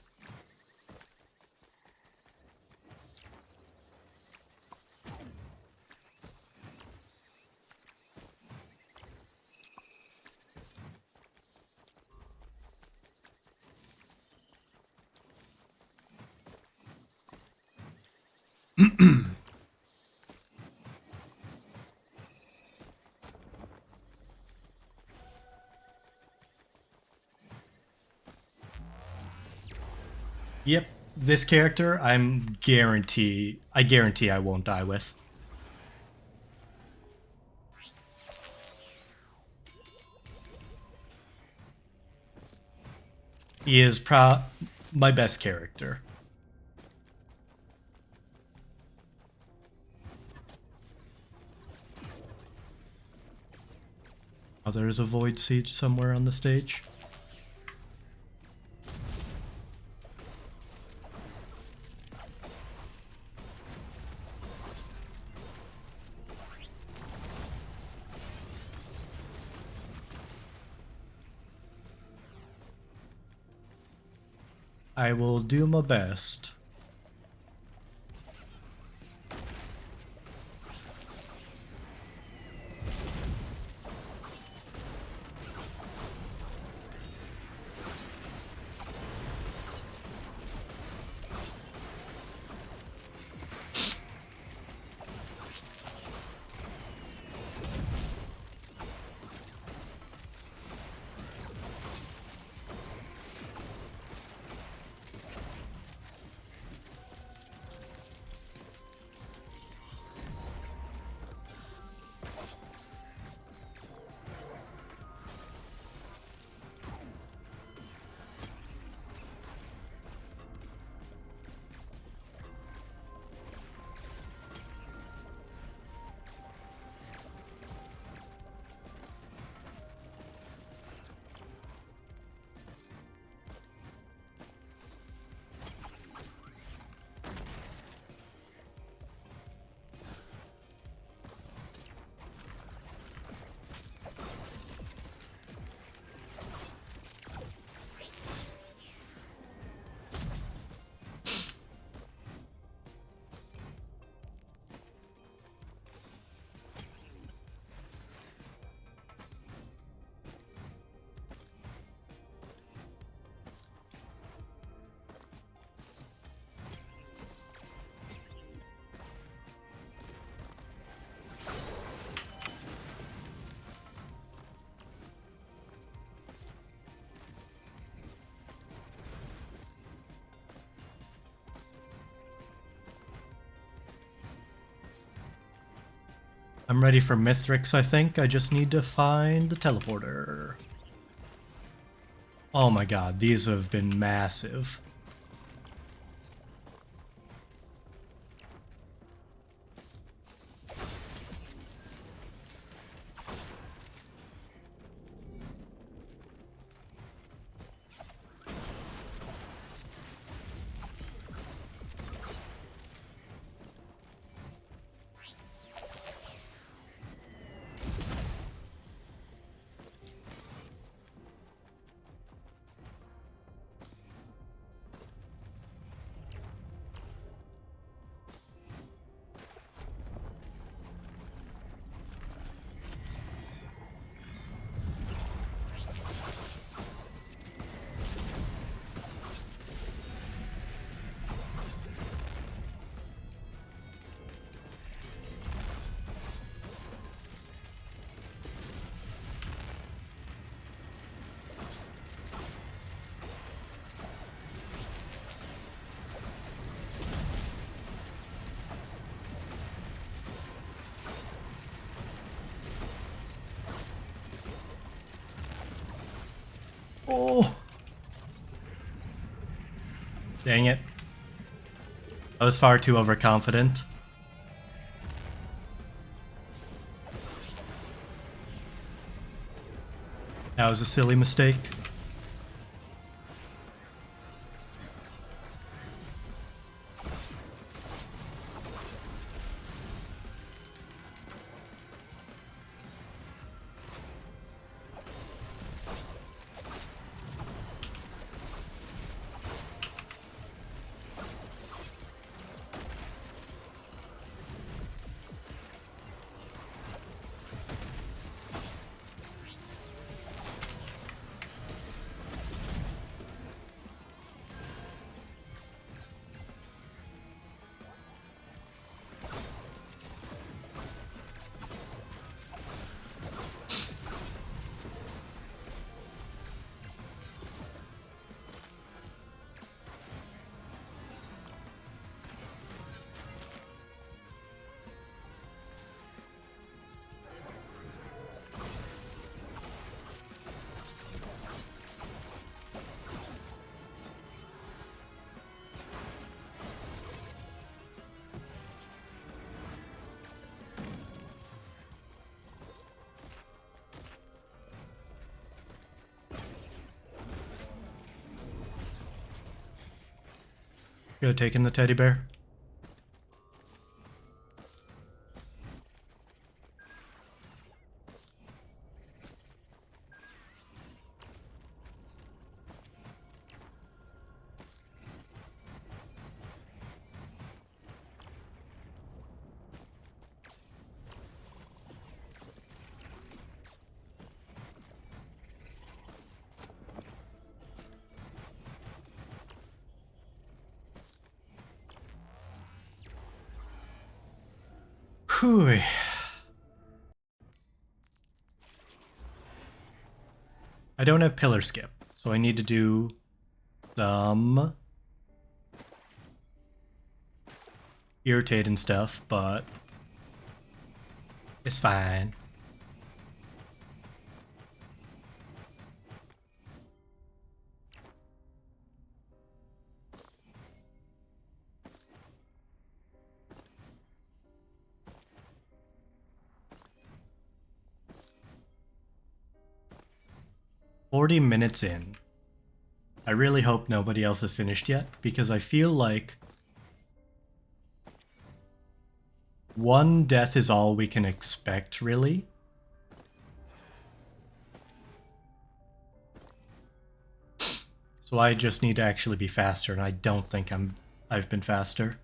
Yep, this character I guarantee I won't die with. He is my best character. Oh, there's a void siege somewhere on the stage. I will do my best. I'm ready for Mithrix, I think. I just need to find the teleporter. Oh my god, these have been massive. Oh! Dang it. I was far too overconfident. That was a silly mistake. Could have taken the teddy bear. Whew. I don't have pillar skip, so I need to do some irritating stuff, but it's fine. $40 in. I really hope nobody else has finished yet, because I feel like one death is all we can expect, really. So I just need to actually be faster, and I don't think I've been faster.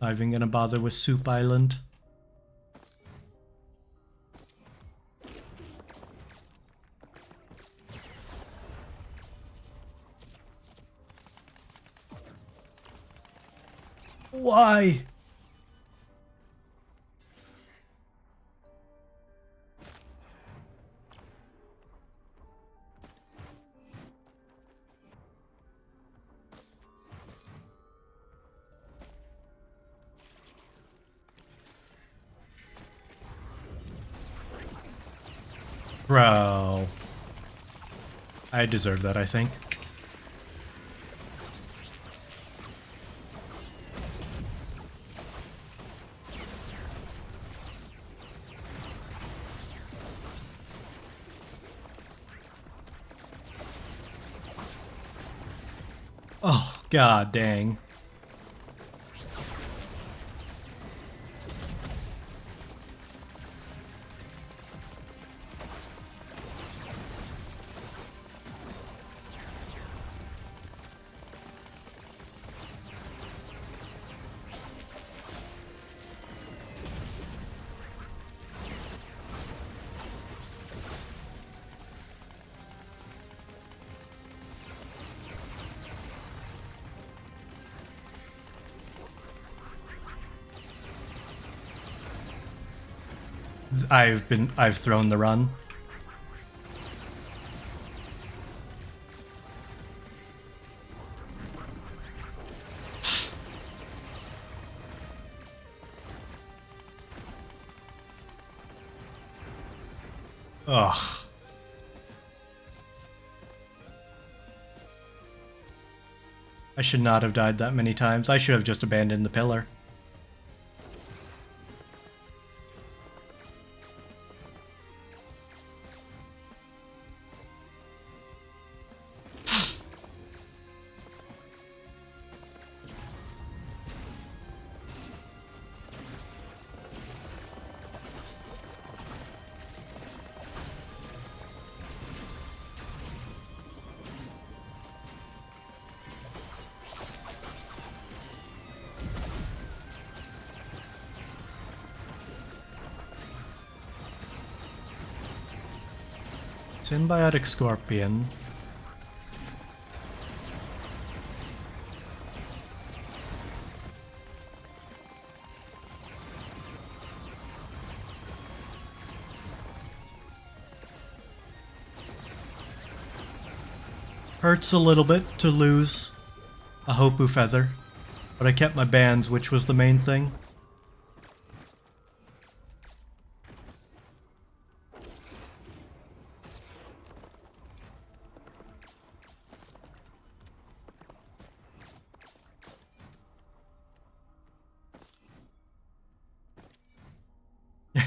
Not even gonna bother with Soup Island. Why? Bro. I deserve that, I think. Oh, god dang. I've thrown the run. Ugh. I should not have died that many times. I should have just abandoned the pillar. Symbiotic Scorpion. Hurts a little bit to lose a Hopu Feather, but I kept my bands, which was the main thing.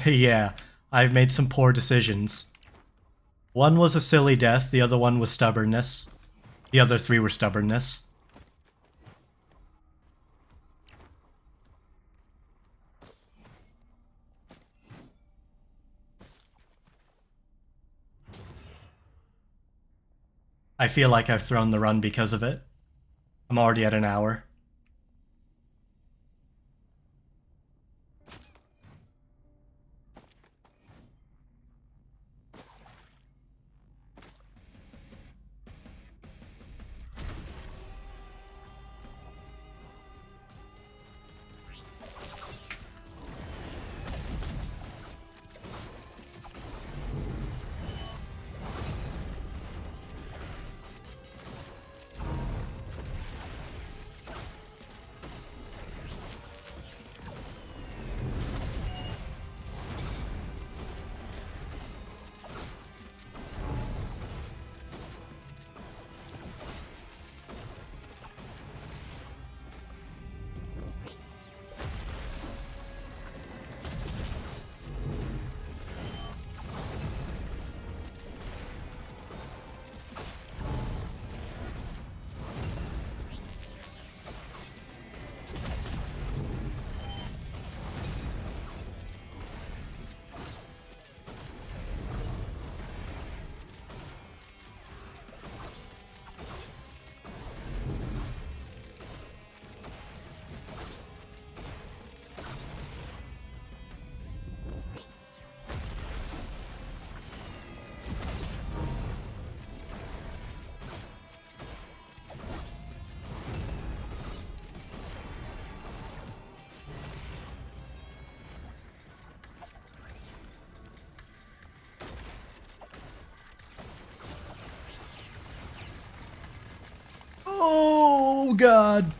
Yeah, I've made some poor decisions. One was a silly death, the other one was stubbornness. The other 3 were stubbornness. I feel like I've thrown the run because of it. I'm already at an hour. Oh, God.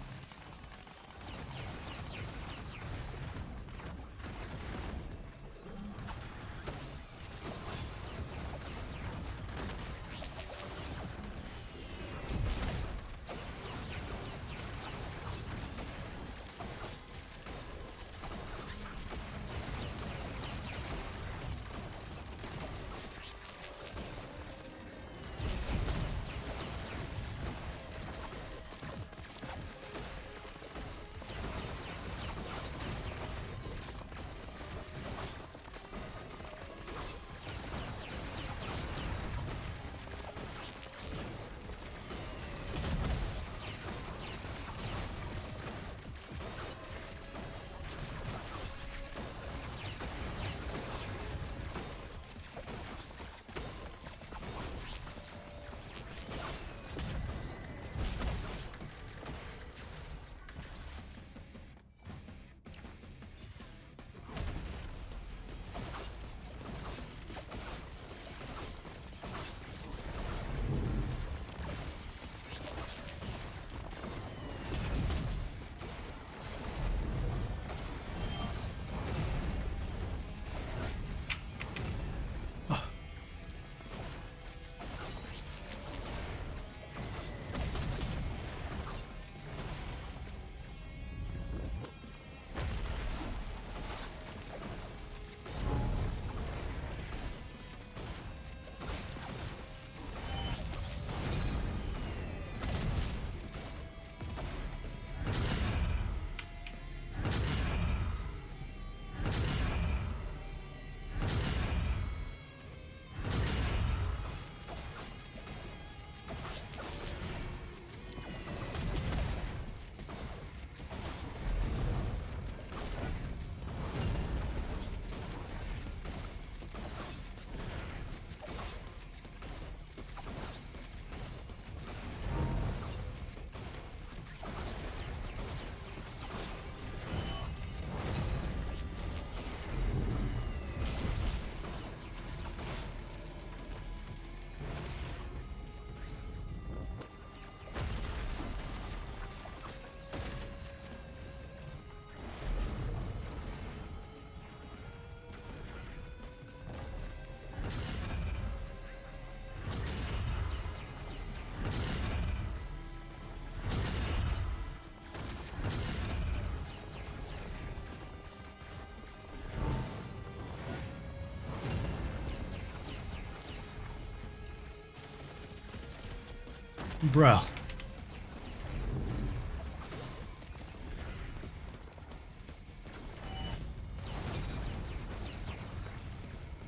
Bro.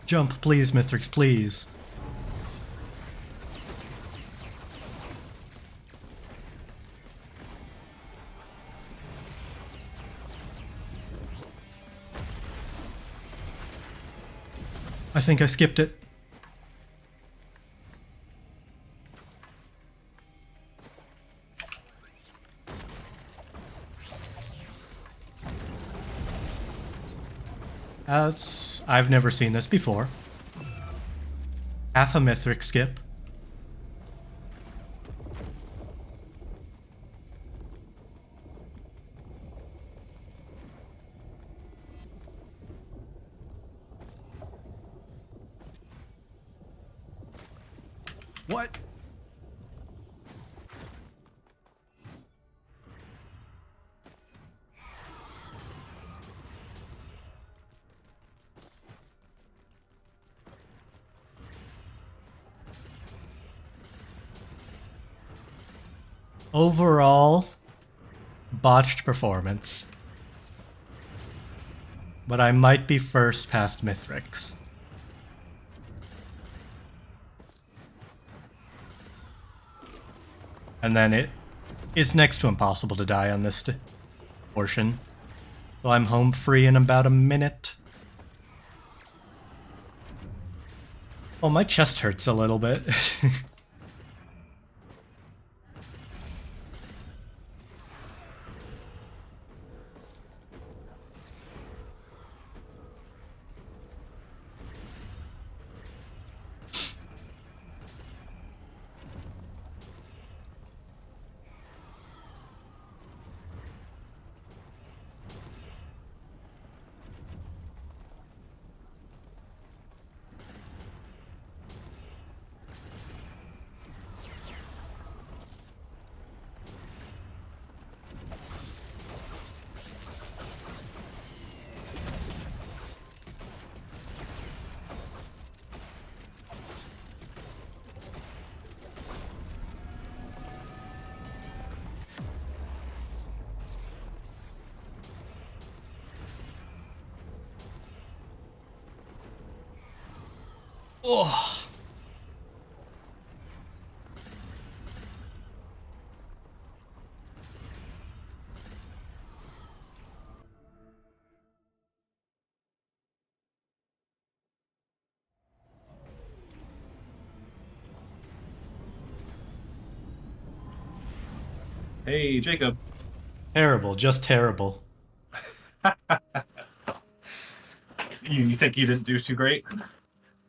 Jump, please, Mithrix, please. I think I skipped it. I've never seen this before. Half a Mithrix skip. What? Overall, botched performance. But I might be first past Mithrix. And then it is next to impossible to die on this portion. So I'm home free in about a minute. Oh, my chest hurts a little bit. Oh. Hey, Jacob. Terrible, just terrible. You think you didn't do too great?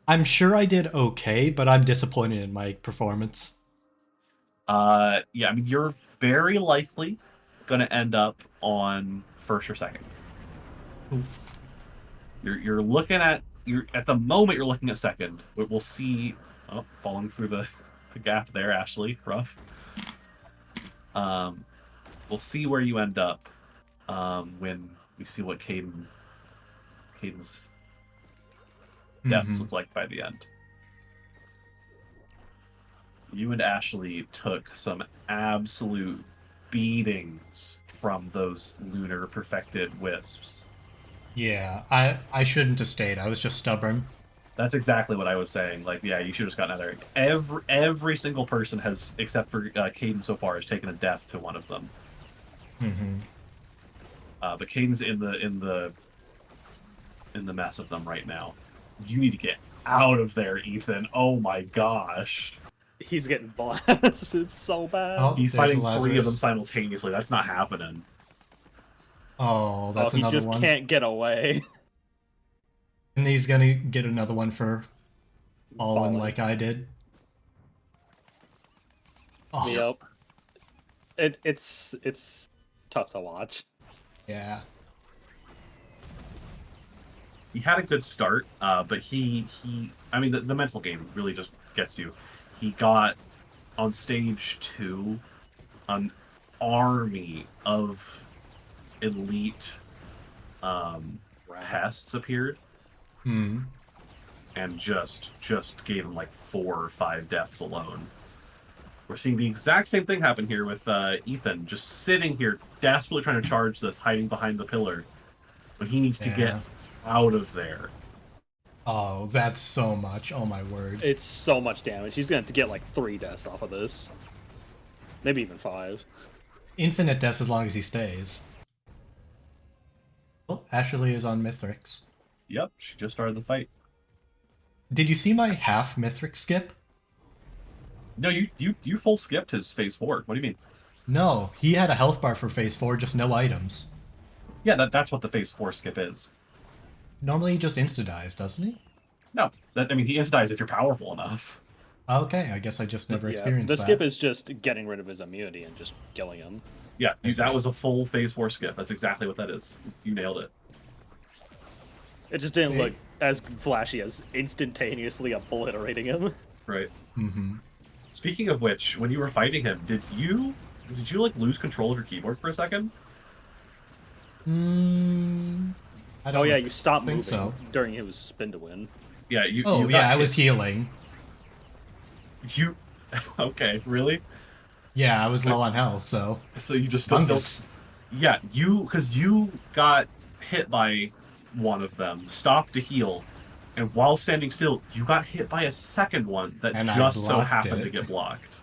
I'm sure I did okay, but I'm disappointed in my performance. Yeah, I mean, you're very likely gonna end up on first or second. Ooh. You're looking at at the moment you're looking at second. We'll see. Oh, falling through the gap there, Ashley. Rough. We'll see where you end up when we see what Caden's deaths look like by the end. You and Ashley took some absolute beatings from those lunar perfected wisps. Yeah, I shouldn't have stayed. I was just stubborn. That's exactly what I was saying. Like, yeah, you should have just gotten out of there. Every single person has, except for Caden so far, has taken a death to one of them. Mm-hmm. But Caden's in the mess of them right now. You need to get out of there, Ethan. Oh my gosh. He's getting blasted so bad. Oh, He's there's fighting Lazarus. 3 of them simultaneously. That's not happening. Oh, that's he another just one. can't get away. And he's gonna get another one for falling Falling. like I did. Oh, Yep. It's tough to watch. yeah. He had a good start, but he I mean, the mental game really just gets you. He got on stage 2 an army of elite pests appeared Hmm. and just gave him like 4 or 5 deaths alone. We're seeing the exact same thing happen here with Ethan, just sitting here, desperately trying to charge this, hiding behind the pillar, when he needs to get Yeah. out of there. Oh, that's so much. Oh my word. It's so much damage. He's going to get like 3 deaths off of this. Maybe even 5. Infinite deaths as long as he stays. Oh, Ashley is on Mithrix. Yep, she just started the fight. Did you see my half Mithrix skip? No, you full skipped his phase 4. What do you mean? No, he had a health bar for phase 4, just no items. Yeah, that's what the phase 4 skip is. Normally he just insta-dies, doesn't he? No, I mean, he insta-dies if you're powerful enough. Okay, I guess I just never experienced the that. skip is just getting rid of his immunity and just killing him. Yeah, I see. that was a full phase 4 skip. That's exactly what that is. You nailed it. It just didn't Hey. look as flashy as instantaneously obliterating him. Right. Mm-hmm. Speaking of which, when you were fighting him, did you like lose control of your keyboard for a second? I don't Oh yeah, you stopped think moving so. during his spin to win. Yeah, you. Oh you got yeah, I hit- was healing. You. Okay, really? Yeah, I was low on health, so. So you just still. Fungus. Yeah, because you got hit by one of them, stopped to heal, and while standing still, you got hit by a second one that And I just so blocked happened it. to get blocked.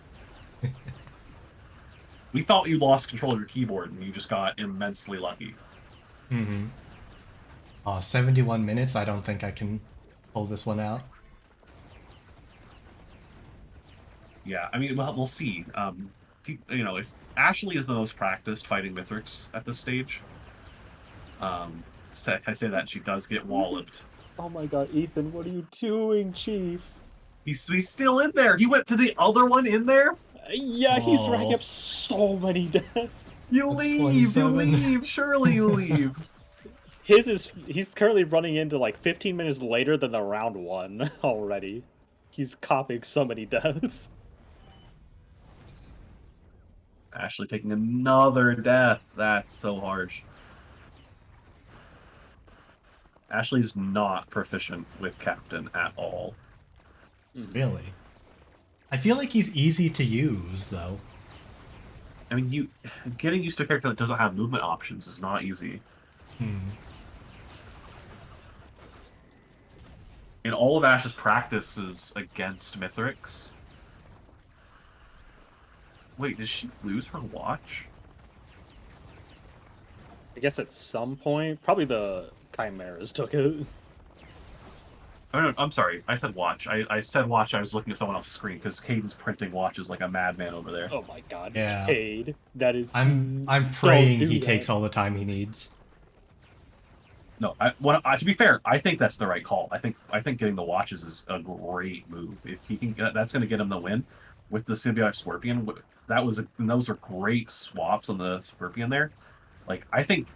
We thought you lost control of your keyboard, and you just got immensely lucky. Mm-hmm. 71 minutes, I don't think I can pull this one out. Yeah, I mean, we'll see. If Ashley is the most practiced fighting Mithrix at this stage, I say that she does get walloped. Oh my god, Ethan, what are you doing, Chief? He's still in there. He went to the other one in there. Yeah, he's Oh. racking up so many deaths. You That's leave. 27. You leave. Surely you leave. He's currently running into like 15 minutes later than the round 1 already. He's copying so many deaths. Ashley taking another death. That's so harsh. Ashley's not proficient with Captain at all. Really? I feel like he's easy to use, though. I mean, getting used to a character that doesn't have movement options is not easy. In all of Ash's practices against Mithrix. Wait, did she lose her watch? I guess at some point, probably the Chimeras took it. Oh no, I'm sorry. I said watch. I said watch. I was looking at someone else's screen because Caden's printing watches like a madman over there. Oh my god, Yeah. Cade. That is. I'm Don't praying do he that. takes all the time he needs. No, to be fair, I think that's the right call. I think getting the watches is a great move. If he can get, that's going to get him the win with the symbiotic scorpion. Those are great swaps on the scorpion there. Like I think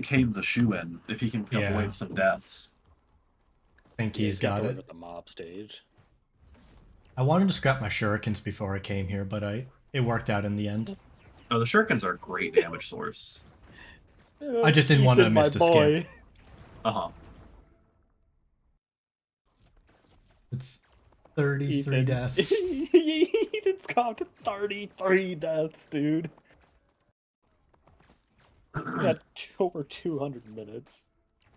Caden's a shoe-in if he can Yeah. avoid some deaths. I think Yeah, he's get got away it. with the mob stage. I wanted to scrap my shurikens before I came here, but it worked out in the end. No, the shurikens are a great damage source. I just didn't want to Ethan, my miss the boy. skip. Uh-huh. It's 33 Ethan. deaths. Ethan's gone to 33 deaths, dude. He's got over 200 minutes.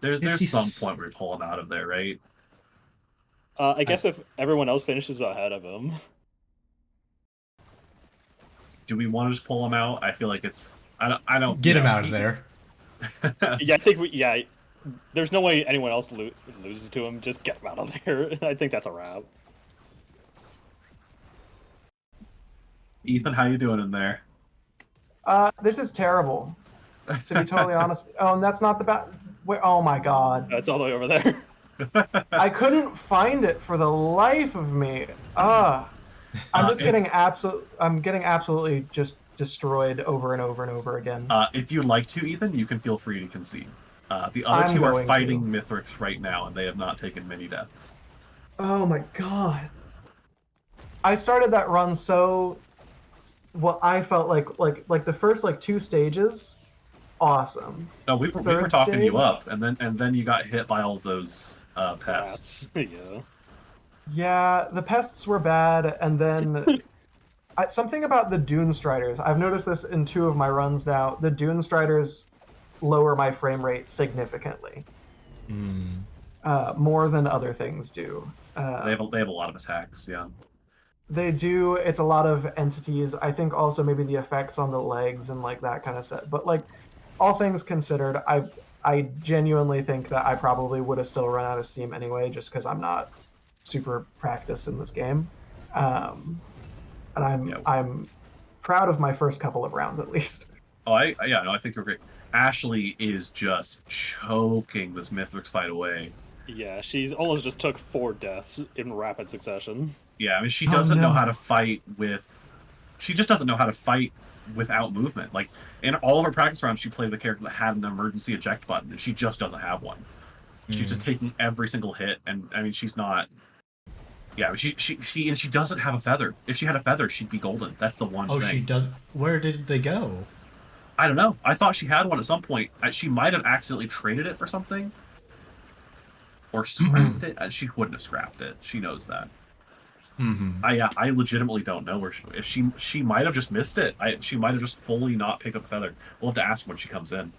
There's 50 some point where you pull him out of there, right? I guess if everyone else finishes ahead of him. Do we want to just pull him out? I feel like it's I don't Get him know. out of there. Yeah, I think there's no way anyone else loses to him. Just get him out of there. I think that's a wrap. Ethan, how you doing in there? This is terrible. To be totally honest. Oh, and that's not the bad. Oh my god. That's all the way over there. I couldn't find it for the life of me. I'm just getting absolutely just destroyed over and over and over again. If you'd like to, Ethan, you can feel free to concede. The other I'm two are going fighting to. Mithrix right now, and they have not taken many deaths. Oh my god. I started that run so what I felt like the first like 2 stages, awesome. No, we were Third talking stage? you up, and then you got hit by all of those pests. Yeah. Yeah, the pests were bad, and then something about the Dune Striders. I've noticed this in 2 of my runs now. The Dune Striders lower my frame rate significantly, more than other things do. They have a lot of attacks. Yeah. They do. It's a lot of entities. I think also maybe the effects on the legs and like that kind of stuff. But like, all things considered, I genuinely think that I probably would have still run out of steam anyway, just because I'm not super practiced in this game. And I'm proud of my first couple of rounds at least. Oh, I think you're great. Ashley is just choking this Mithrix fight away. Yeah, she's almost just took 4 deaths in rapid succession. Yeah, I mean, she doesn't know how to fight with. She just doesn't know how to fight without movement. Like in all of her practice rounds, she played the character that had an emergency eject button, and she just doesn't have one. She's just taking every single hit, and I mean, she's not. Yeah, she doesn't have a feather. If she had a feather, she'd be golden. That's the one Oh, thing. she does. Where did they go? I don't know. I thought she had one at some point. She might have accidentally traded it for something, or scrapped it. She wouldn't have scrapped it. She knows that. I legitimately don't know where if she might have just missed it. She might have just fully not picked up a feather. We'll have to ask when she comes in.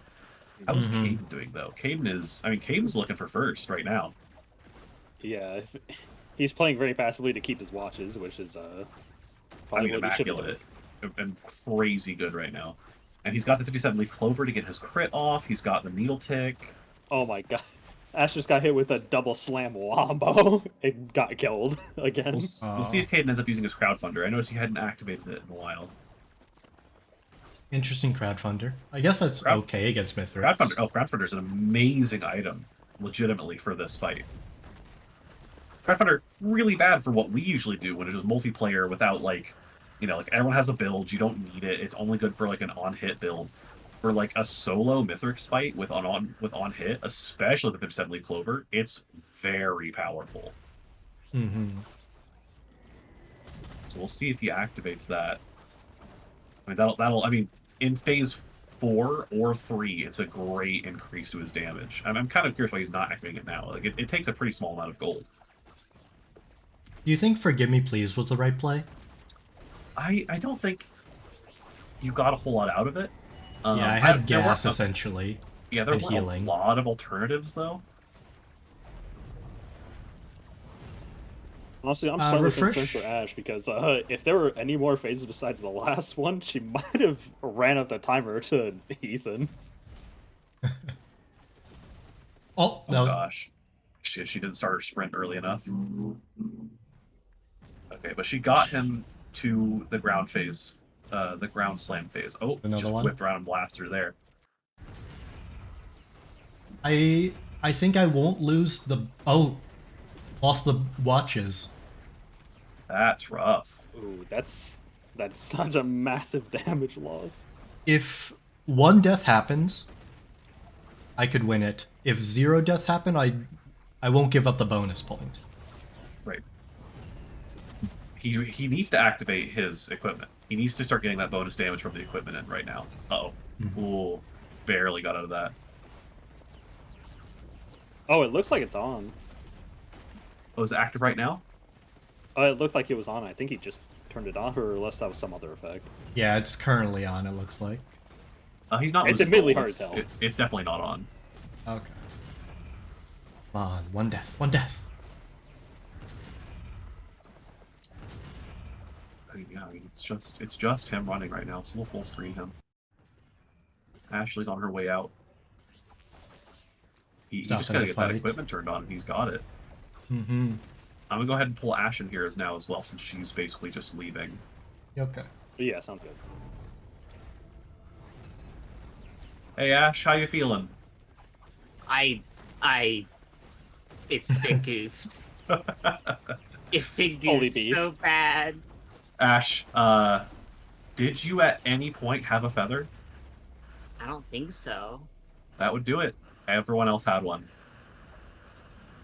How's Caden doing though? Caden's looking for first right now. Yeah, he's playing very passively to keep his watches, which is probably what he should have Immaculate and crazy good right now. And he's got the 57 leaf clover to get his crit off. He's got the needle tick. Oh my god. Ash just got hit with a double slam wombo and got killed again. We'll see if Caden ends up using his crowdfunder. I noticed he hadn't activated it in a while. Interesting crowdfunder. I guess that's okay against Mithrix. Crowdfunder is an amazing item, legitimately, for this fight. Crowdfunder, really bad for what we usually do when it is multiplayer without, like, like everyone has a build, you don't need it. It's only good for, like, an on-hit build. For, like, a solo Mithrix fight with on hit, especially with the 57 leaf clover, it's very powerful. So we'll see if he activates that. I mean, that'll. I mean, in phase 4 or 3, it's a great increase to his damage. I'm kind of curious why he's not activating it now. Like, it takes a pretty small amount of gold. Do you think Forgive Me Please was the right play? I don't think you got a whole lot out of it. Yeah, I had gas essentially. Yeah, there and were healing. a lot of alternatives though. Honestly, I'm slightly concerned for Ash because if there were any more phases besides the last one, she might have ran up the timer to Ethan. Oh gosh. She didn't start her sprint early enough. Okay, but she got him to the ground phase, the ground slam phase. Oh, Another just one? whipped around and blasted her there. I think I won't lose the... Oh, lost the watches. That's rough. Ooh, that's such a massive damage loss. If 1 death happens, I could win it. If 0 deaths happen, I won't give up the bonus point. Right. He needs to activate his equipment. He needs to start getting that bonus damage from the equipment in right now. Uh-oh. Ooh, barely got out of that. Oh, it looks like it's on. Oh, is it active right now? It looked like it was on. I think he just turned it on, or unless that was some other effect. Yeah, it's currently on, it looks like. He's not. It's losing admittedly gold. hard to tell. It's definitely not on. Okay. Come on, 1 death, 1 death. Yeah, I mean, it's just him running right now, so we'll full screen him. Ashley's on her way out. He just gotta get that equipment turned on, and he's got it. I'm gonna go ahead and pull Ash in here now as well, since she's basically just leaving. Okay. But yeah, sounds good. Hey Ash, how you feeling? It's been goofed. It's been Holy goofed beef. so bad. Ash, did you at any point have a feather? I don't think so. That would do it. Everyone else had one.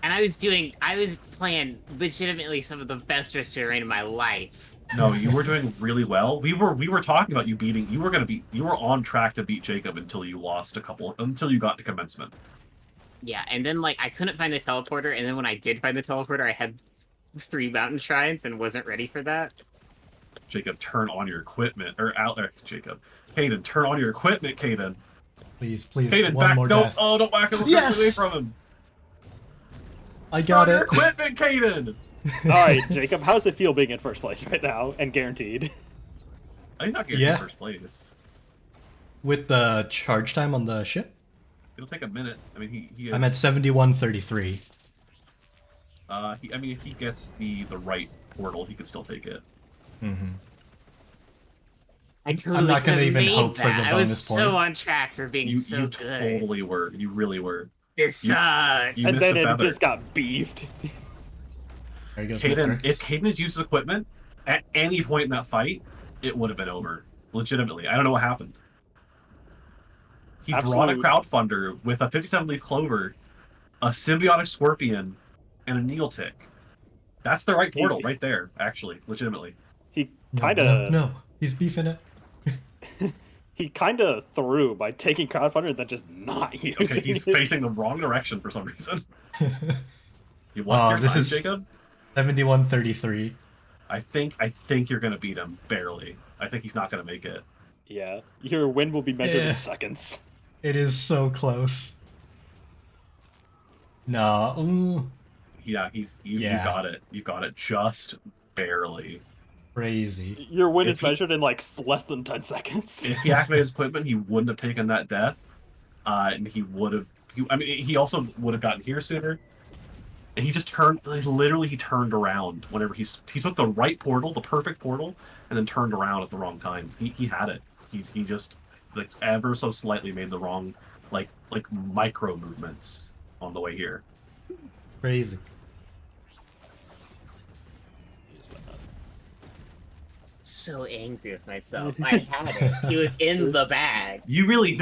And I was playing legitimately some of the best Restorain in my life. No, you were doing really well. We were talking about you beating. You were on track to beat Jacob until you until you got to commencement. Yeah, and then like I couldn't find the teleporter, and then when I did find the teleporter, I had 3 mountain shrines and wasn't ready for that. Jacob, turn on your equipment. Jacob. Caden, turn on your equipment, Caden. Please, please, Caden, one back. more Don't. death. Oh, don't whack him. Yes! Away from him. I Turn got on your it. equipment, Caden. All right, Jacob, how does it feel being in first place right now and guaranteed? He's not getting Yeah. in first place. With the charge time on the ship, It'll take a minute. I mean, he is, I'm at 71:33. I mean, if he gets the right portal, he could still take it. Mm-hmm. I totally not gonna could've even made hope for that. the I was bonus so point. on track for being You so good. totally were. You really were. This you- sucks. You And missed then a it feather. just got beefed. There he goes. Caden, Mithrix. if Caden has used his equipment at any point in that fight, it would have been over. Legitimately. I don't know what happened. He brought a Absolute- crowdfunder with a 57-leaf clover, a symbiotic scorpion, and a needle tick. That's the right portal right there, actually, legitimately. He No, kind no, of no, he's beefing it. he kind of threw by taking crowdfunder and then just not using Okay, he's it. facing the wrong direction for some reason. What's Oh, your this time, is- Jacob? 71:33. I think you're gonna beat him barely. I think he's not gonna make it. Yeah, your win will be measured Yeah. in seconds. It is so close. No. Ooh, Yeah, you Yeah. got it. You got it just barely. crazy. Your win If is he- measured in like less than 10 seconds. If he activated his equipment, he wouldn't have taken that death, and he would have. I mean, he also would have gotten here sooner. And he just turned. Literally, he turned around whenever he took the right portal, the perfect portal, and then turned around at the wrong time. He had it. He just like ever so slightly made the wrong like micro movements on the way here. Crazy. So angry with myself. I had it. He was in the bag. You really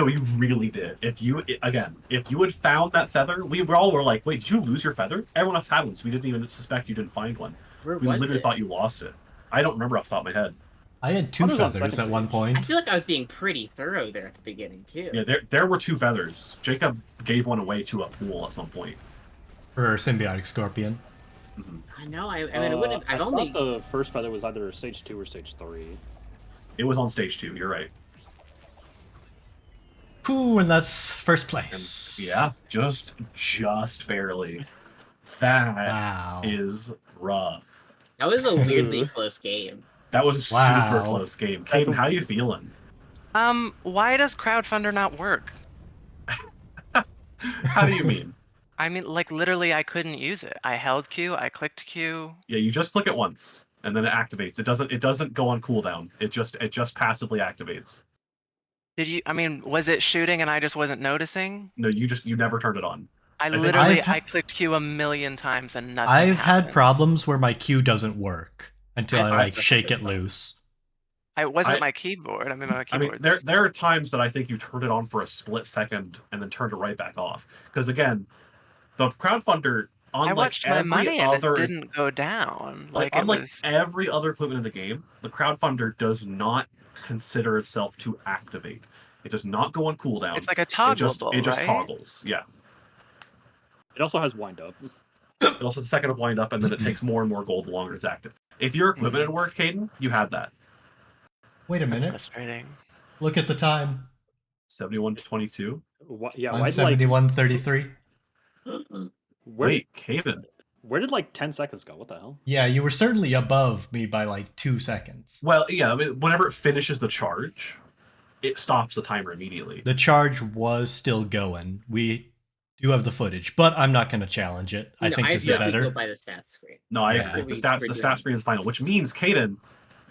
did. If you had found that feather, we all were like, wait, did you lose your feather? Everyone else had one, so we didn't even suspect you didn't find one. Where We was literally it? thought you lost it. I don't remember off the top of my head. I had 2 I was on feathers second at one stage. point. I feel like I was being pretty thorough there at the beginning too. Yeah, there were 2 feathers. Jacob gave one away to a pool at some point. For Symbiotic Scorpion. I know. I mean, it wouldn't. I I've thought only. the first feather was either stage 2 or stage 3. It was on stage 2. You're right. Ooh, and that's first And place. yeah, just barely. That is Wow. rough. That was a weirdly close game. That was a Wow. super close game. That's Caden, a- how you feeling? Why does crowdfunder not work? How do you mean? I mean, like literally, I couldn't use it. I held Q, I clicked Q. Yeah, you just click it once, and then it activates. It doesn't go on cooldown. It just passively activates. Did you? I mean, was it shooting and I just wasn't noticing? No, you never turned it on. I think literally, I've ha- I clicked Q a million times and nothing. I've had happened. problems where my Q doesn't work until I I've like also shake had it this loose. It wasn't I- my keyboard. I mean, my I mean, keyboard. there are times that I think you turned it on for a split second and then turned it right back off. Because again, the crowdfunder, I unlike watched my every money and other, it didn't go down. Like it unlike was. every other equipment in the game, the crowdfunder does not consider itself to activate. It does not go on cooldown. It's like a it just toggleable, right? toggles. Yeah. It also has wind up. It also has a second of wind up, and then it takes more and more gold the longer it's active. If your equipment had worked, Caden, you had that. Wait a minute. Frustrating. Look at the time. 71 to 22. Yeah, I'm why did, like, 71:33. where, Wait, Caden. where did like 10 seconds go? What the hell? Yeah, you were certainly above me by like 2 seconds. Well, yeah, I mean, whenever it finishes the charge, it stops the timer immediately. The charge was still going. We do have the footage, but I'm not going to challenge it. I No, think I this is feel we better. go by the stats screen. No, I Yeah. agree. We- The stats we're the doing stat it. screen is final, which means, Caden,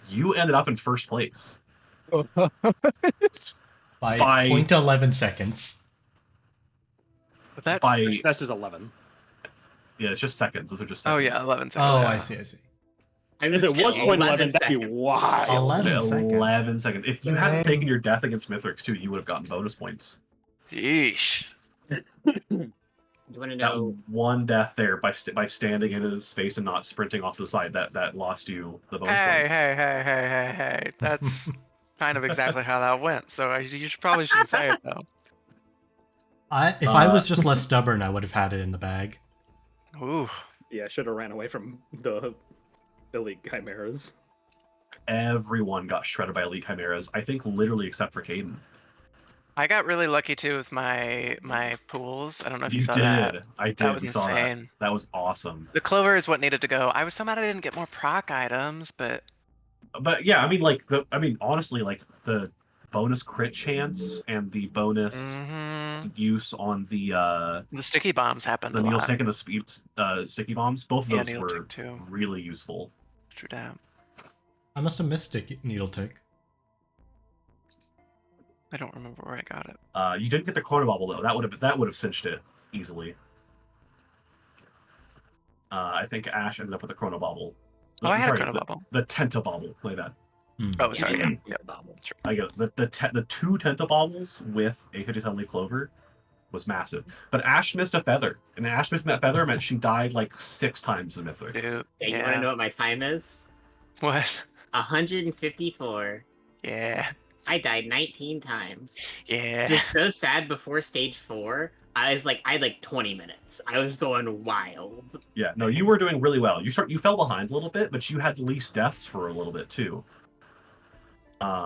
you ended up in first place. By by- 0.11 seconds. But that. By That's just 11. yeah, it's just seconds. Those are just Oh seconds. yeah, 11 Oh, seconds. I see, I see. I If it was 0.11, that'd be wild. 11 seconds. 11 seconds. If you hadn't Dang. taken your death against Mithrix too, you would have gotten bonus points. Yeesh. Do you want to That know? one death there by standing in his face and not sprinting off to the side, that lost you the bonus Hey, points. hey. That's kind of exactly how that went. So you probably shouldn't say it though. If I was Uh, just less stubborn, I would have had it in the bag. Ooh. Yeah, I should have ran away from the elite chimeras. everyone got shredded by elite chimeras. I think literally except for Caden. I got really lucky too with my pools. I don't know if you You saw did. that. I did. That was We saw that. insane. That was awesome. The clover is what needed to go. I was so mad I didn't get more proc items, but But yeah, I mean, like honestly, like the bonus crit chance and the bonus use on the sticky bombs happened the a needle lot. tank and the speed sticky bombs, both of Yeah, those needle were tank too. really useful. True that. I must have missed needle tick. I don't remember where I got it. You didn't get the chrono bubble though. That would have cinched it easily. I think Ash ended up with a chrono bubble. Oh, I had a Sorry, chrono bubble. The Tenta bubble. My bad. Oh, sorry. Yeah. Yep. Bubble. I get it. The two Tenta bubbles with a 57 leaf clover was massive. But Ash missed a feather, and Ash missing that feather meant she died like 6 times in Mithrix. Dude, Yeah, you want to know what my time is? What? 154. Yeah. I died 19 times. Yeah. Just so sad before stage 4. I had like 20 minutes. I was going wild. Yeah, no, you were doing really well. You fell behind a little bit, but you had the least deaths for a little bit too.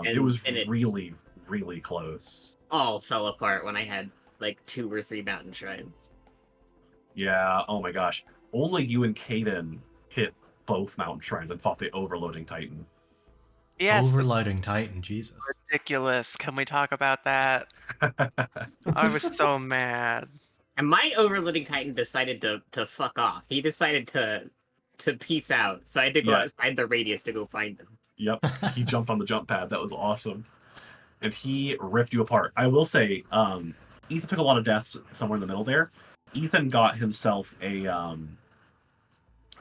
It was really, really close. All fell apart when I had like 2 or 3 mountain shrines. Yeah, oh my gosh. Only you and Caden hit both mountain shrines and fought the overloading titan. Yes. Overloading Titan, Jesus. Ridiculous. Can we talk about that? I was so mad. And my overloading titan decided to fuck off. He decided to peace out. So I had to go Yeah. outside the radius to go find him. Yep, he jumped on the jump pad. That was awesome. And he ripped you apart. I will say, Ethan took a lot of deaths somewhere in the middle there. Ethan got himself a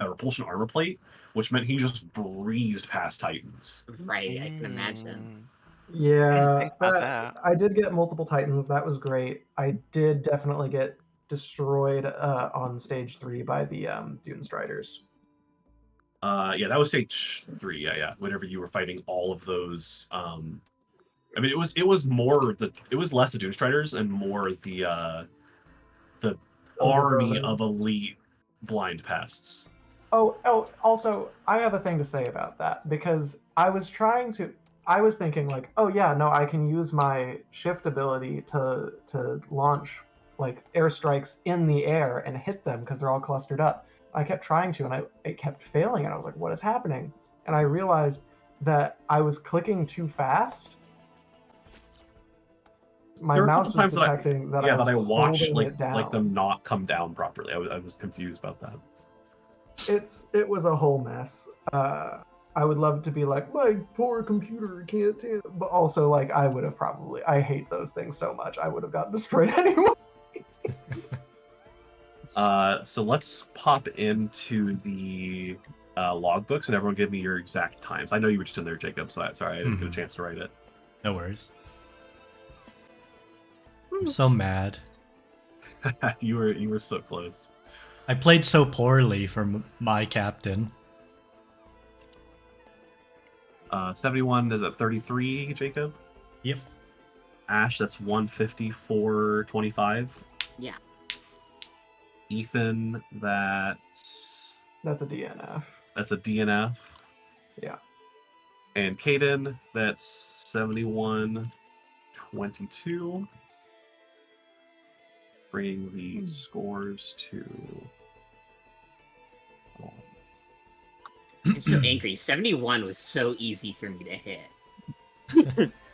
repulsion armor plate, which meant he just breezed past Titans. Right, I can imagine. Yeah, think about that. I did get multiple Titans. That was great. I did definitely get destroyed on stage 3 by the Dune Striders. Yeah, that was stage 3. Yeah. Whenever you were fighting all of those, I mean, it was less the Dune Striders and more the army of elite blind pests. Oh, also, I have a thing to say about that because I was thinking like, oh yeah, no, I can use my shift ability to launch like airstrikes in the air and hit them because they're all clustered up. I kept trying to, and it kept failing, and I was like, what is happening? And I realized that I was clicking too fast. My There were a mouse couple was times detecting that Yeah, I was that I watched holding it down. like them not come down properly. I was confused about that. It was a whole mess. I would love to be like, my poor computer can't, but also like I hate those things so much. I would have gotten destroyed anyway. So let's pop into the logbooks and everyone give me your exact times. I know you were just in there, Jacob, so sorry I didn't get a chance to write it. No worries. I'm so mad. You were so close. I played so poorly for my captain. 71 is at 33, Jacob. Yep. Ash, that's 154.25. Yeah. Ethan, that's a DNF. That's a DNF. Yeah. And Caden, that's 71.22. Bringing the scores to. I'm so angry. 71 was so easy for me to hit.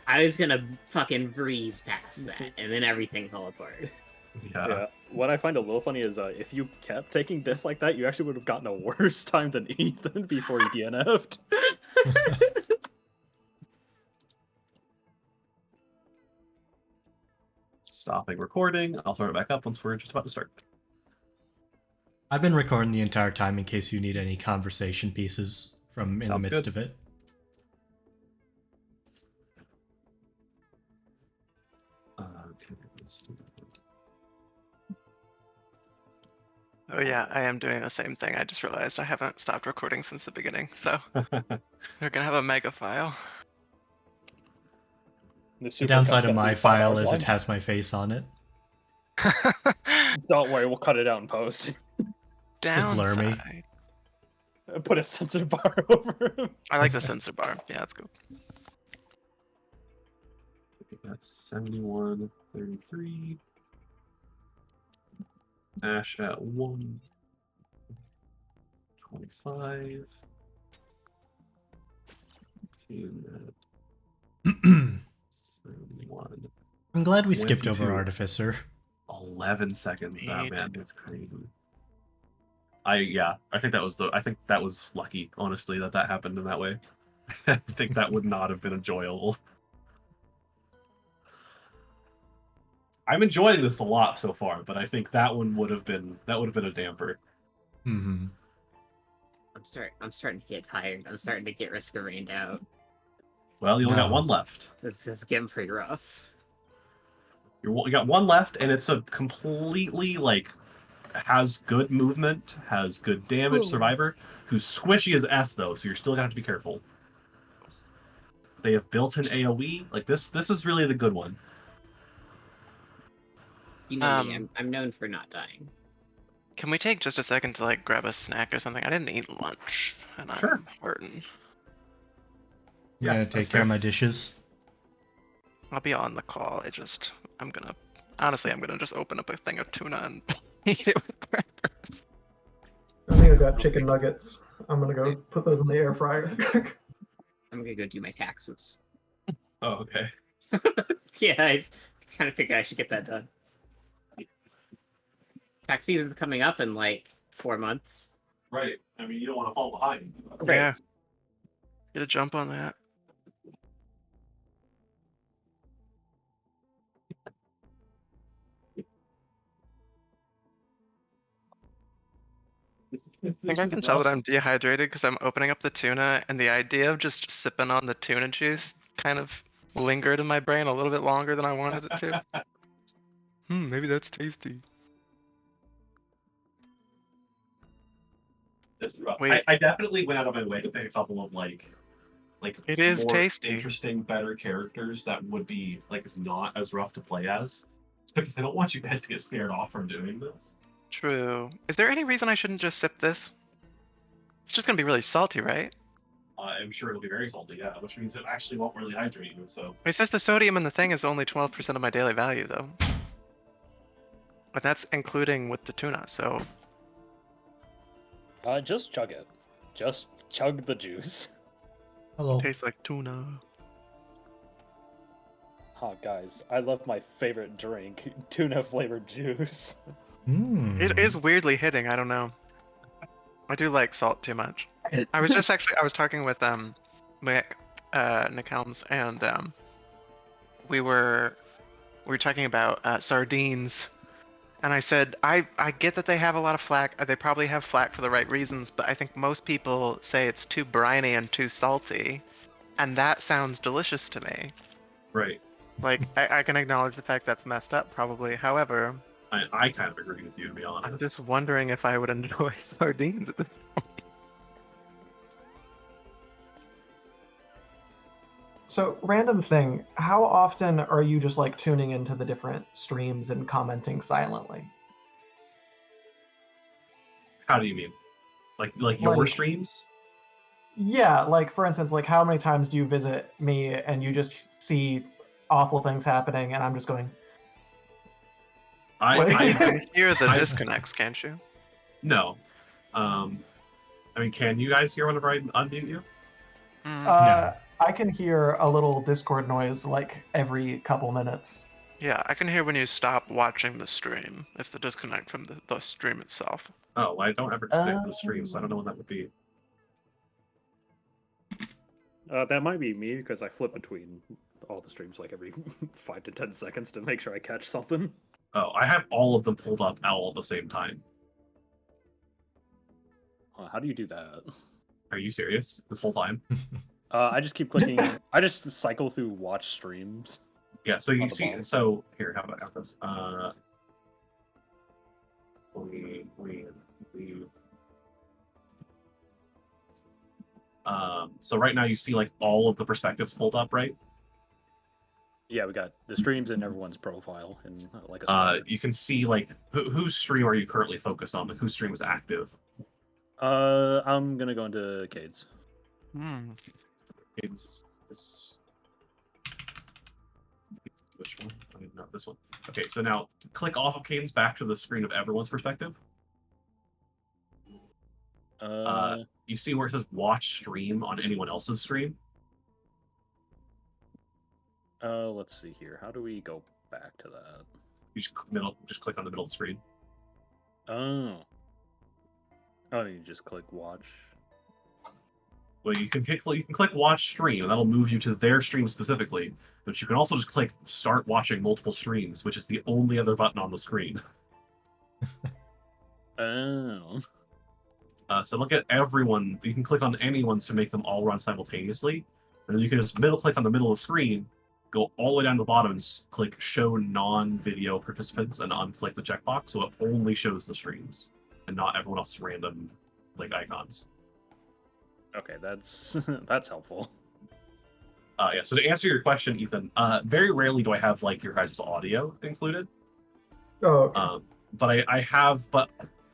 I was gonna fucking breeze past that, and then everything fell apart. Yeah. What I find a little funny is if you kept taking this like that, you actually would have gotten a worse time than Ethan before he DNF'd. Stopping recording. I'll start it back up once we're just about to start. I've been recording the entire time in case you need any conversation pieces from in Sounds the midst good. of it. Okay, let's do Oh yeah, I am doing the same thing. I just realized I haven't stopped recording since the beginning, so that. they're gonna have a mega file. The downside of my file is it has my face on it. Don't worry, we'll cut it out in post. blur me. Downside. Put a sensor bar over him. I like the sensor bar. Yeah, that's cool. I think that's 71-33. Ash at 125. Team at 71. I'm glad we skipped over 22. Artificer. 11 seconds. Oh Me man, too. that's crazy. I think that was lucky, honestly, that happened in that way. I think that would not have been enjoyable. I'm enjoying this a lot so far, but I think that one would have been a damper. Hmm. I'm starting to get tired. I'm starting to get Risk of Rained out. Well, you only got No. one left. This is getting pretty rough. You got one left, and it's a completely like has good movement, has good damage Ooh. survivor, who's squishy as F though, so you're still gonna have to be careful. They have built-in AoE. Like this is really the good one. You know me, I'm known for not dying. Can we take just a second to like grab a snack or something? I didn't eat lunch, and Sure. I'm hurting. I'm Yeah, gonna that's take fair. care of my dishes. I'll be on the call. I'm gonna just open up a thing of tuna and eat it with crackers. I think I got chicken nuggets. I'm gonna go put those in the air fryer. I'm gonna go do my taxes. Oh, okay. Yeah, I kind of figured I should get that done. Tax season's coming up in like 4 months. Right. I mean, you don't want to fall behind. Right. Yeah. Get a jump on that. I think I can tell that I'm dehydrated because I'm opening up the tuna, and the idea of just sipping on the tuna juice kind of lingered in my brain a little bit longer than I wanted it to. Maybe that's tasty. It's rough. Wait. I definitely went out of my way to pick a couple of like It is more tasty. interesting, better characters that would be like not as rough to play as. Because I don't want you guys to get scared off from doing this. True. Is there any reason I shouldn't just sip this? It's just gonna be really salty, right? I'm sure it'll be very salty, yeah, which means it actually won't really hydrate you. So It says the sodium in the thing is only 12% of my daily value, though. And that's including with the tuna, so... Just chug it. Just chug the juice. Hello. Tastes like tuna. Guys, I love my favorite drink, tuna flavored juice. It is weirdly hitting, I don't know. I do like salt too much. I was talking with Mick, Nick Helms, and we were talking about sardines, and I said I get that they have a lot of flack. They probably have flack for the right reasons, but I think most people say it's too briny and too salty, and that sounds delicious to me. right. Like I can acknowledge the fact that's messed up, probably. However, I kind of agree with you, to be honest. I'm just wondering if I would enjoy sardines at this point. So, random thing, how often are you just like tuning into the different streams and commenting silently? How do you mean? Like your Like- streams? Yeah, like for instance, like how many times do you visit me and you just see awful things happening and I'm just going, What? You I can hear the I- disconnects, can't you? no. I mean, can you guys hear whenever I unmute you? I can hear a little Discord noise like every couple minutes. Yeah, I can hear when you stop watching the stream. It's the disconnect from the stream itself. Oh, I don't ever disconnect from the stream, so I don't know when that would be. That might be me because I flip between all the streams like every 5 to 10 seconds to make sure I catch something. Oh, I have all of them pulled up all at the same time. How do you do that? Are you serious? This whole time? I just keep clicking. I just cycle through watch streams. Yeah, so On you the see, bottom. so here, how about this? We leave. So right now you see like all of the perspectives pulled up, right? Yeah, we got the streams in everyone's profile and like a. You can see like whose stream are you currently focused on? Like whose stream is active? I'm gonna go into Cade's. Hmm. Okay, which one? I mean, not this one. Okay, so now click off of Cadence back to the screen of everyone's perspective. You see where it says watch stream on anyone else's stream? Let's see here. How do we go back to that? You just click on the middle of the screen. Oh. Oh, you just click watch. Well, you can click watch stream, and that'll move you to their stream specifically. But you can also just click start watching multiple streams, which is the only other button on the screen. Oh. So look at everyone. You can click on anyone's to make them all run simultaneously, and then you can just middle click on the middle of the screen, go all the way down to the bottom, and just click show non-video participants, and unclick the checkbox, so it only shows the streams and not everyone else's random like icons. Okay, that's that's helpful. Yeah. So to answer your question, Ethan, very rarely do I have like your guys' audio included. Oh, okay. But I have, but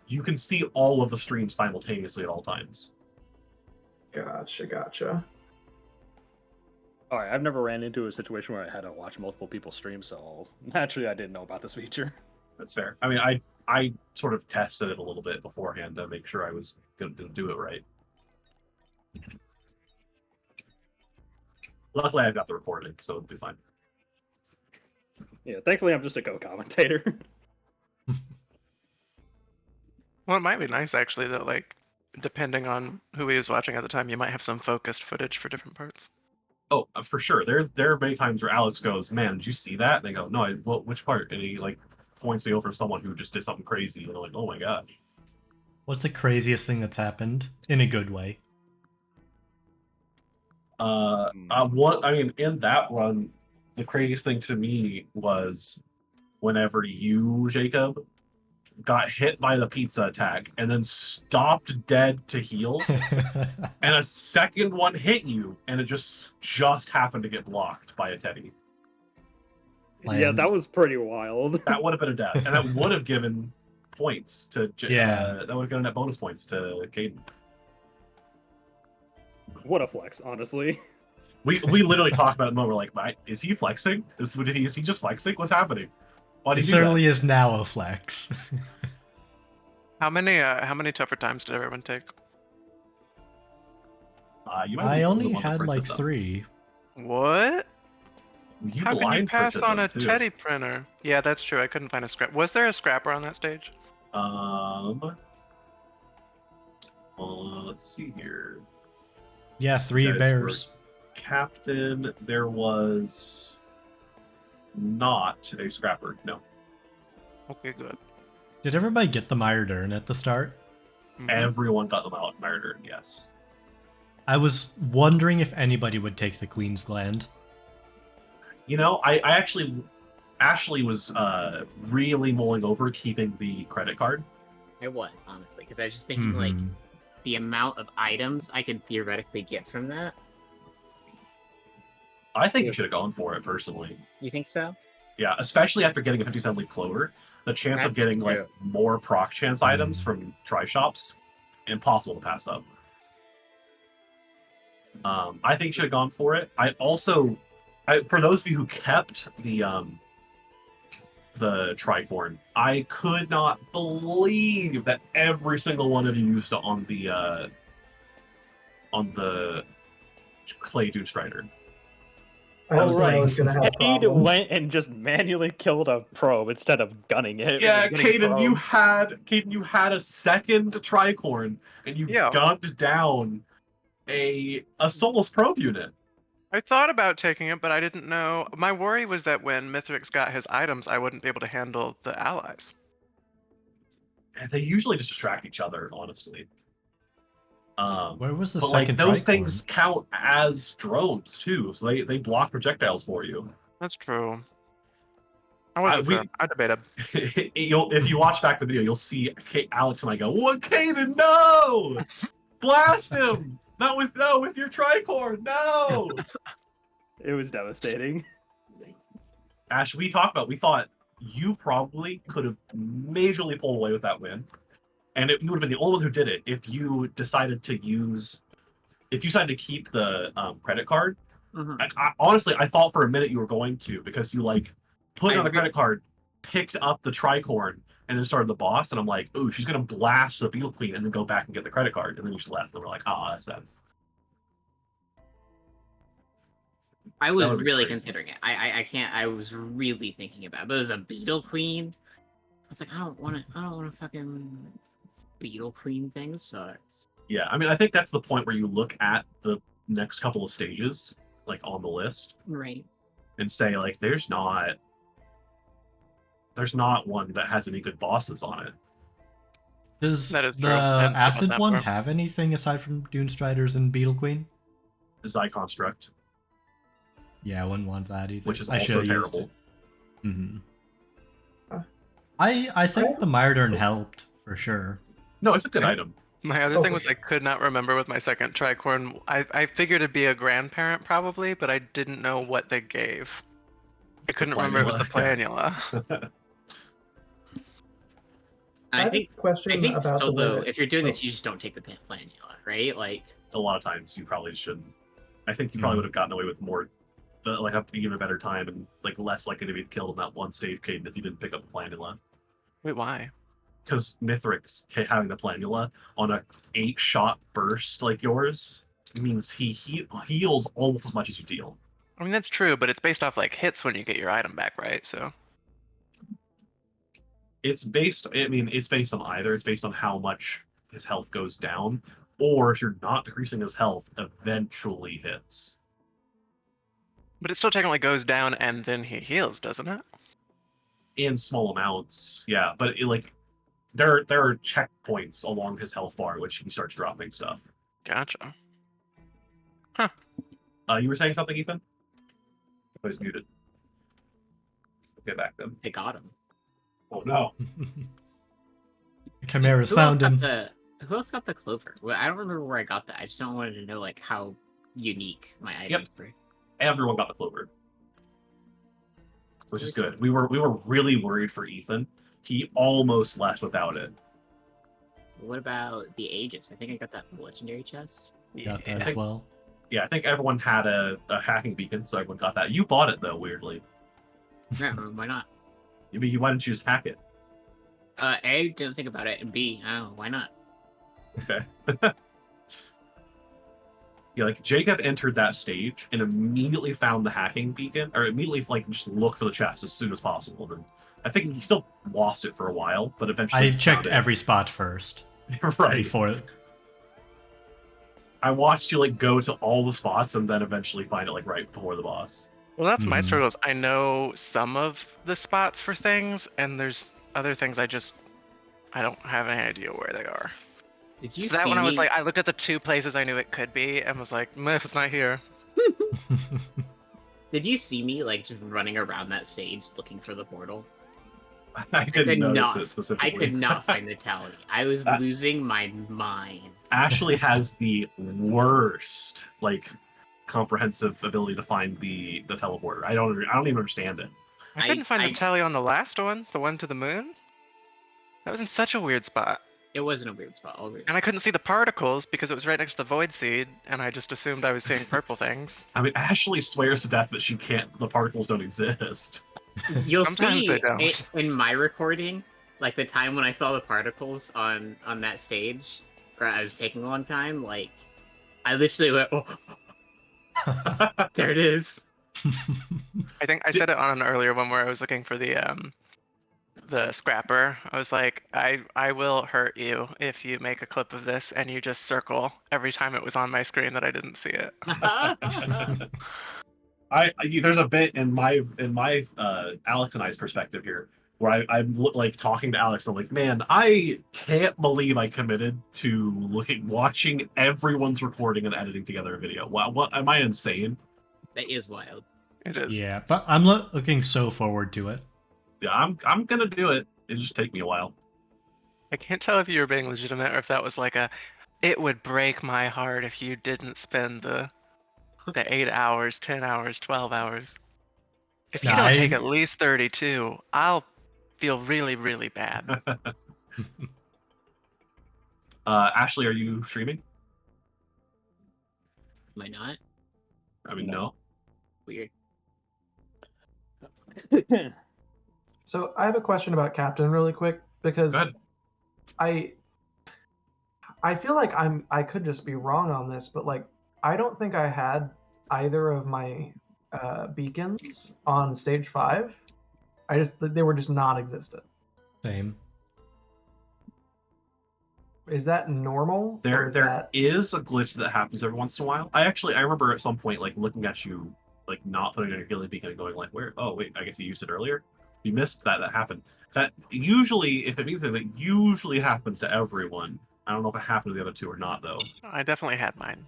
you can see all of the streams simultaneously at all times. Gotcha. All right, I've never ran into a situation where I had to watch multiple people stream, so naturally I didn't know about this feature. That's fair. I mean, I sort of tested it a little bit beforehand to make sure I was going to do it right. Luckily, I've got the recording, so it'll be fine. Yeah, thankfully I'm just a co-commentator. Well, it might be nice actually that like depending on who he was watching at the time, you might have some focused footage for different parts. Oh, for sure. There are many times where Alex goes, "Man, did you see that?" And they go, "No, well, which part?" And he like points me over to someone who just did something crazy, and I'm like, "Oh my god." What's the craziest thing that's happened in a good way? What I mean, in that run, the craziest thing to me was whenever you, Jacob, got hit by the pizza attack and then stopped dead to heal, and a second one hit you, and it just happened to get blocked by a teddy. Land. Yeah, that was pretty wild. That would have been a death, and that would have given points to Yeah. that would have given that bonus points to Caden. What a flex, honestly. We literally talked about it. And we're like, is he flexing? Is he just flexing? What's happening? Why It did he do certainly is now a flex. How many tougher times did everyone take? that? You might I be the only one that had printed like them. 3. What? You How can you blind pass printed on them, a too. teddy printer? Yeah, that's true. I couldn't find a scrap. Was there a scrapper on that stage? Let's see here. Yeah, 3 Guys bears. Captain, there was not a scrapper. No. Okay, good. Did everybody get the mired urn at the start? Mhm. Everyone got them out. Murdered, yes. I was wondering if anybody would take the Queen's Gland. You know, I actually, Ashley was really mulling over keeping the credit card. I was, honestly, because I was just thinking, like, Mhm. the amount of items I could theoretically get from that. I think you should have gone for it, personally. You think so? Yeah, especially after getting a 57 leaf clover, the chance of That's getting like true. more proc chance items from tri shops, impossible to pass up. I think you should have gone for it. I also, for those of you who kept the tricorn, I could not believe that every single one of you used it on the Clay Dune Strider. I Oh, was, right. I was gonna have Cade problems. went and just manually killed a probe instead of gunning it. Yeah, and getting Caden, you had a second tricorn, and you Yeah. gunned down a soulless probe unit. I thought about taking it, but I didn't know. My worry was that when Mithrix got his items, I wouldn't be able to handle the allies. And they usually just distract each other, honestly. Where was the But like second those tricorn? things count as drones too, so they block projectiles for you. That's true. I wasn't we- sure. I debated. If you watch back the video, you'll see Alex and I go, "What, Caden? No! Blast him! Not with your tricorn! No!" It was devastating. Ash, we thought you probably could have majorly pulled away with that win, and you would have been the only one who did it if you decided to keep the credit card. Mhm. Honestly, I thought for a minute you were going to, because you like put it on the credit card, picked up the tricorn, and then started the boss. And I'm like, ooh, she's gonna blast the Beetle Queen and then go back and get the credit card, and then you just left. And we're like, that's sad. I That was would've been really crazy. considering it. I can't. I was really thinking about it. But it was a Beetle Queen. I was like, I don't want to fucking Beetle Queen thing sucks. Yeah, I mean, I think that's the point where you look at the next couple of stages, like on the list, Right. and say like, there's not one that has any good bosses on it. Does That is the true. I hadn't thought about acid that one part. have anything aside from Dune Striders and Beetle Queen? Zyconstruct, Yeah, I wouldn't want that either. which is I also should've used terrible. it. Mm-hmm. Uh, I think the Myrdern helped for sure. No, it's a good item. My other Oh, thing for was I could not remember with my second tricorn. I figured it'd be a grandparent probably, but I didn't know what they gave. I couldn't remember it was the planula. planula. I I have think a question I think about still the way though, that- if you're doing oh. this, you just don't take the planula, right? Like, A lot of times you probably shouldn't. I think you probably would have gotten away with more, like have to give a better time and like less likely to be killed in that one stage, Caden, if you didn't pick up the planula. Wait, why? Because Mithrix having the planula on a 8-shot burst like yours means he heals almost as much as you deal. I mean that's true, but it's based off like hits when you get your item back, right? So It's based on either. It's based on how much his health goes down, or if you're not decreasing his health, eventually hits. but it still technically goes down and then he heals, doesn't it? In small amounts, yeah. But there are checkpoints along his health bar which he starts dropping stuff. Gotcha. You were saying something, Ethan? I was muted. Okay, back then. they got him. Oh no. Chimera's found him. Who else got the clover? Well, I don't remember where I got that. I just don't wanted to know like how unique my items were. Everyone got the clover, which is good. We were really worried for Ethan. He almost left without it. What about the Aegis? I think I got that legendary chest. Got that I as think- well. Yeah, I think everyone had a hacking beacon, so everyone got that. You bought it though, weirdly. Yeah, why not? I mean, why didn't you just hack it? A, didn't think about it, and B, I don't know, why not? Okay. Yeah, like Jacob entered that stage and immediately found the hacking beacon, or immediately like just looked for the chest as soon as possible. Then I think he still lost it for a while, but eventually I checked found it. every spot first right. before. I watched you like go to all the spots and then eventually find it like right before the boss. Well, that's my Mhm. struggles. I know some of the spots for things, and there's other things I don't have any idea where they are. Did you So that see one I was me? like, I looked at the 2 places I knew it could be, and was like, meh, if it's not here. Did you see me like just running around that stage looking for the portal? I didn't could notice not- it specifically. I could not find the tally. I was That- losing my mind. Ashley has the worst like comprehensive ability to find the teleporter. I don't even understand it. I couldn't find I- the tally on the last one, the one to the moon. That was in such a weird spot. It wasn't a weird spot. All weird. And I couldn't see the particles because it was right next to the void seed, and I just assumed I was seeing purple things. I mean, Ashley swears to death that the particles don't exist. You'll Sometimes see they don't. in my recording, like the time when I saw the particles on that stage, where I was taking a long time. Like, I literally went, "Oh, there it is." I think I said it on an earlier one where I was looking for the scrapper. I was like, I will hurt you if you make a clip of this and you just circle every time it was on my screen that I didn't see it. There's a bit in my Alex and I's perspective here where I'm like talking to Alex and I'm like, man, I can't believe I committed to watching everyone's recording and editing together a video. What am I insane? That is wild. It is. Yeah, but I'm looking so forward to it. Yeah, I'm gonna do it. It'll just take me a while. I can't tell if you were being legitimate or if that was like it would break my heart if you didn't spend the 8 hours, 10 hours, 12 hours. If you Nah, don't take at least 32, I'll feel really, really bad. Ashley, are you streaming? Am I not? I mean, No. no. Weird. So I have a question about Captain really quick because Go ahead. I feel like I could just be wrong on this, but like I don't think I had either of my beacons on stage 5. They were just non-existent. Same. Is that normal? There Or is there that... is a glitch that happens every once in a while. I remember at some point like looking at you like not putting on your healing beacon and going like, where? Oh wait, I guess you used it earlier. You missed that. That happened. That usually, if it means anything, that usually happens to everyone. I don't know if it happened to the other two or not though. I definitely had mine.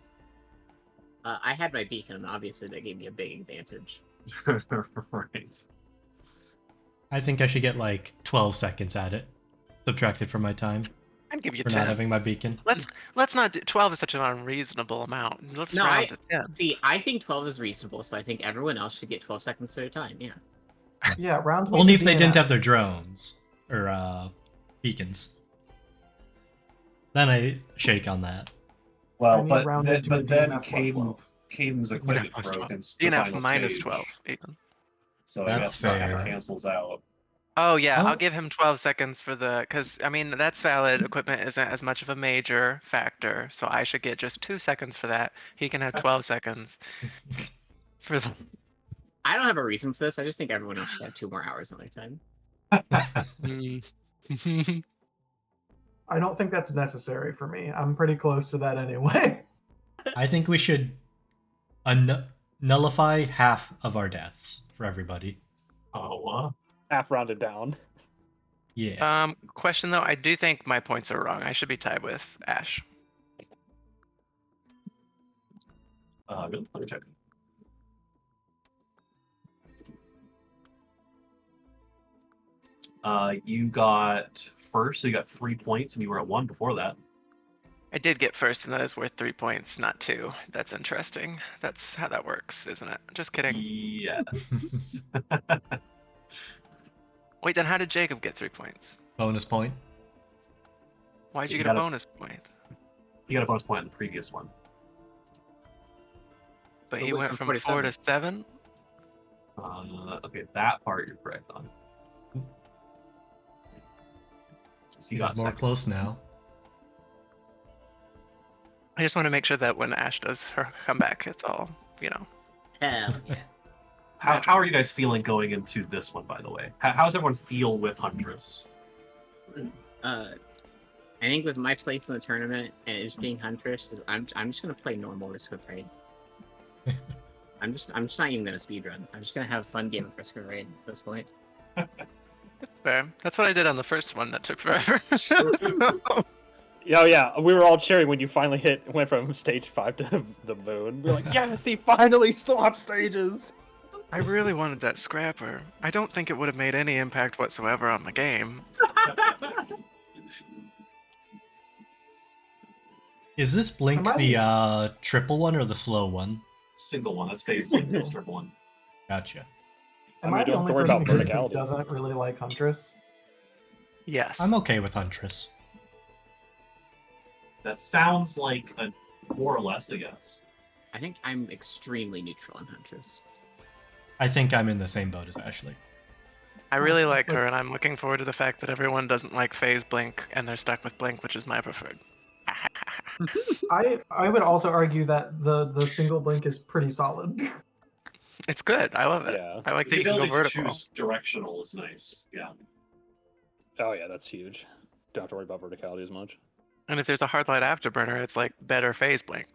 I had my beacon, and obviously that gave me a big advantage. Right. I think I should get like 12 seconds at it, subtracted from my time I'd give you for 10. not having my beacon. Let's not do 12 is such an unreasonable amount. Let's No, round to 10. See, I think 12 is reasonable, so I think everyone else should get 12 seconds at a time. Yeah. Yeah, round Only if they didn't have their drones or beacons. Then I shake on that. Well, need but rounded to but a then DNF plus 12. Caden's equipment broke and DNF minus 12, even. So I That's guess that fair. cancels out. Oh yeah, Oh. I'll give him 12 seconds for because I mean that's valid. Equipment isn't as much of a major factor, so I should get just 2 seconds for that. He can have 12 seconds for the. I don't have a reason for this. I just think everyone else should have 2 more hours on their time. Mm. I don't think that's necessary for me. I'm pretty close to that anyway. I think we should nullify half of our deaths for everybody. Oh, Half rounded down. Yeah. Question though, I do think my points are wrong. I should be tied with Ash. really? Let me check. You got first, so you got 3 points, and you were at 1 before that. I did get first, and that is worth 3 points, not 2. That's interesting. That's how that works, isn't it? Just kidding. Yes. Wait, then how did Jacob get 3 points? Bonus point. Why'd you You get a gotta- bonus point? You got a bonus point on the previous one. But But he went went from from 4 4 to to 7? Okay, that part you're correct on. So you got He's more second. close now. I just want to make sure that when Ash does her comeback, it's all, Hell yeah. How are you guys feeling going into this one, by the way? How does everyone feel with Huntress? I think with my place in the tournament and it just being Huntress, I'm just gonna play normal Risk of Raid. I'm just not even gonna speedrun. I'm just gonna have a fun game of Risk of Raid at this point. fair. That's what I did on the first one that took forever. Oh yeah, we were all cheering when you finally went from stage 5 to the moon. We were like, yes, he finally swapped stages. I really wanted that scrapper. I don't think it would have made any impact whatsoever on the game. Is this Blink Am I- the triple one or the slow one? Single one. That's phase one. This triple one. Gotcha. Am I I mean, the don't only worry person about here who verticality. doesn't really like Huntress? Yes. I'm okay with Huntress. That sounds like a more or less a yes. I think I'm extremely neutral on Huntress. I think I'm in the same boat as Ashley. I really like her, and I'm looking forward to the fact that everyone doesn't like phase Blink, and they're stuck with Blink, which is my preferred. I would also argue that the single blink is pretty solid. It's good. I love it. Yeah. I like that The you can go ability to vertical. choose directional is nice. Yeah. Oh yeah, that's huge. Don't have to worry about verticality as much. And if there's a hard light afterburner, it's like better phase Blink.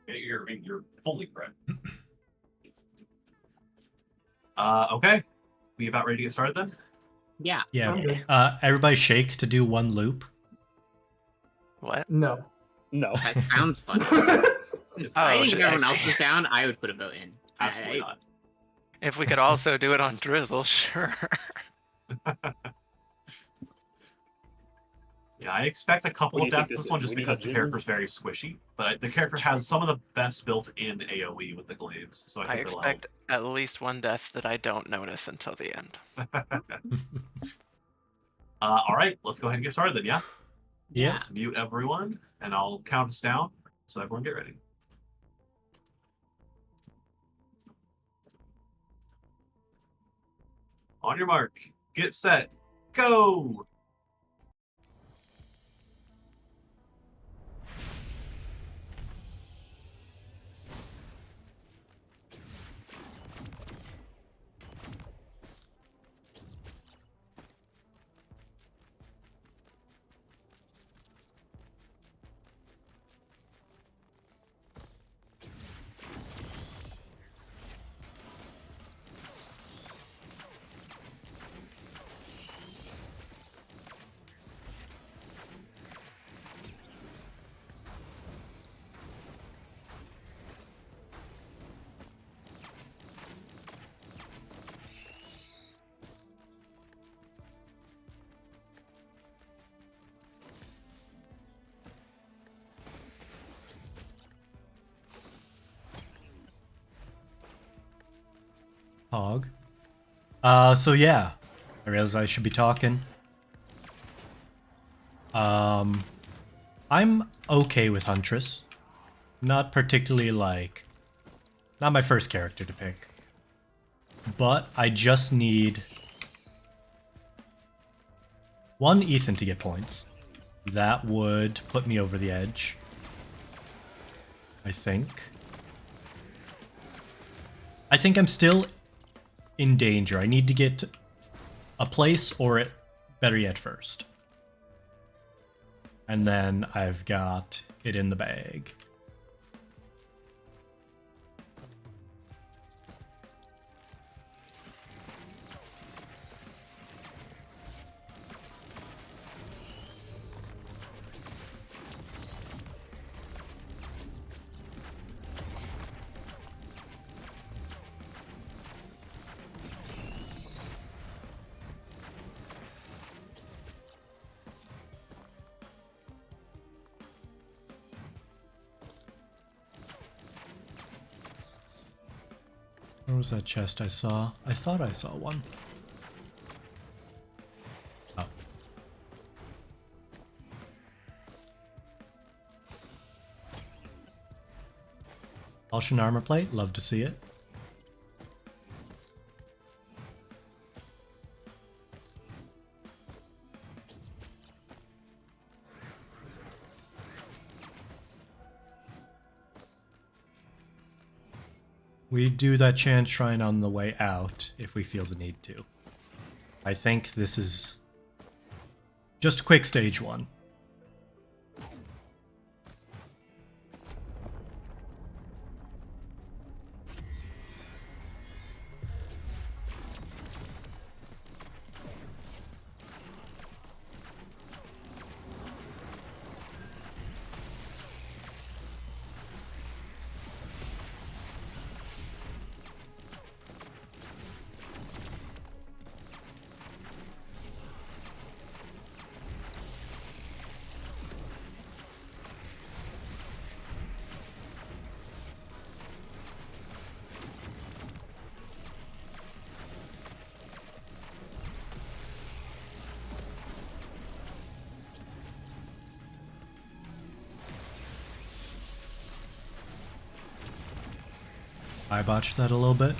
You're fully correct. Okay. We about ready to get started then? Yeah. Yeah. I'm good. Everybody shake to do one loop. What? No. No. That sounds fun. Oh, I think shit, if everyone I else see. is down, I would put a vote in. Absolutely not. If we could also do it on Drizzle, sure. Yeah, I expect a couple What of do you think deaths this this one is? just We need because a the Jhin? character's very squishy. But the character has some of the best built-in AoE with the glaives, so I I think it'll expect at least one death that I don't notice until the end. help. All right, let's go ahead and get started then, yeah? Yeah. Let's mute everyone, and I'll count us down. So everyone get ready. On your mark, get set, go! Hog. So yeah, I realize I should be talking. I'm okay with Huntress. Not particularly not my first character to pick. But I just need one Ethan to get points. That would put me over the edge, I think. I think I'm still in danger. I need to get a place or it, better yet, first. And then I've got it in the bag. Where was that chest I saw? I thought I saw one. Oh. Alshan armor plate, love to see it. We do that chant shrine on the way out if we feel the need to. I think this is just a quick stage one. I botched that a little bit.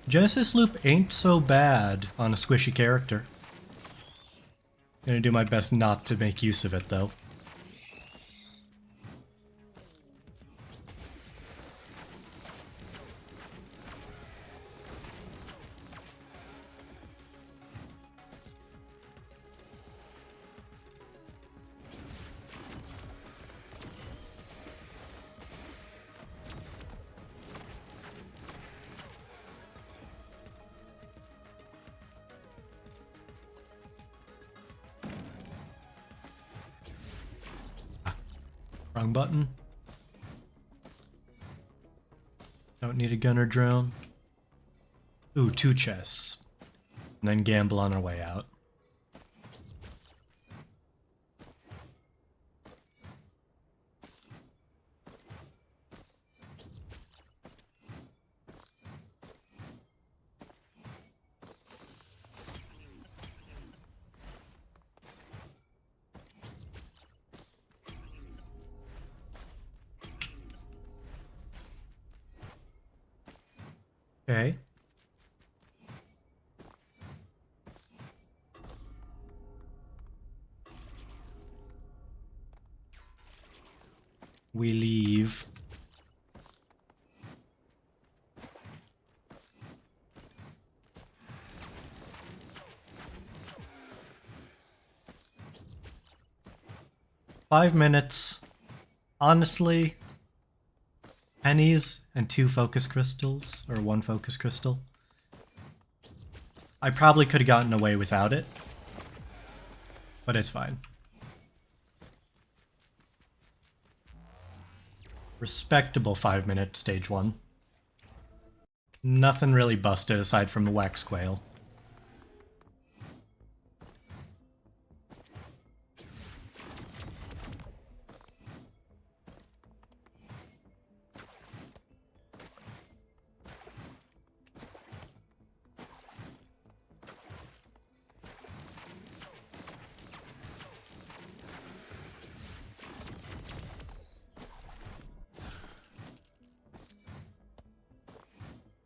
Genesis Loop ain't so bad on a squishy character. Gonna do my best not to make use of it though. Wrong button. Don't need a gunner drone. Ooh, 2 chests. And then gamble on our way out. Okay. We leave. Five minutes. Honestly, pennies and 2 focus crystals, or 1 focus crystal. I probably could have gotten away without it, but it's fine. Respectable 5-minute stage 1. Nothing really busted aside from the wax quail.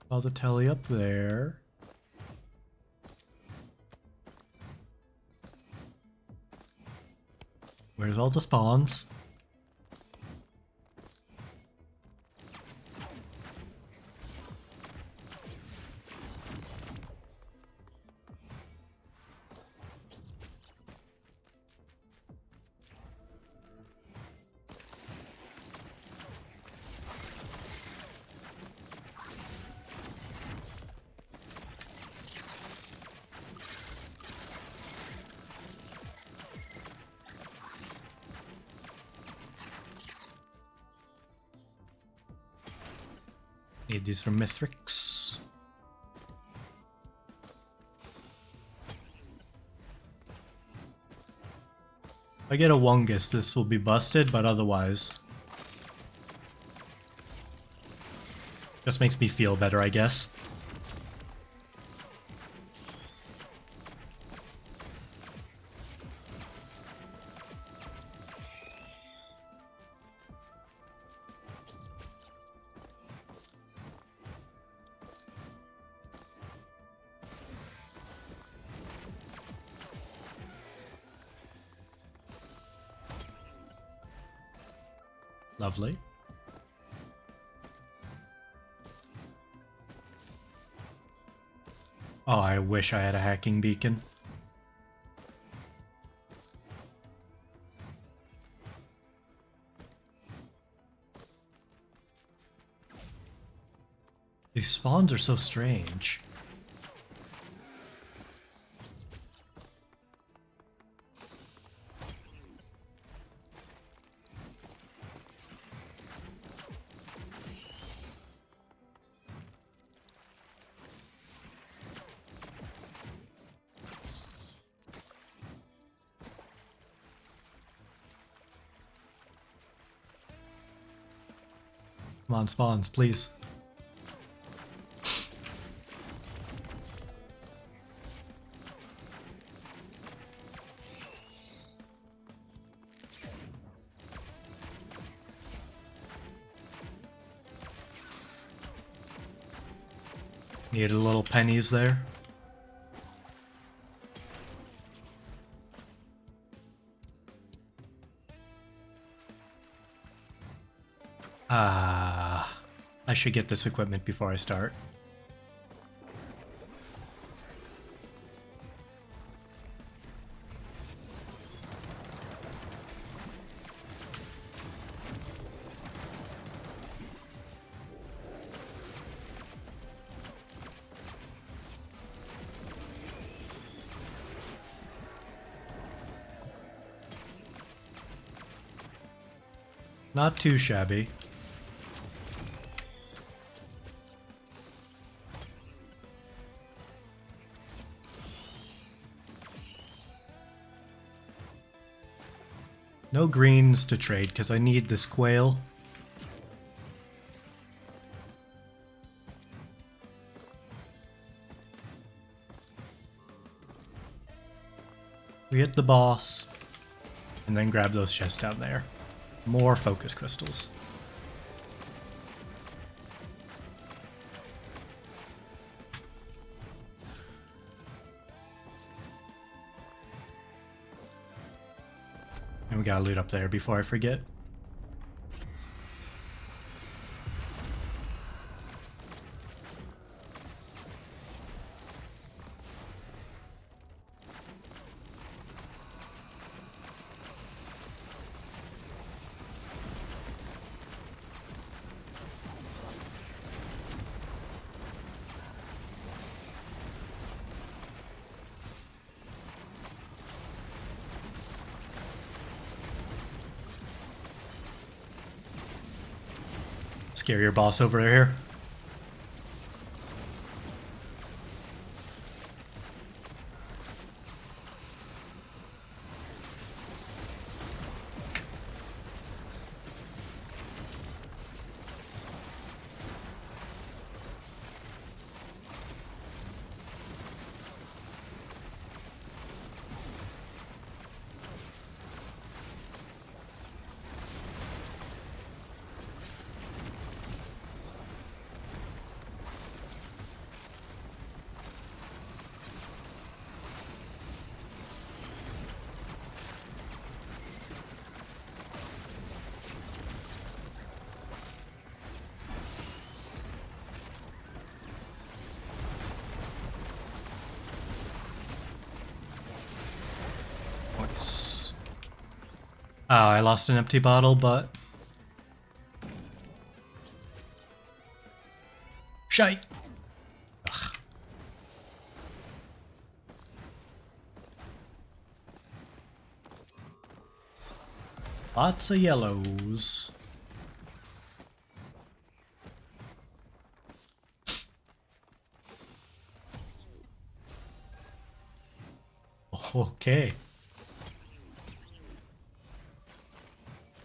Saw the telly up there. Where's all the spawns? Need these for Mithrix. If I get a Wungus, this will be busted, but otherwise... just makes me feel better, I guess. Lovely. Oh, I wish I had a hacking beacon. These spawns are so strange. Come on, spawns, please. Need a little pennies there. I should get this equipment before I start. Not too shabby. No greens to trade because I need this quail. We hit the boss and then grab those chests down there. More focus crystals. And we gotta loot up there before I forget. Scare your boss over here. Nice. Oh, I lost an empty bottle, but... Shite! Ugh. Lots of yellows. Okay.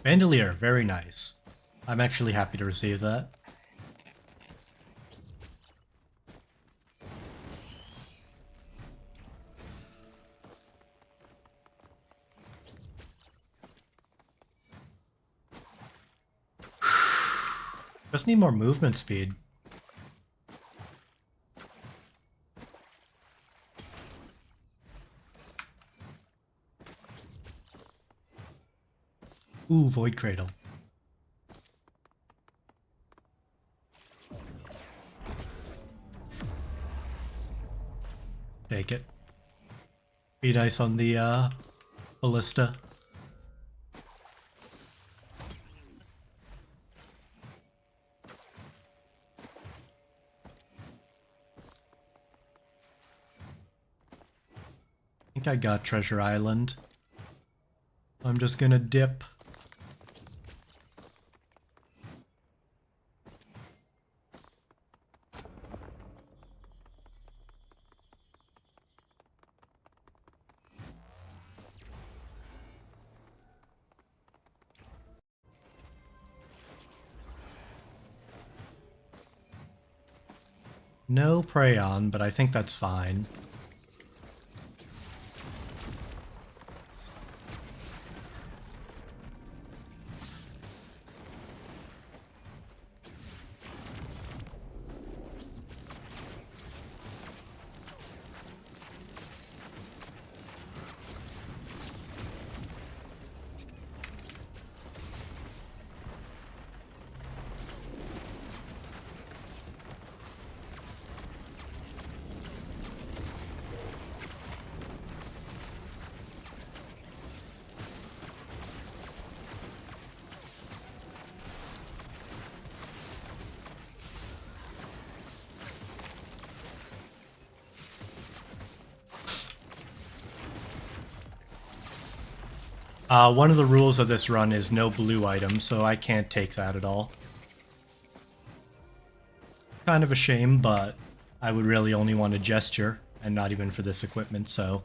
Bandolier, very nice. I'm actually happy to receive that. Just need more movement speed. Ooh, Void Cradle. Take it. Be nice on the ballista. I think I got Treasure Island. I'm just gonna dip. No Prayon, but I think that's fine. One of the rules of this run is no blue items, so I can't take that at all. Kind of a shame, but I would really only want a gesture, and not even for this equipment, so...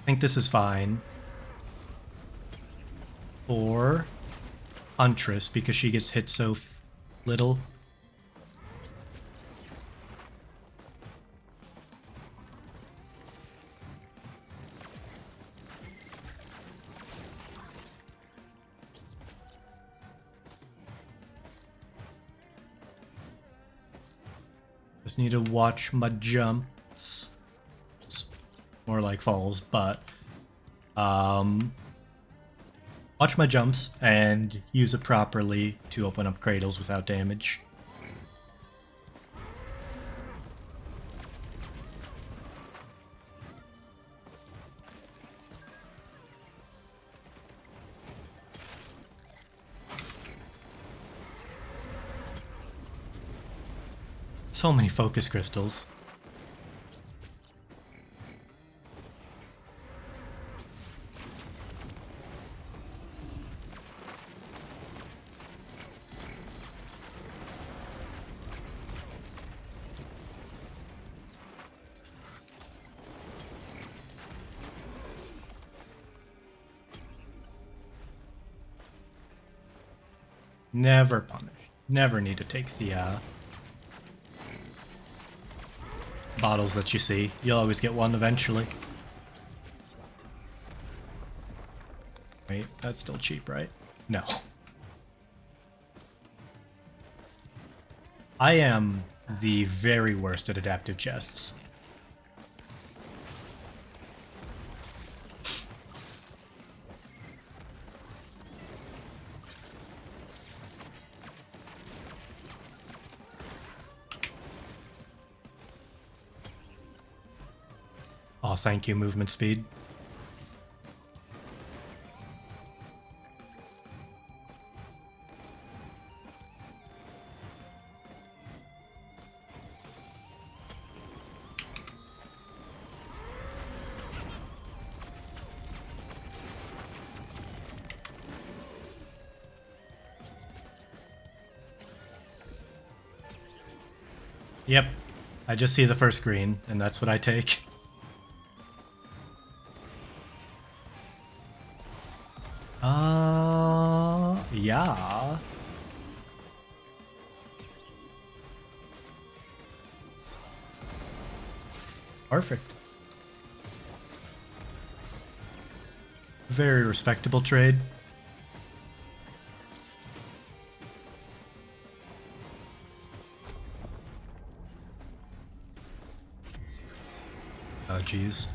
I think this is fine. For Huntress, because she gets hit so little. Just need to watch my jumps. It's more like falls, but watch my jumps and use it properly to open up cradles without damage. So many focus crystals. Never punished. Never need to take the bottles that you see. You'll always get one eventually. Wait, that's still cheap, right? No. I am the very worst at adaptive chests. Oh, thank you, movement speed. Yep, I just see the first green, and that's what I take. Yeah. Perfect. Very respectable trade. Oh, geez.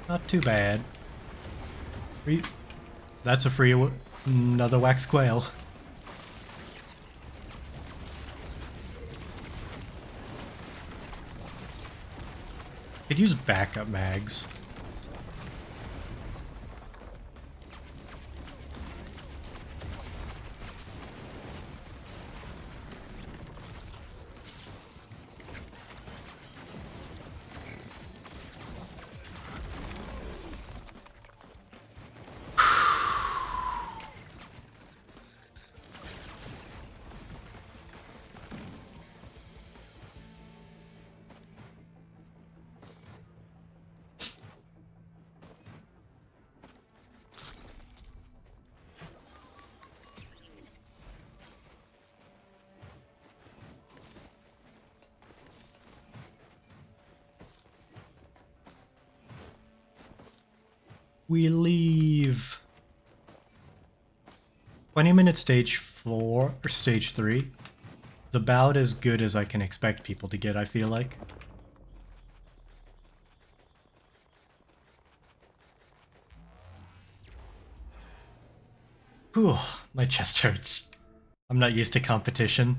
Not too bad. That's a free another wax quail. Could use backup mags. We leave. 20-minute stage 4 or stage 3 is about as good as I can expect people to get, I feel like. Whew, my chest hurts. I'm not used to competition.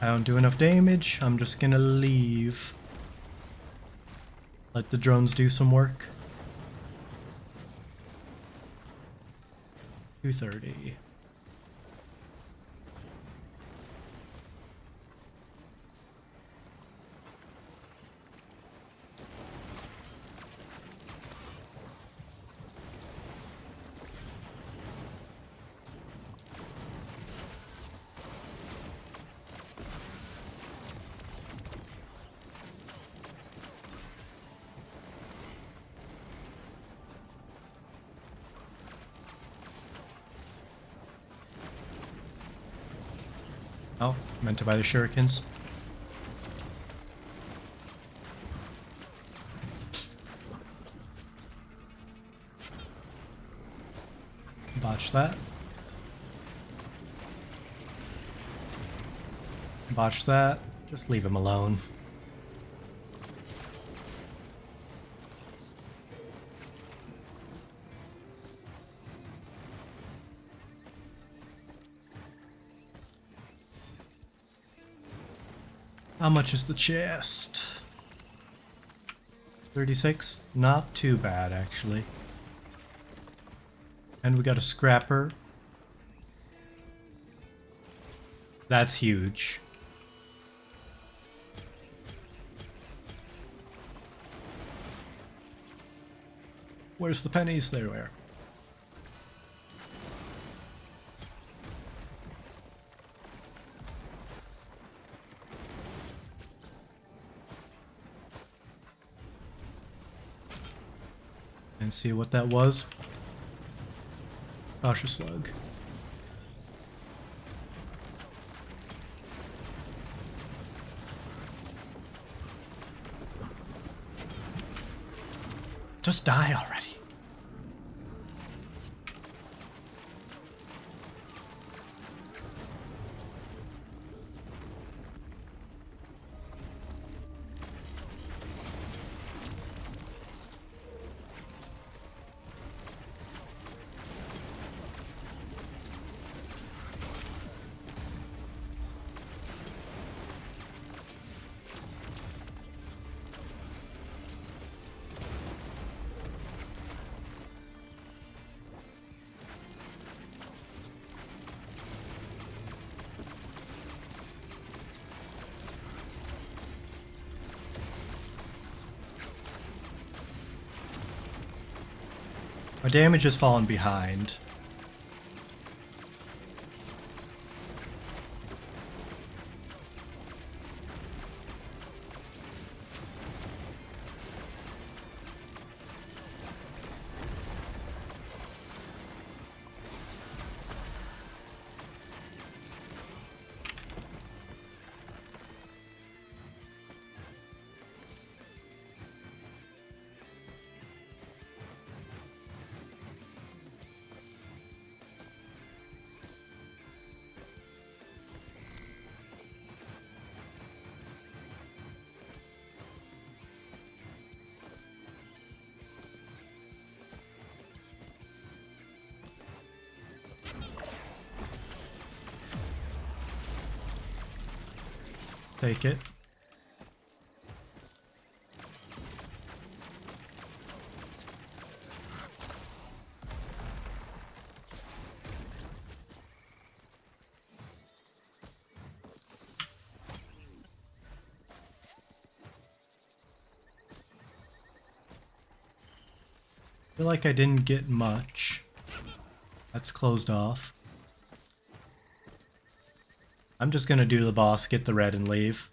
I don't do enough damage. I'm just gonna leave. Let the drones do some work. 230. Oh, meant to buy the shurikens. Botch that. Botch that. Just leave him alone. How much is the chest? 36? Not too bad, actually. And we got a scrapper. That's huge. Where's the pennies? There we are. And see what that was. Cautious slug. Just die already. My damage has fallen behind. Take it. Feel like I didn't get much. That's closed off. I'm just gonna do the boss, get the red, and leave.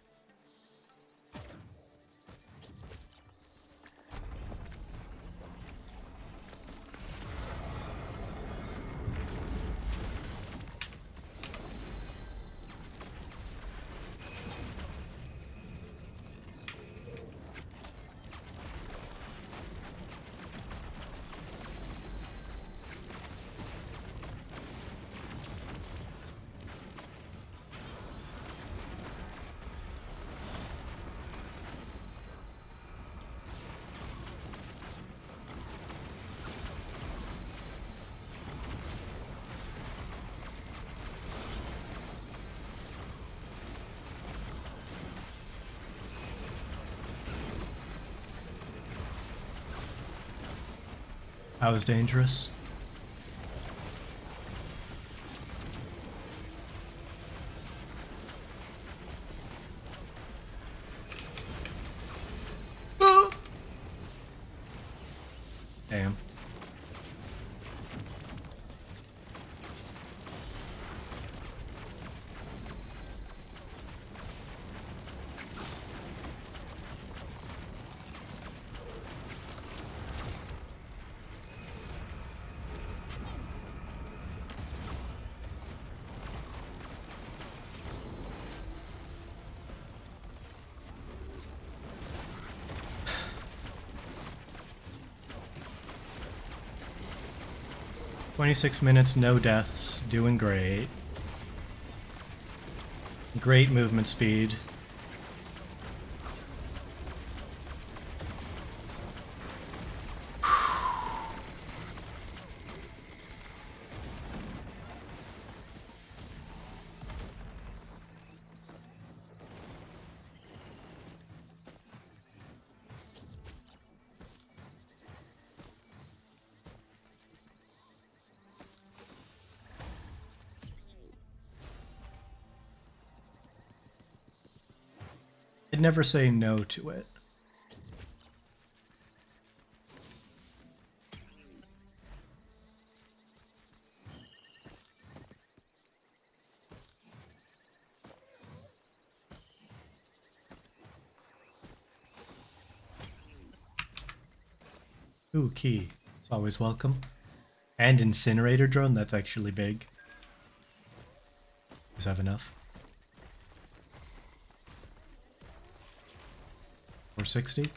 That was dangerous. Damn. $26 no deaths, doing great. Great movement speed. I'd never say no to it. Ooh, key. It's always welcome. And incinerator drone, that's actually big. Does have enough? 460?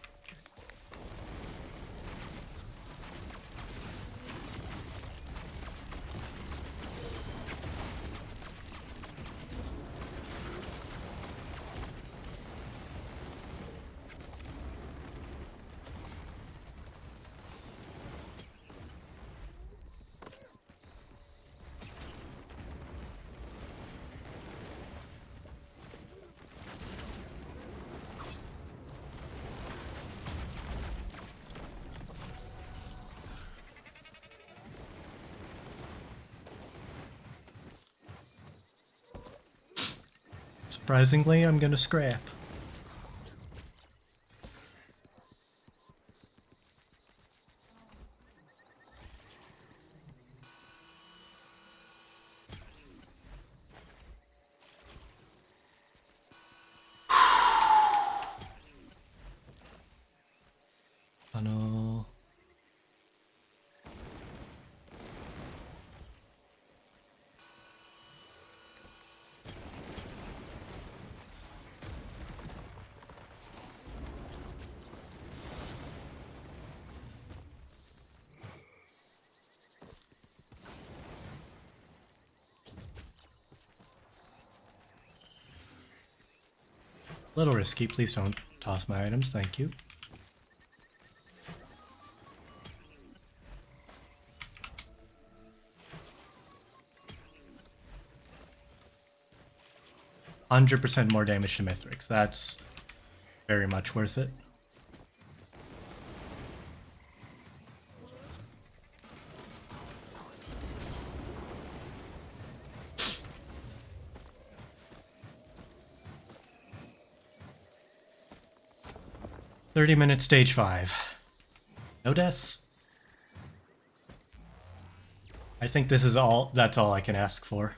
Surprisingly, I'm gonna scrap. Tunnel. Little risky, please don't toss my items, thank you. %100 more damage to Mithrix, that's very much worth it. .30 stage 5. No deaths. I think this is that's all I can ask for.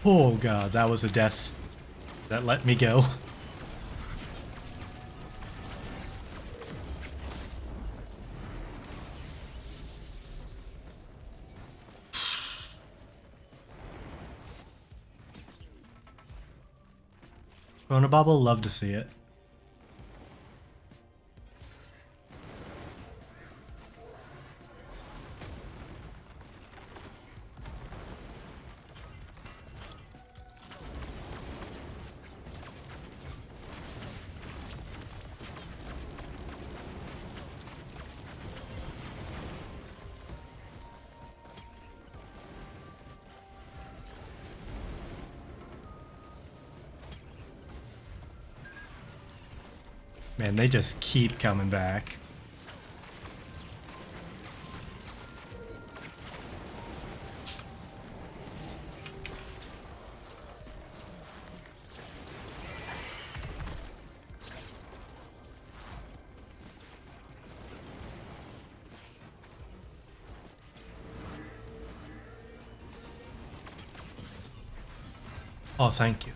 Oh god, that was a death that let me go. Chronobobble, love to see it. Man, they just keep coming back. Oh, thank you.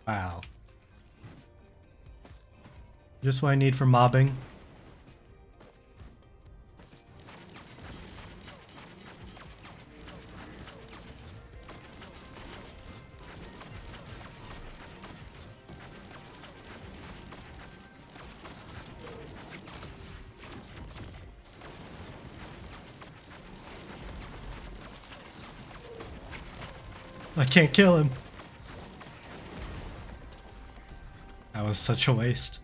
Wow. Just what I need for mobbing. I can't kill him. That was such a waste.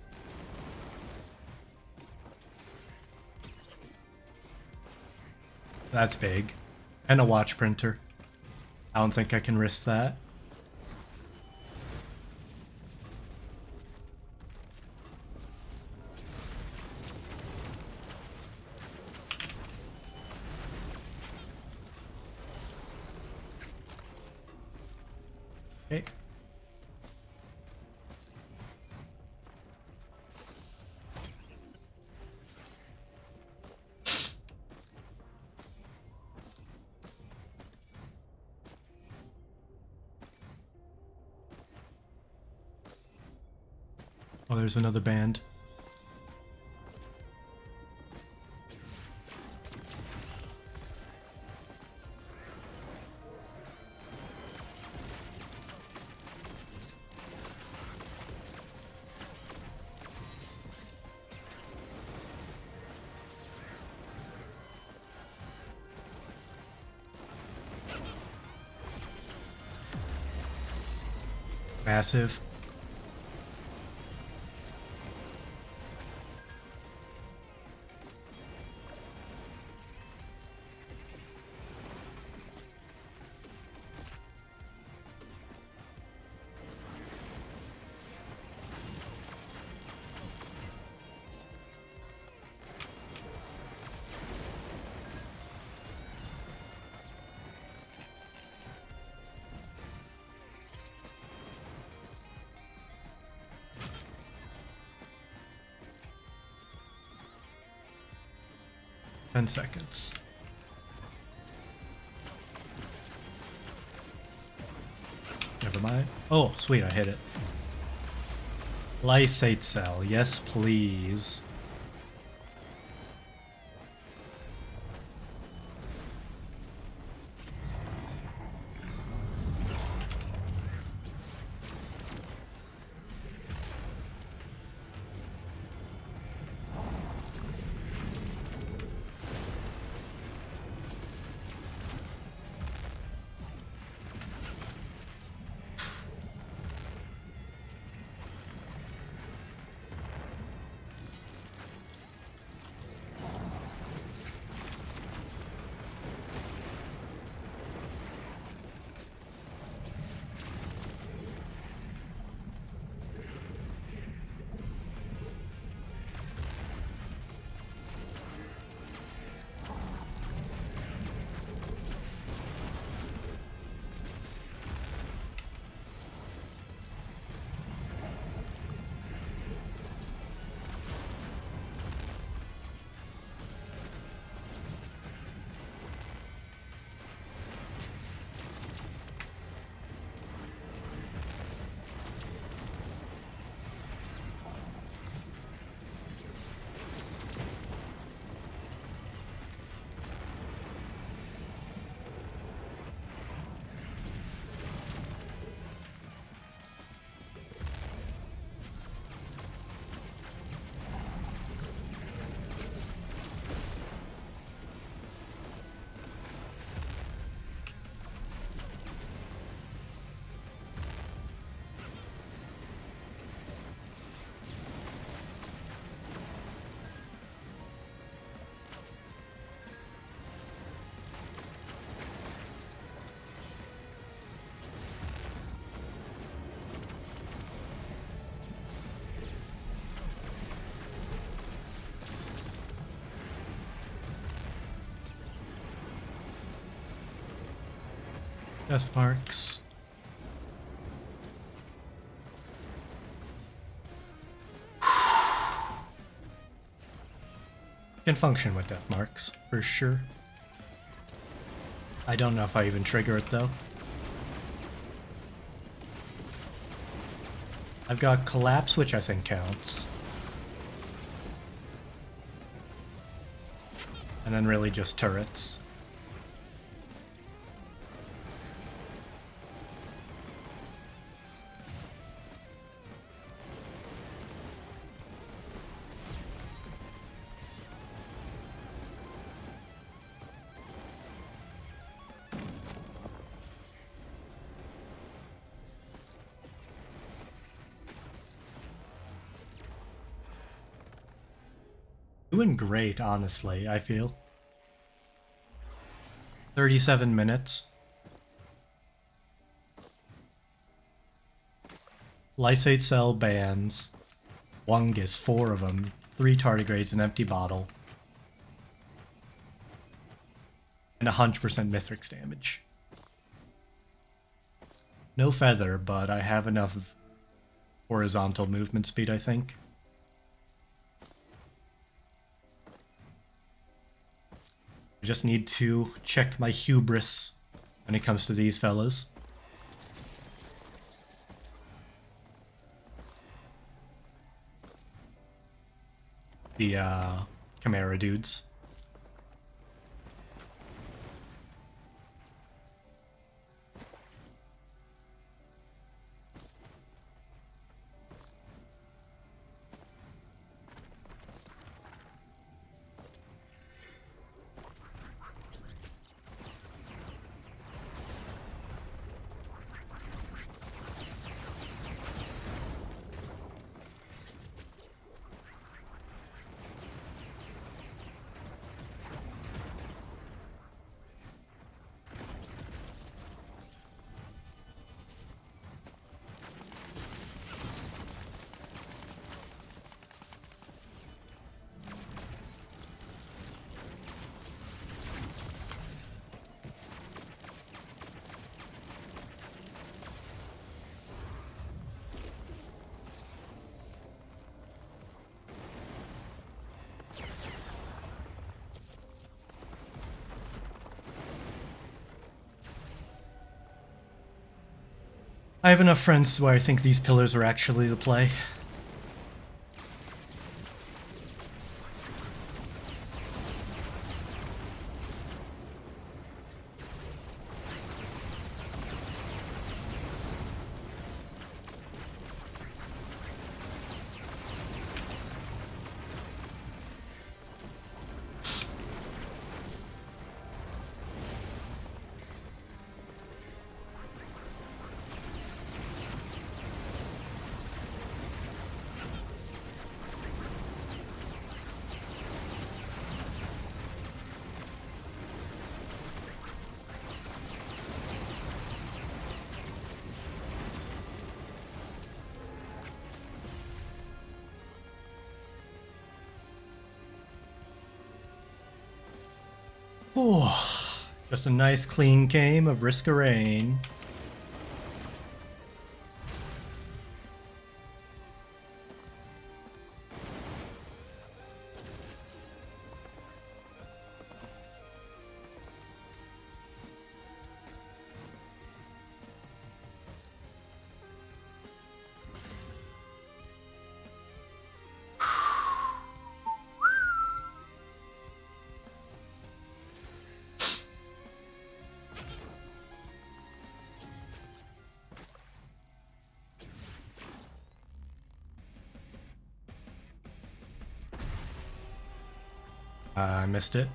That's big. And a watch printer. I don't think I can risk that. Okay. Oh, there's another band. Massive. Ten seconds. Never mind. Oh, sweet, I hit it. Lysate cell, yes please. Death marks. Can function with death marks, for sure. I don't know if I even trigger it though. I've got collapse, which I think counts. And then really just turrets. Doing great, honestly, I feel. 37 minutes. Lysate cell bans. Wungus, 4 of them. 3 tardigrades, an empty bottle. And 100% Mithrix damage. No feather, but I have enough horizontal movement speed, I think. I just need to check my hubris when it comes to these fellas. The Chimera dudes. I have enough friends where I think these pillars are actually the play. Just a nice clean game of Risk of Rain. I missed it.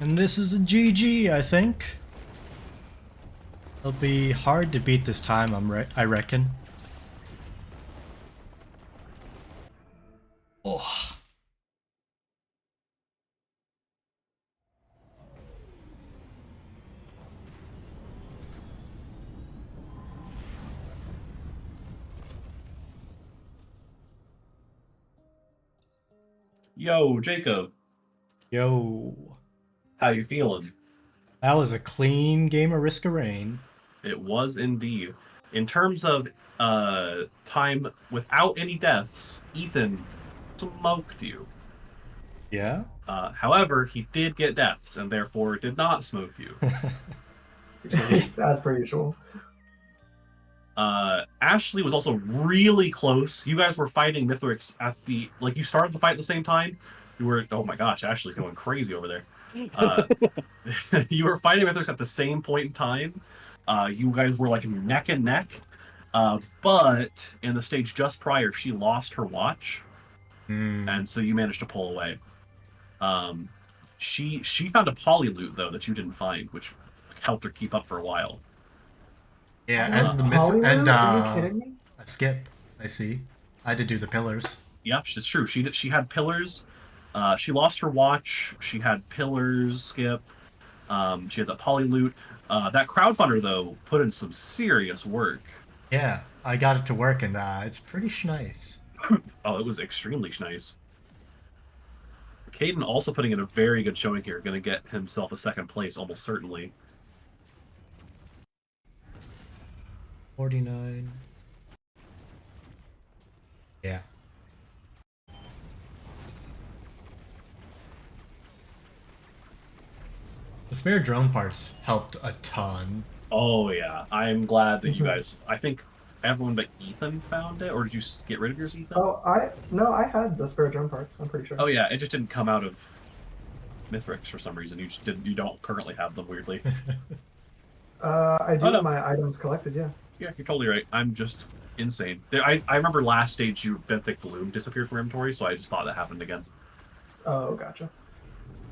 And this is a GG, I think. It'll be hard to beat this time, I reckon. Oh. Yo, Jacob, Yo. how you feeling? That was a clean game of Risk of Rain. It was indeed. In terms of time without any deaths, Ethan smoked you. Yeah? However, he did get deaths, and therefore did not smoke you. As per usual. Ashley was also really close. You guys were fighting Mithrix at the you started the fight at the same time. You were oh my gosh, Ashley's going crazy over there. You were fighting Mithrix at the same point in time. You guys were like neck and neck. But in the stage just prior, she lost her watch, and so you managed to pull away. She found a poly loot though that you didn't find, which helped her keep up for a while. Yeah, and the Hollywood? and Are you kidding me? a skip, I see. I had to do the pillars. Yep, it's true. She had pillars. She lost her watch. She had pillars, skip. She had the poly loot. That crowdfunder though put in some serious work. Yeah, I got it to work, and it's pretty nice. Oh, it was extremely nice. Caden also putting in a very good showing here. Going to get himself a second place almost certainly. 49. Yeah. The spare drone parts helped a ton. Oh yeah, I'm glad that you guys. I think everyone but Ethan found it, or did you get rid of yours, Ethan? Oh, I had the spare drum parts. I'm pretty sure. Oh yeah, it just didn't come out of Mithrix for some reason. You don't currently have them weirdly. I do Oh, no. have my items collected. Yeah. Yeah, you're totally right. I'm just insane. I remember last stage you Benthic Bloom disappeared from inventory, so I just thought that happened again. Oh, gotcha.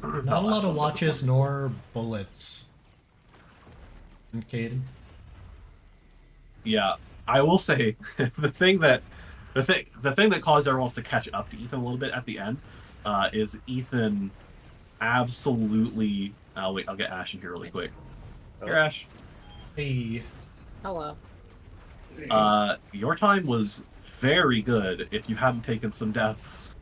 Not a lot of watches nor bullets. And Caden. Yeah, I will say the thing that caused everyone else to catch up to Ethan a little bit at the end is Ethan absolutely. Wait, I'll get Ash in here really quick. Here, Ash. Hey. Hello. Your time was very good if you hadn't taken some deaths.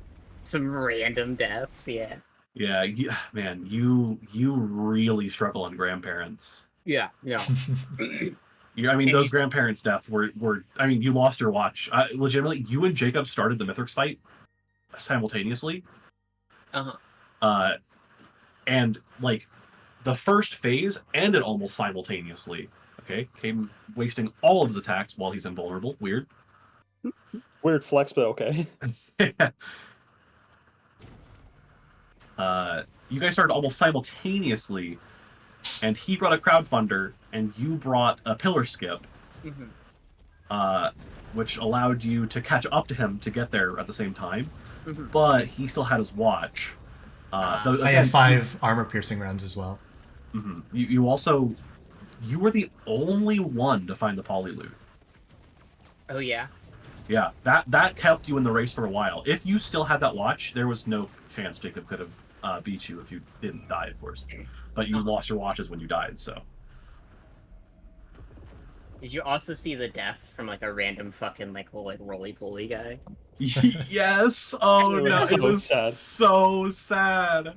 Some random deaths, yeah. Yeah, man, you really struggle on grandparents. Yeah. I mean, those grandparents' death were. I mean, you lost your watch. Legitimately, you and Jacob started the Mithrix fight simultaneously. And like, the first phase ended almost simultaneously. Okay, Caden wasting all of his attacks while he's invulnerable. Weird. Weird flex, but okay. You guys started almost simultaneously, and he brought a crowdfunder, and you brought a pillar skip, which allowed you to catch up to him to get there at the same time. But he still had his watch. I had 5 armor-piercing rounds as well. You also, you were the only one to find the poly loot. Oh yeah. Yeah, that kept you in the race for a while. If you still had that watch, there was no chance Jacob could have beat you if you didn't die, of course. But you lost your watches when you died, so. Did you also see the death from like a random fucking like roly-poly guy? Yes. Oh It was no, so it was sad. so sad.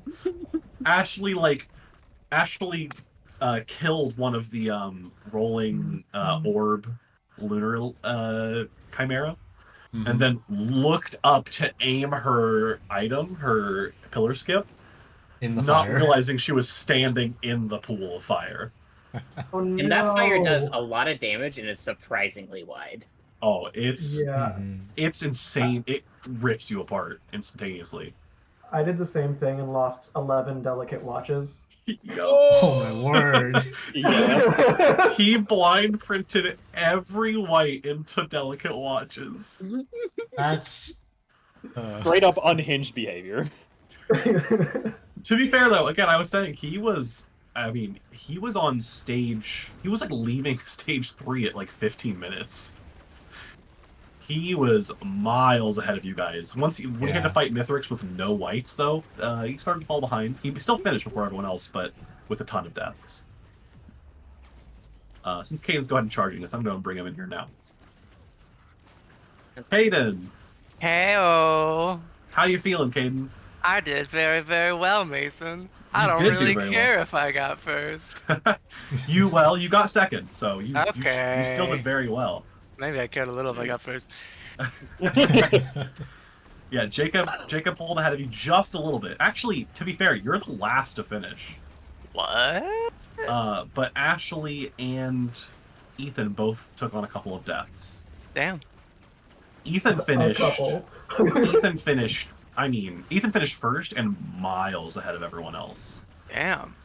Ashley killed one of the rolling orb lunar chimera, and then looked up to aim her item, her pillar skip, in the not fire. realizing she was standing in the pool of fire. Oh, And that fire does no. a lot of damage and is surprisingly wide. Oh, it's Yeah, it's insane. It rips you apart instantaneously. I did the same thing and lost 11 delicate watches. Yo. Oh my word. Yeah. He blind printed every white into delicate watches. That's... Straight up unhinged behavior. To be fair, though, again, I was saying he was on stage. He was like leaving stage 3 at like 15 minutes. He was miles ahead of you guys. When he had to Yeah. fight Mithrix with no whites, though, he started to fall behind. He still finished before everyone else, but with a ton of deaths. Since Caden's go ahead and charging us, I'm going to bring him in here now. Caden, Hey-oh. how you feeling, Caden? I did very, very well, Mason. I You don't did do really very care if I got first. You got second, so you still Okay. did very well. Maybe I cared a little if I got first. Yeah, Jacob pulled ahead of you just a little bit. Actually, to be fair, you're the last to finish. What? But Ashley and Ethan both took on a couple of deaths. Damn. Ethan finished. A couple. Ethan finished. Ethan finished first and miles ahead of everyone else. Damn.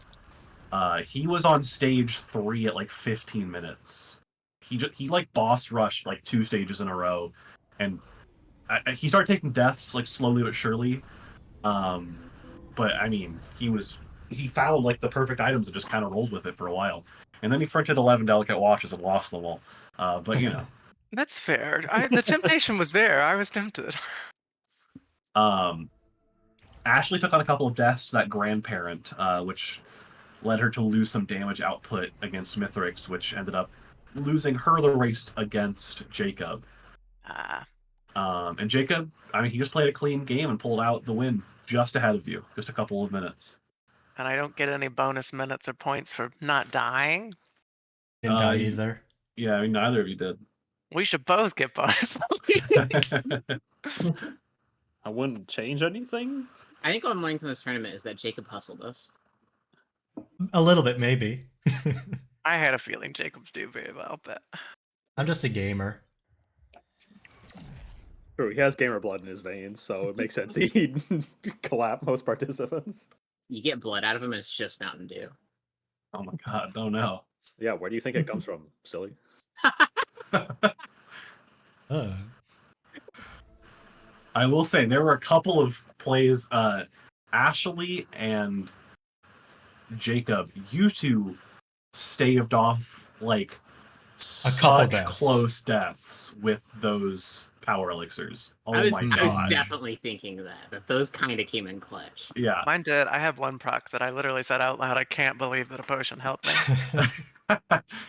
He was on stage 3 at like 15 minutes. He like boss rushed like 2 stages in a row, and he started taking deaths like slowly but surely. But he found like the perfect items and just kind of rolled with it for a while, and then he printed 11 delicate watches and lost them all. But you know. That's fair. The temptation was there. I was tempted. Ashley took on a couple of deaths to that grandparent, which led her to lose some damage output against Mithrix, which ended up losing her the race against Jacob. And Jacob, he just played a clean game and pulled out the win just ahead of you, just a couple of minutes. And I don't get any bonus minutes or points for not dying. Didn't die either. Yeah, neither of you did. We should both get bonus. I wouldn't change anything. I think what I'm learning from this tournament is that Jacob hustled us. A little bit, maybe. I had a feeling Jacob's do very well, but I'm just a gamer. True, he has gamer blood in his veins, so it makes sense he'd collapse most participants. You get blood out of him, and it's just Mountain Dew. Oh my god, don't know. Yeah, where do you think it comes from, silly? I will say there were a couple of plays. Ashley and Jacob, you two staved off like such deaths. close deaths with those power elixirs. Oh I was my god! definitely thinking that those kind of came in clutch. Yeah. mine did. I have one proc that I literally said out loud, I can't believe that a potion helped me.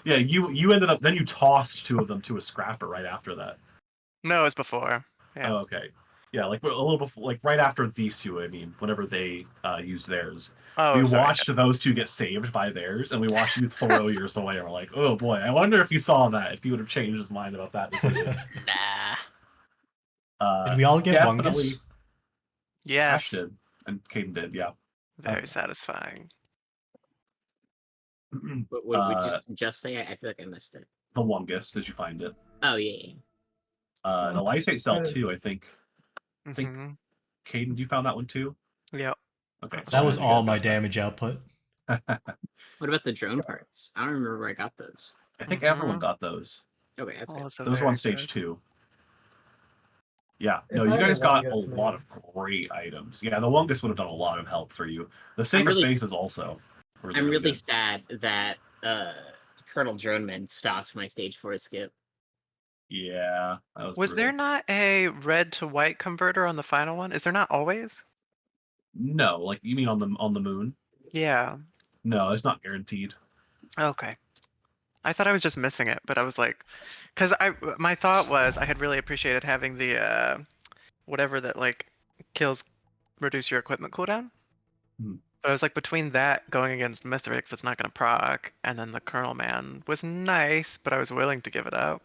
Yeah, you ended up, then you tossed 2 of them to a scrapper right after that. No, it was before. Yeah. Oh, okay. Yeah, like a little before, like right after these 2, whenever they used theirs. Oh, We sorry. watched those 2 get saved by theirs, and we watched you throw yours away, and we're like, oh boy, I wonder if he saw that, if he would have changed his mind about that decision. Nah. Did we all get definitely Bungus? Yes. Ash did, and Caden did, yeah. Very satisfying. What would you just say? I feel like I missed it. The Wungus, did you find it? Oh yeah. The Lysate Cell I didn't- too, I think. think- Mhm. Caden, you found that one too? Yep. Okay. That was you all guys my got that. damage output. What about the drone parts? I don't remember where I got those. I think Mhm. everyone got those. Okay, that's good. Also Those were very on stage good. 2. Yeah, If no, I you had a guys got a Wungus, lot maybe. of great items. Yeah, the Wungus would have done a lot of help for you. The Safer really- Spaces also. were I'm really good. sad that Colonel Droneman stopped my stage 4 skip. Yeah, that was Was there brutal. not a red to white converter on the final one? Is there not always? No, like you mean on the moon? Yeah. No, it's not guaranteed. Okay. I thought I was just missing it, but I was like, because my thought was I had really appreciated having the whatever that like reduce your equipment cooldown. Hmm. But I was like, between that going against Mithrix, that's not gonna proc, and then the Colonel Man was nice, but I was willing to give it up.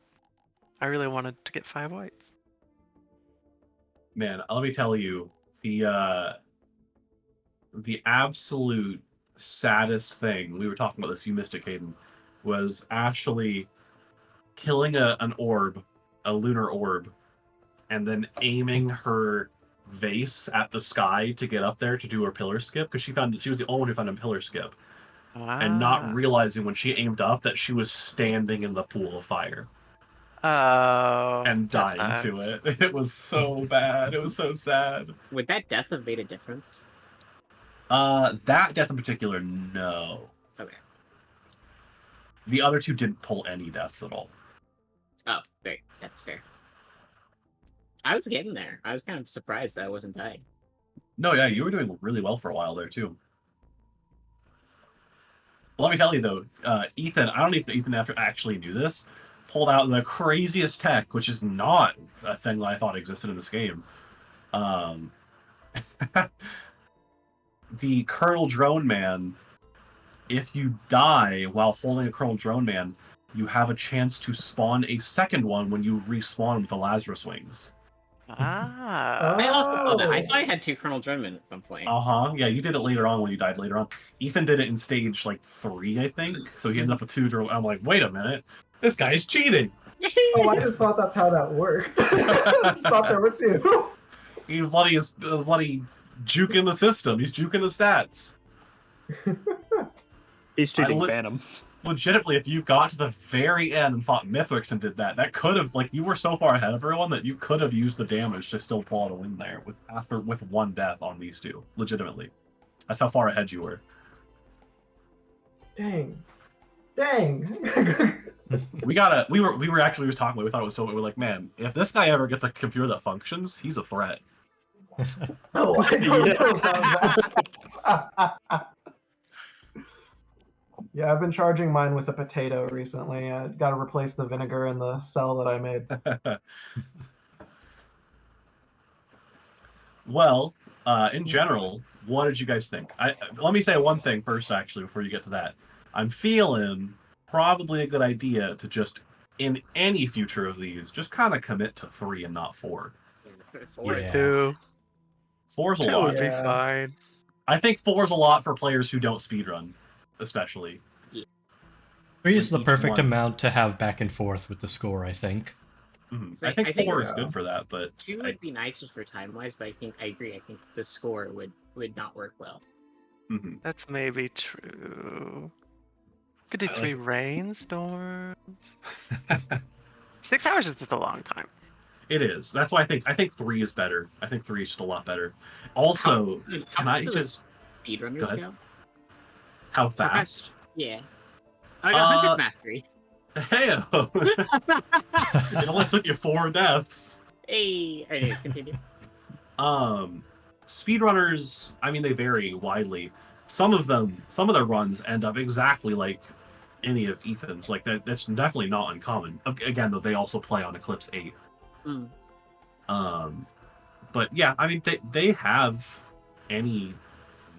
I really wanted to get 5 whites. Man, let me tell you, the absolute saddest thing, we were talking about this, you missed it, Caden, was Ashley killing an orb, a lunar orb, and then aiming her vase at the sky to get up there to do her pillar skip, because she was the only one who found a pillar skip, and not realizing when she aimed up that she was standing in the pool of fire Oh. and that dying to sucks. it. It was so bad. It was so sad. Would that death have made a difference? That death in particular, no. Okay. The other two didn't pull any deaths at all. Oh, great. That's fair. I was getting there. I was kind of surprised that I wasn't dying. No, yeah, you were doing really well for a while there too. Let me tell you though, Ethan, I don't know if Ethan actually knew this, pulled out the craziest tech, which is not a thing that I thought existed in this game. The Colonel Drone Man, if you die while holding a Colonel Drone Man, you have a chance to spawn a second one when you respawn with the Lazarus Wings. Ah. I also saw that. I Oh. saw I had 2 Colonel Drunman at some point. Yeah, you did it later on when you died later on. Ethan did it in stage like 3, I think. So he ended up with 2 drone. I'm like, wait a minute, this guy is cheating. Oh, I just thought that's how that worked. I just thought there was two. He bloody is bloody juking the system. He's juking the stats. He's cheating I Phantom. Legitimately, if you got to the very end and fought Mithrix and did that, that could have, like, you were so far ahead of everyone that you could have used the damage to still pull out a win there with 1 death on these 2. Legitimately, that's how far ahead you were. Dang. We were actually talking. We thought it was so. We were like, man, if this guy ever gets a computer that functions, he's a threat. Oh, I don't know about that. Yeah, I've been charging mine with a potato recently. I got to replace the vinegar in the cell that I made. Well, in general, what did you guys think? Let me say one thing first, actually, before you get to that. I'm feeling probably a good idea to just, in any future of these, just kind of commit to 3 and not 4. 4 is Yeah. 2. 4's a 2 lot. would be Yeah. fine. I think 4's a lot for players who don't speedrun, especially. 3 is the Each perfect one. amount to have back and forth with the score, I think. Mhm. So I think I think- 4 is Yeah. good for that, but 2 would be nice just for time wise, but I agree. I think the score would not work well. mhm. That's maybe true. Could do I like- 3 rainstorms. 6 hours is just a long time. It is. That's why I think 3 is better. I think 3 is just a lot better. Also, How can I fast do the just speedrunners Go ahead. go? how fast? fast? Yeah. I got Hunter's Uh, Mastery. Hey, it only took you 4 deaths. Hey, anyways, continue. Speedrunners, I mean, they vary widely. Some of their runs end up exactly like any of Ethan's. Like that's definitely not uncommon. Again, though, they also play on Eclipse 8. Mm. But yeah, I mean, they have any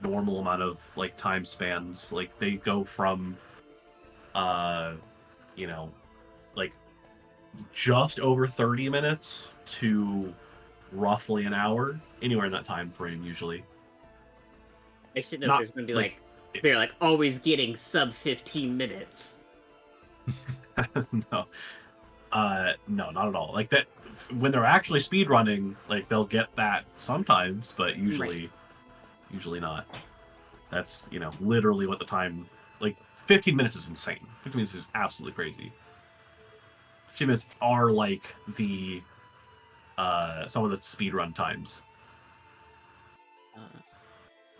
normal amount of like time spans. Like they go from, you know, like just over 30 minutes to roughly an hour, anywhere in that time frame usually. I should know Not- there's gonna be like- they're like always getting sub 15 minutes. No, no, not at all. Like that, when they're actually speedrunning, like they'll get that sometimes, but usually not. That's, you know, literally what the time. Like 15 minutes is insane. 15 minutes is absolutely crazy. 15 minutes are like the some of the speedrun times.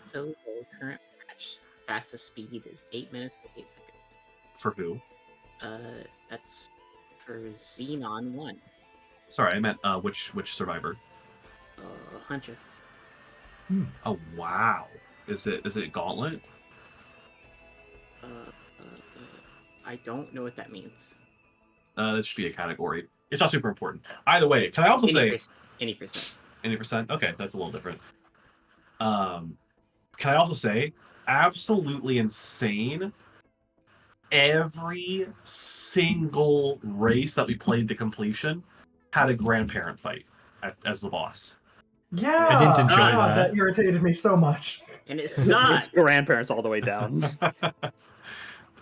So the current match fastest speed is 8 minutes to 8 seconds. For who? That's for Xenon 1. Sorry, I meant which survivor? Huntress. Oh wow. Is it Gauntlet? I don't know what that means. That should be a category. It's not super important. Either way, can I also say Any percent. any percent? Okay, that's a little different. Can I also say absolutely insane? Every single race that we played to completion had a grandparent fight as the boss. Yeah, I didn't enjoy God, that. that irritated me so much. And it It's sucks. grandparents all the way down.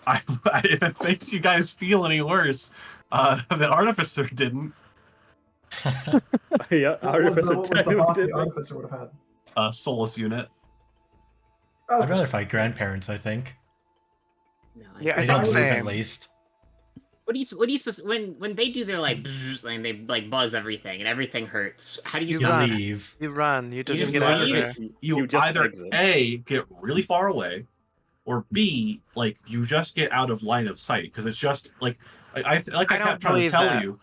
If it makes you guys feel any worse, the Artificer didn't. Yeah, What was the boss the did. Artificer would have had? Solus unit. Okay. I'd rather fight grandparents, I think. No, Yeah, They I don't think move at same. least. What do you supposed when they do their like and they like buzz everything and everything hurts? How do you You stop run. that? Leave. You run. You just just get out of leave? there. You just either exit. A, get really far away, or B, like you just get out of line of sight because it's just like I I don't kept trying to believe tell that. you,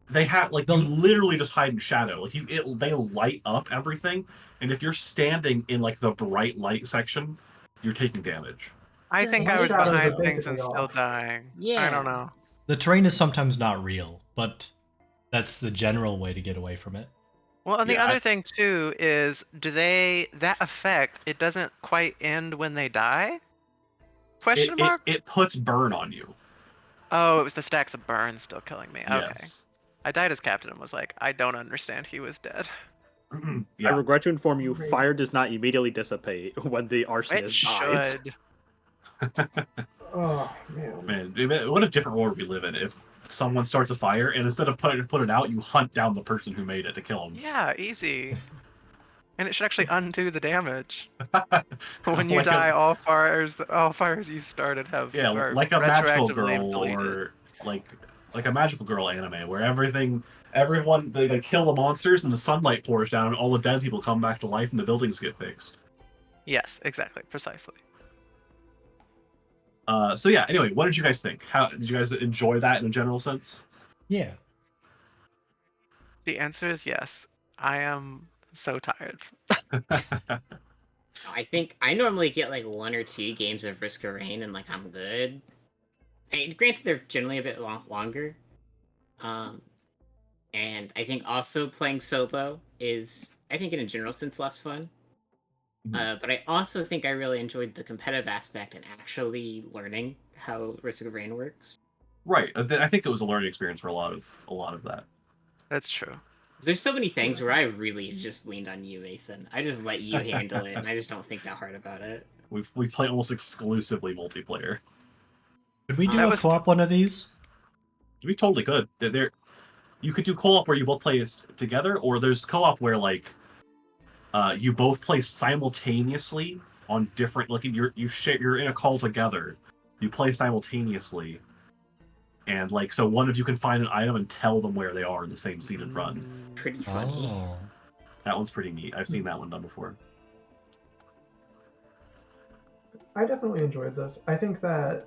they have like you literally just hide in shadow. Like they light up everything, and if you're standing in like the bright light section, you're taking damage. I think my I was shadows are behind things basically and still off. dying. I Yeah. don't know. The terrain is sometimes not real, but that's the general way to get away from it. Well, and the Yeah, other thing too is, that effect? It doesn't quite end when they die? Question mark? It puts burn on you. Oh, it was the stacks of burn still killing me. Okay. Yes. I died as captain and was like, I don't understand. He was dead. I Yeah. regret to inform you, Great. fire does not immediately dissipate when the It arsonist dies. should. Oh man. Man, what a different world we live in if someone starts a fire and instead of put it out, you hunt down the person who made it to kill him. Yeah, easy. And it should actually undo the damage. When you Like die, a- all fires you started have Yeah, are like a magical retroactively girl deleted. or like a magical girl anime where everyone they kill the monsters and the sunlight pours down and all the dead people come back to life and the buildings get fixed. Yes, exactly, precisely. So yeah, anyway, what did you guys think? How did you guys enjoy that in a general sense? Yeah. The answer is yes. I am so tired. I think I normally get like 1 or 2 games of Risk of Rain and like I'm good. Granted, they're generally a bit longer. And I think also playing solo is, I think in a general sense, less fun. But I also think I really enjoyed the competitive aspect and actually learning how Risk of Rain works. Right. I think it was a learning experience for a lot of that. That's true. There's so many things where I really just leaned on you, Mason. I just let you handle it, and I just don't think that hard about it. We play almost exclusively multiplayer. Could we do That a was- co-op one of these? We totally could. You could do co-op where you both play together, or there's co-op where like you both play simultaneously on different like you're in a call together. You play simultaneously, and like so one of you can find an item and tell them where they are in the same seated run. Pretty funny. Oh. That one's pretty neat. I've seen that one done before. I definitely enjoyed this. I think that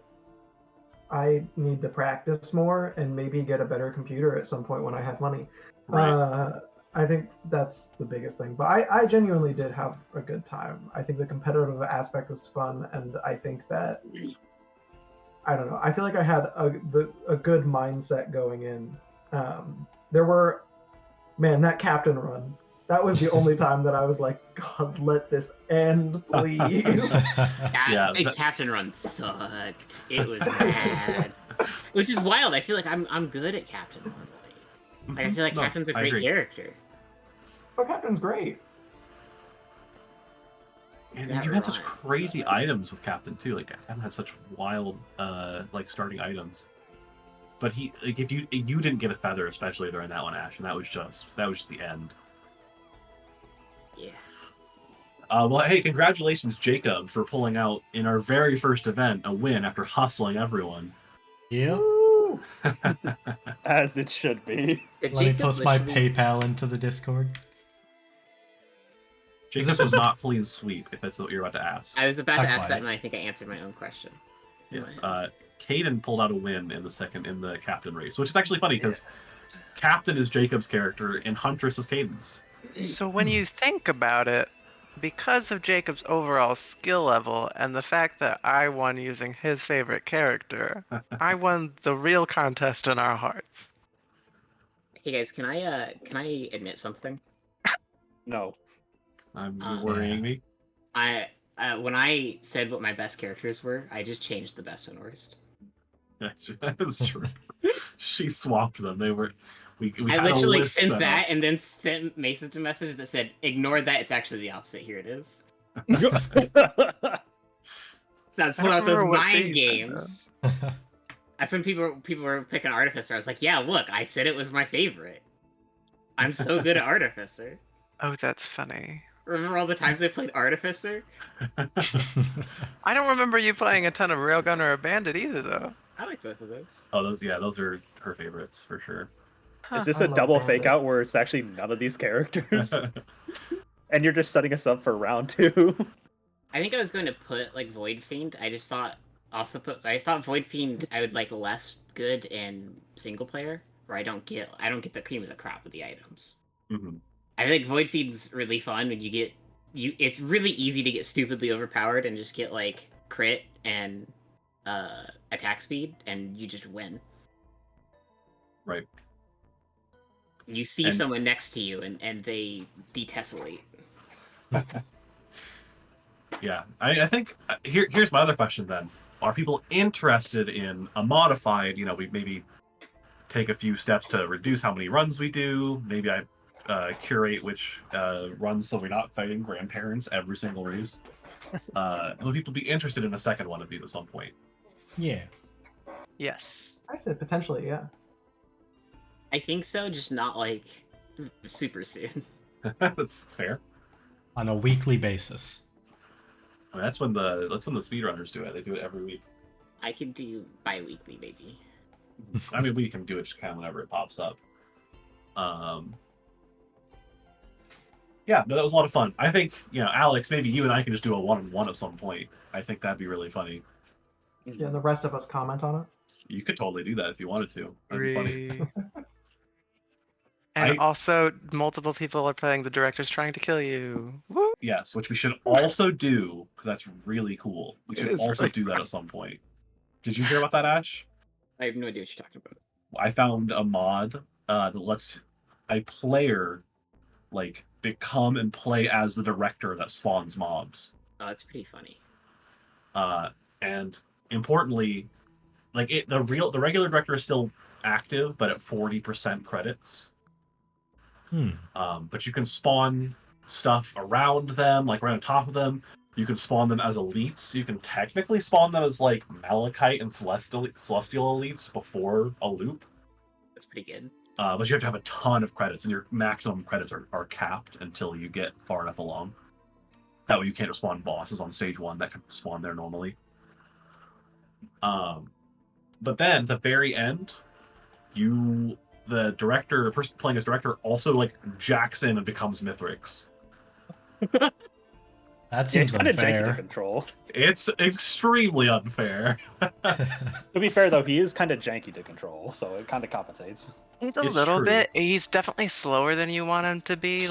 I need to practice more and maybe get a better computer at some point when I have money. Right. I think that's the biggest thing. But I genuinely did have a good time. I think the competitive aspect was fun, and I think that I don't know. I feel like I had a good mindset going in. There were, man, that captain run. That was the only time that I was like, God, let this end, please. Yeah, The that- Captain Run sucked. It was bad. Which is wild. I feel like I'm good at Captain Run. Like, I feel like No, Captain's a I great agree. character. But captain's great. And That you had such rhymes. crazy items with Captain too. Like Captain had such wild like starting items. But he like if you didn't get a feather especially during that one, Ash, and that was just the end. Yeah. Well, hey, congratulations, Jacob, for pulling out in our very first event a win after hustling everyone. Yeah. Woo! As it should be. Did Let me Jacob post my literally- PayPal into the Discord. Jacob was not clean sweep, if that's what you're about to ask. I was about to Not ask quite. that, and I think I answered my own question. in Yes, my head. Caden pulled out a win in the captain race, which is actually funny because Captain is Jacob's character and Huntress is Caden's. So when you think about it, because of Jacob's overall skill level and the fact that I won using his favorite character, I won the real contest in our hearts. Hey guys, can I admit something? No. You're worrying me. When I said what my best characters were, I just changed the best and worst. That's true. She swapped them. They were. We I had a literally list sent set that up. and then sent Mason a message that said, "Ignore that. It's actually the opposite. Here it is." That's one of those remember what mind day you said games. That's when people were picking Artificer. I was like, "Yeah, look, I said it was my favorite. I'm so good at Artificer." Oh, that's funny. Remember all the times I played Artificer? I don't remember you playing a ton of Railgun or a Bandit either, though. I like both of those. Oh, those are her favorites for sure. Huh. Is this I a love double Bandit. fake out where it's actually none of these characters? And you're just setting us up for round 2? I think I was going to put like Void Fiend. I thought Void Fiend I would like less good in single player, where I don't get the cream of the crop with the items. Mhm. I think Void Fiend's really fun when it's really easy to get stupidly overpowered and just get like crit and attack speed, and you just win. Right. You see And- someone next to you and they detessellate. Yeah, I think here's my other question then. Are people interested in a modified, we maybe take a few steps to reduce how many runs we do, maybe I curate which runs so we're not fighting grandparents every single race. Will people be interested in a second one of these at some point? Yeah. Yes. I said potentially, yeah. I think so, just not like super soon. That's fair. On a weekly basis. I mean, that's when the speedrunners do it. They do it every week. I could do bi-weekly maybe. I mean, we can do it just kind of whenever it pops up. Yeah, no, that was a lot of fun. I think, Alex, maybe you and I can just do a one-on-one at some point. I think that'd be really funny. Yeah, and the rest of us comment on it. You could totally do that if you wanted to. That'd be funny. Agree. And I- also, multiple people are playing the director's trying to kill you. Woo! Yes, which we should also do, because that's really cool. We It should is also really do that fun. at some point. Did you hear about that, Ash? I have no idea what you're talking about. I found a mod that lets a player become and play as the director that spawns mobs. Oh, that's pretty funny. And importantly, the regular director is still active, but at 40% credits. But you can spawn stuff around them, like right on top of them. You can spawn them as elites. You can technically spawn them as Malachite and celestial elites before a loop. That's pretty good. But you have to have a ton of credits, and your maximum credits are capped until you get far enough along. That way you can't just spawn bosses on stage 1 that can spawn there normally. But then at the very end, the person playing as director also jacks in and becomes Mithrix. That Yeah, it's seems kind of janky to unfair. control. It's extremely unfair. To be fair, though, he is kind of janky to control, so it kind of compensates. He's a It's little true. bit. He's definitely slower than you want him to be.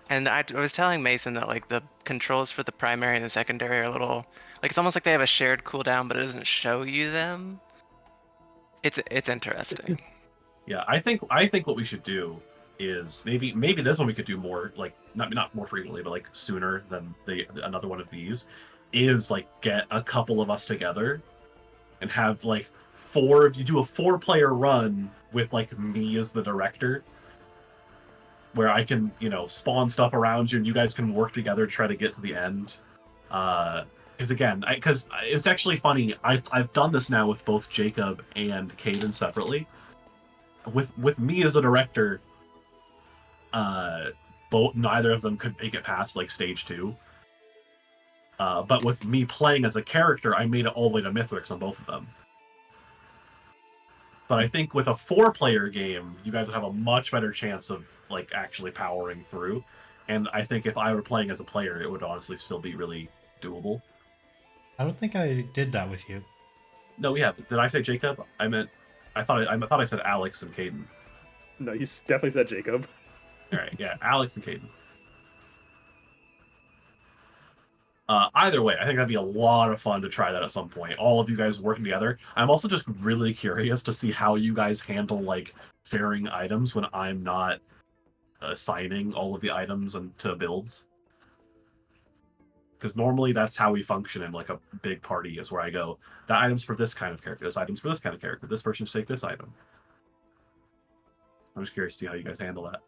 And I was telling Mason that the controls for the primary and the secondary are a little it's almost like they have a shared cooldown, but it doesn't show you them. It's interesting. Yeah, I think what we should do is maybe this one we could do more not more frequently, but sooner than another one of these is get a couple of us together and have you do a 4-player run with me as the director, where I can spawn stuff around you and you guys can work together to try to get to the end. Because it's actually funny. I've done this now with both Jacob and Caden separately. With me as a director, neither of them could make it past stage 2. But with me playing as a character, I made it all the way to Mithrix on both of them. But I think with a 4-player game, you guys would have a much better chance of actually powering through. And I think if I were playing as a player, it would honestly still be really doable. I don't think I did that with you. No, we haven't. Did I say Jacob? I thought I said Alex and Caden. No, you definitely said Jacob. All right, yeah, Alex and Caden. Either way, I think that'd be a lot of fun to try that at some point. All of you guys working together. I'm also just really curious to see how you guys handle sharing items when I'm not assigning all of the items to builds. Because normally that's how we function in a big party, is where I go, that item's for this kind of character, this item's for this kind of character, this person should take this item. I'm just curious to see how you guys handle that.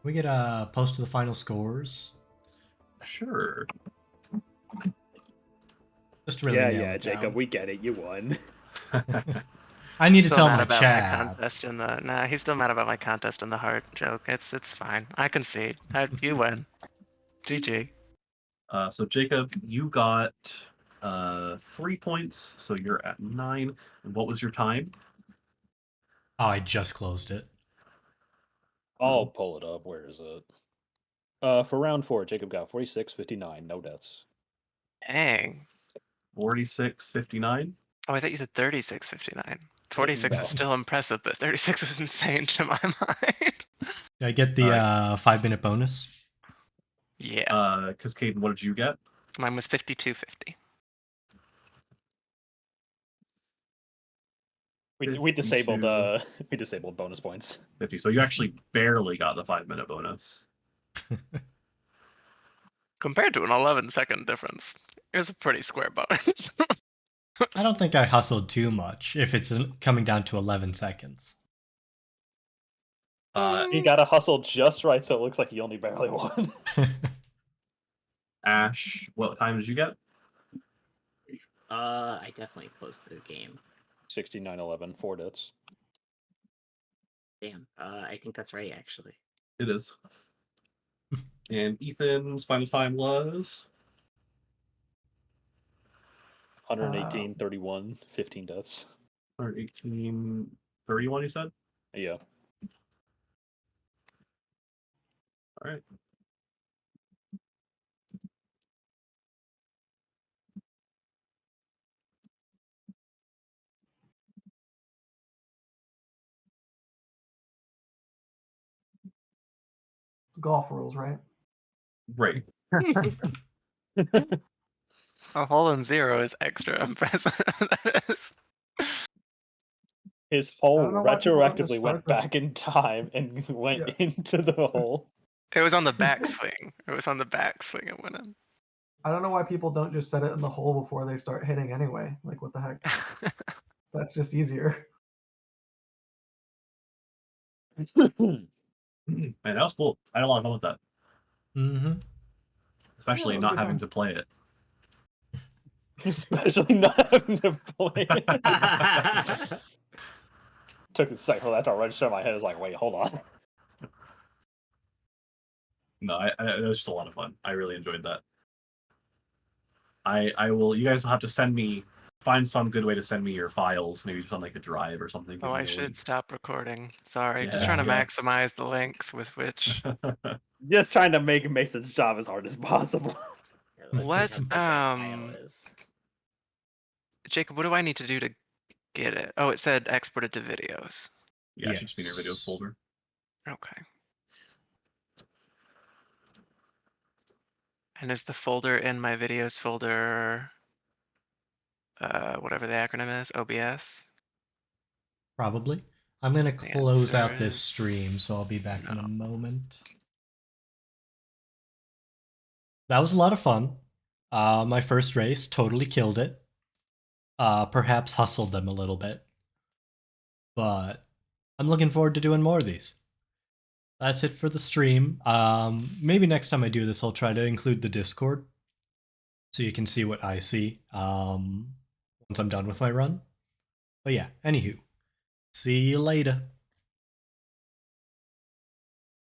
We get a post to the final scores. Sure. Just really yeah, nail yeah, it Jacob, down. we get it. You won. I need to Still tell mad my about chat. my contest in the he's still mad about my contest in the heart joke. It's fine. I concede. You win. GG. So Jacob, you got 3 points, so you're at 9. And what was your time? Oh, I just closed it. I'll pull it up. Where is it? For round 4, Jacob got 46.59, no deaths. Dang. 46:59. Oh, I thought you said 36:59. 46 No. is still impressive, but 36 is insane to my mind. Did I get the Alright. 5-minute bonus? Yeah. Because Caden, what did you get? Mine was 52:50. We disabled 52. we disabled bonus points. 50. So you actually barely got the 5-minute bonus. Compared to an 11-second difference, it was a pretty square bonus. I don't think I hustled too much if it's coming down to 11 seconds. He got to hustle just right, so it looks like he only barely won. Ash, what time did you get? I definitely closed the game. 69.11, 4 deaths. Damn. I think that's right, actually. It is. And Ethan's final time was 118.31, 15 deaths. 118:31, you said? Yeah. All right. It's golf rules, right? Right. A hole in 0 is extra impressive. That is. His hole don't know why people don't just retroactively went start the- back in time and went Yeah. into the hole. It was on the backswing. It was on the backswing it went in. I don't know why people don't just set it in the hole before they start hitting anyway. Like, what the heck? That's just easier. Man, that was cool. I had a lot of fun with that, Mm-hmm. especially Yeah, it was a not good having time. to play it. Especially not having to play it. Took a second for that to register in my head. I was like, wait, hold on. No, it was just a lot of fun. I really enjoyed that. I will. You guys will have to find some good way to send me your files, maybe just on like a drive or something. Oh, give I me a should link. stop recording. Sorry, just Yeah, trying to yes. maximize the length with which. Just trying to make Mason's job as hard as possible. Here, let's see What, how big that file is. Jacob, what do I need to do to get it? Oh, it said exported to videos. Yeah, it should just be in your videos Yes. folder. Okay. And is the folder in my videos folder, whatever the acronym is, OBS? Probably. I'm going to The close out answer this is stream, so I'll be back in a no. moment. That was a lot of fun. My first race, totally killed it. Perhaps hustled them a little bit. But I'm looking forward to doing more of these. That's it for the stream. Maybe next time I do this, I'll try to include the Discord so you can see what I see once I'm done with my run. But yeah, anywho, see you later.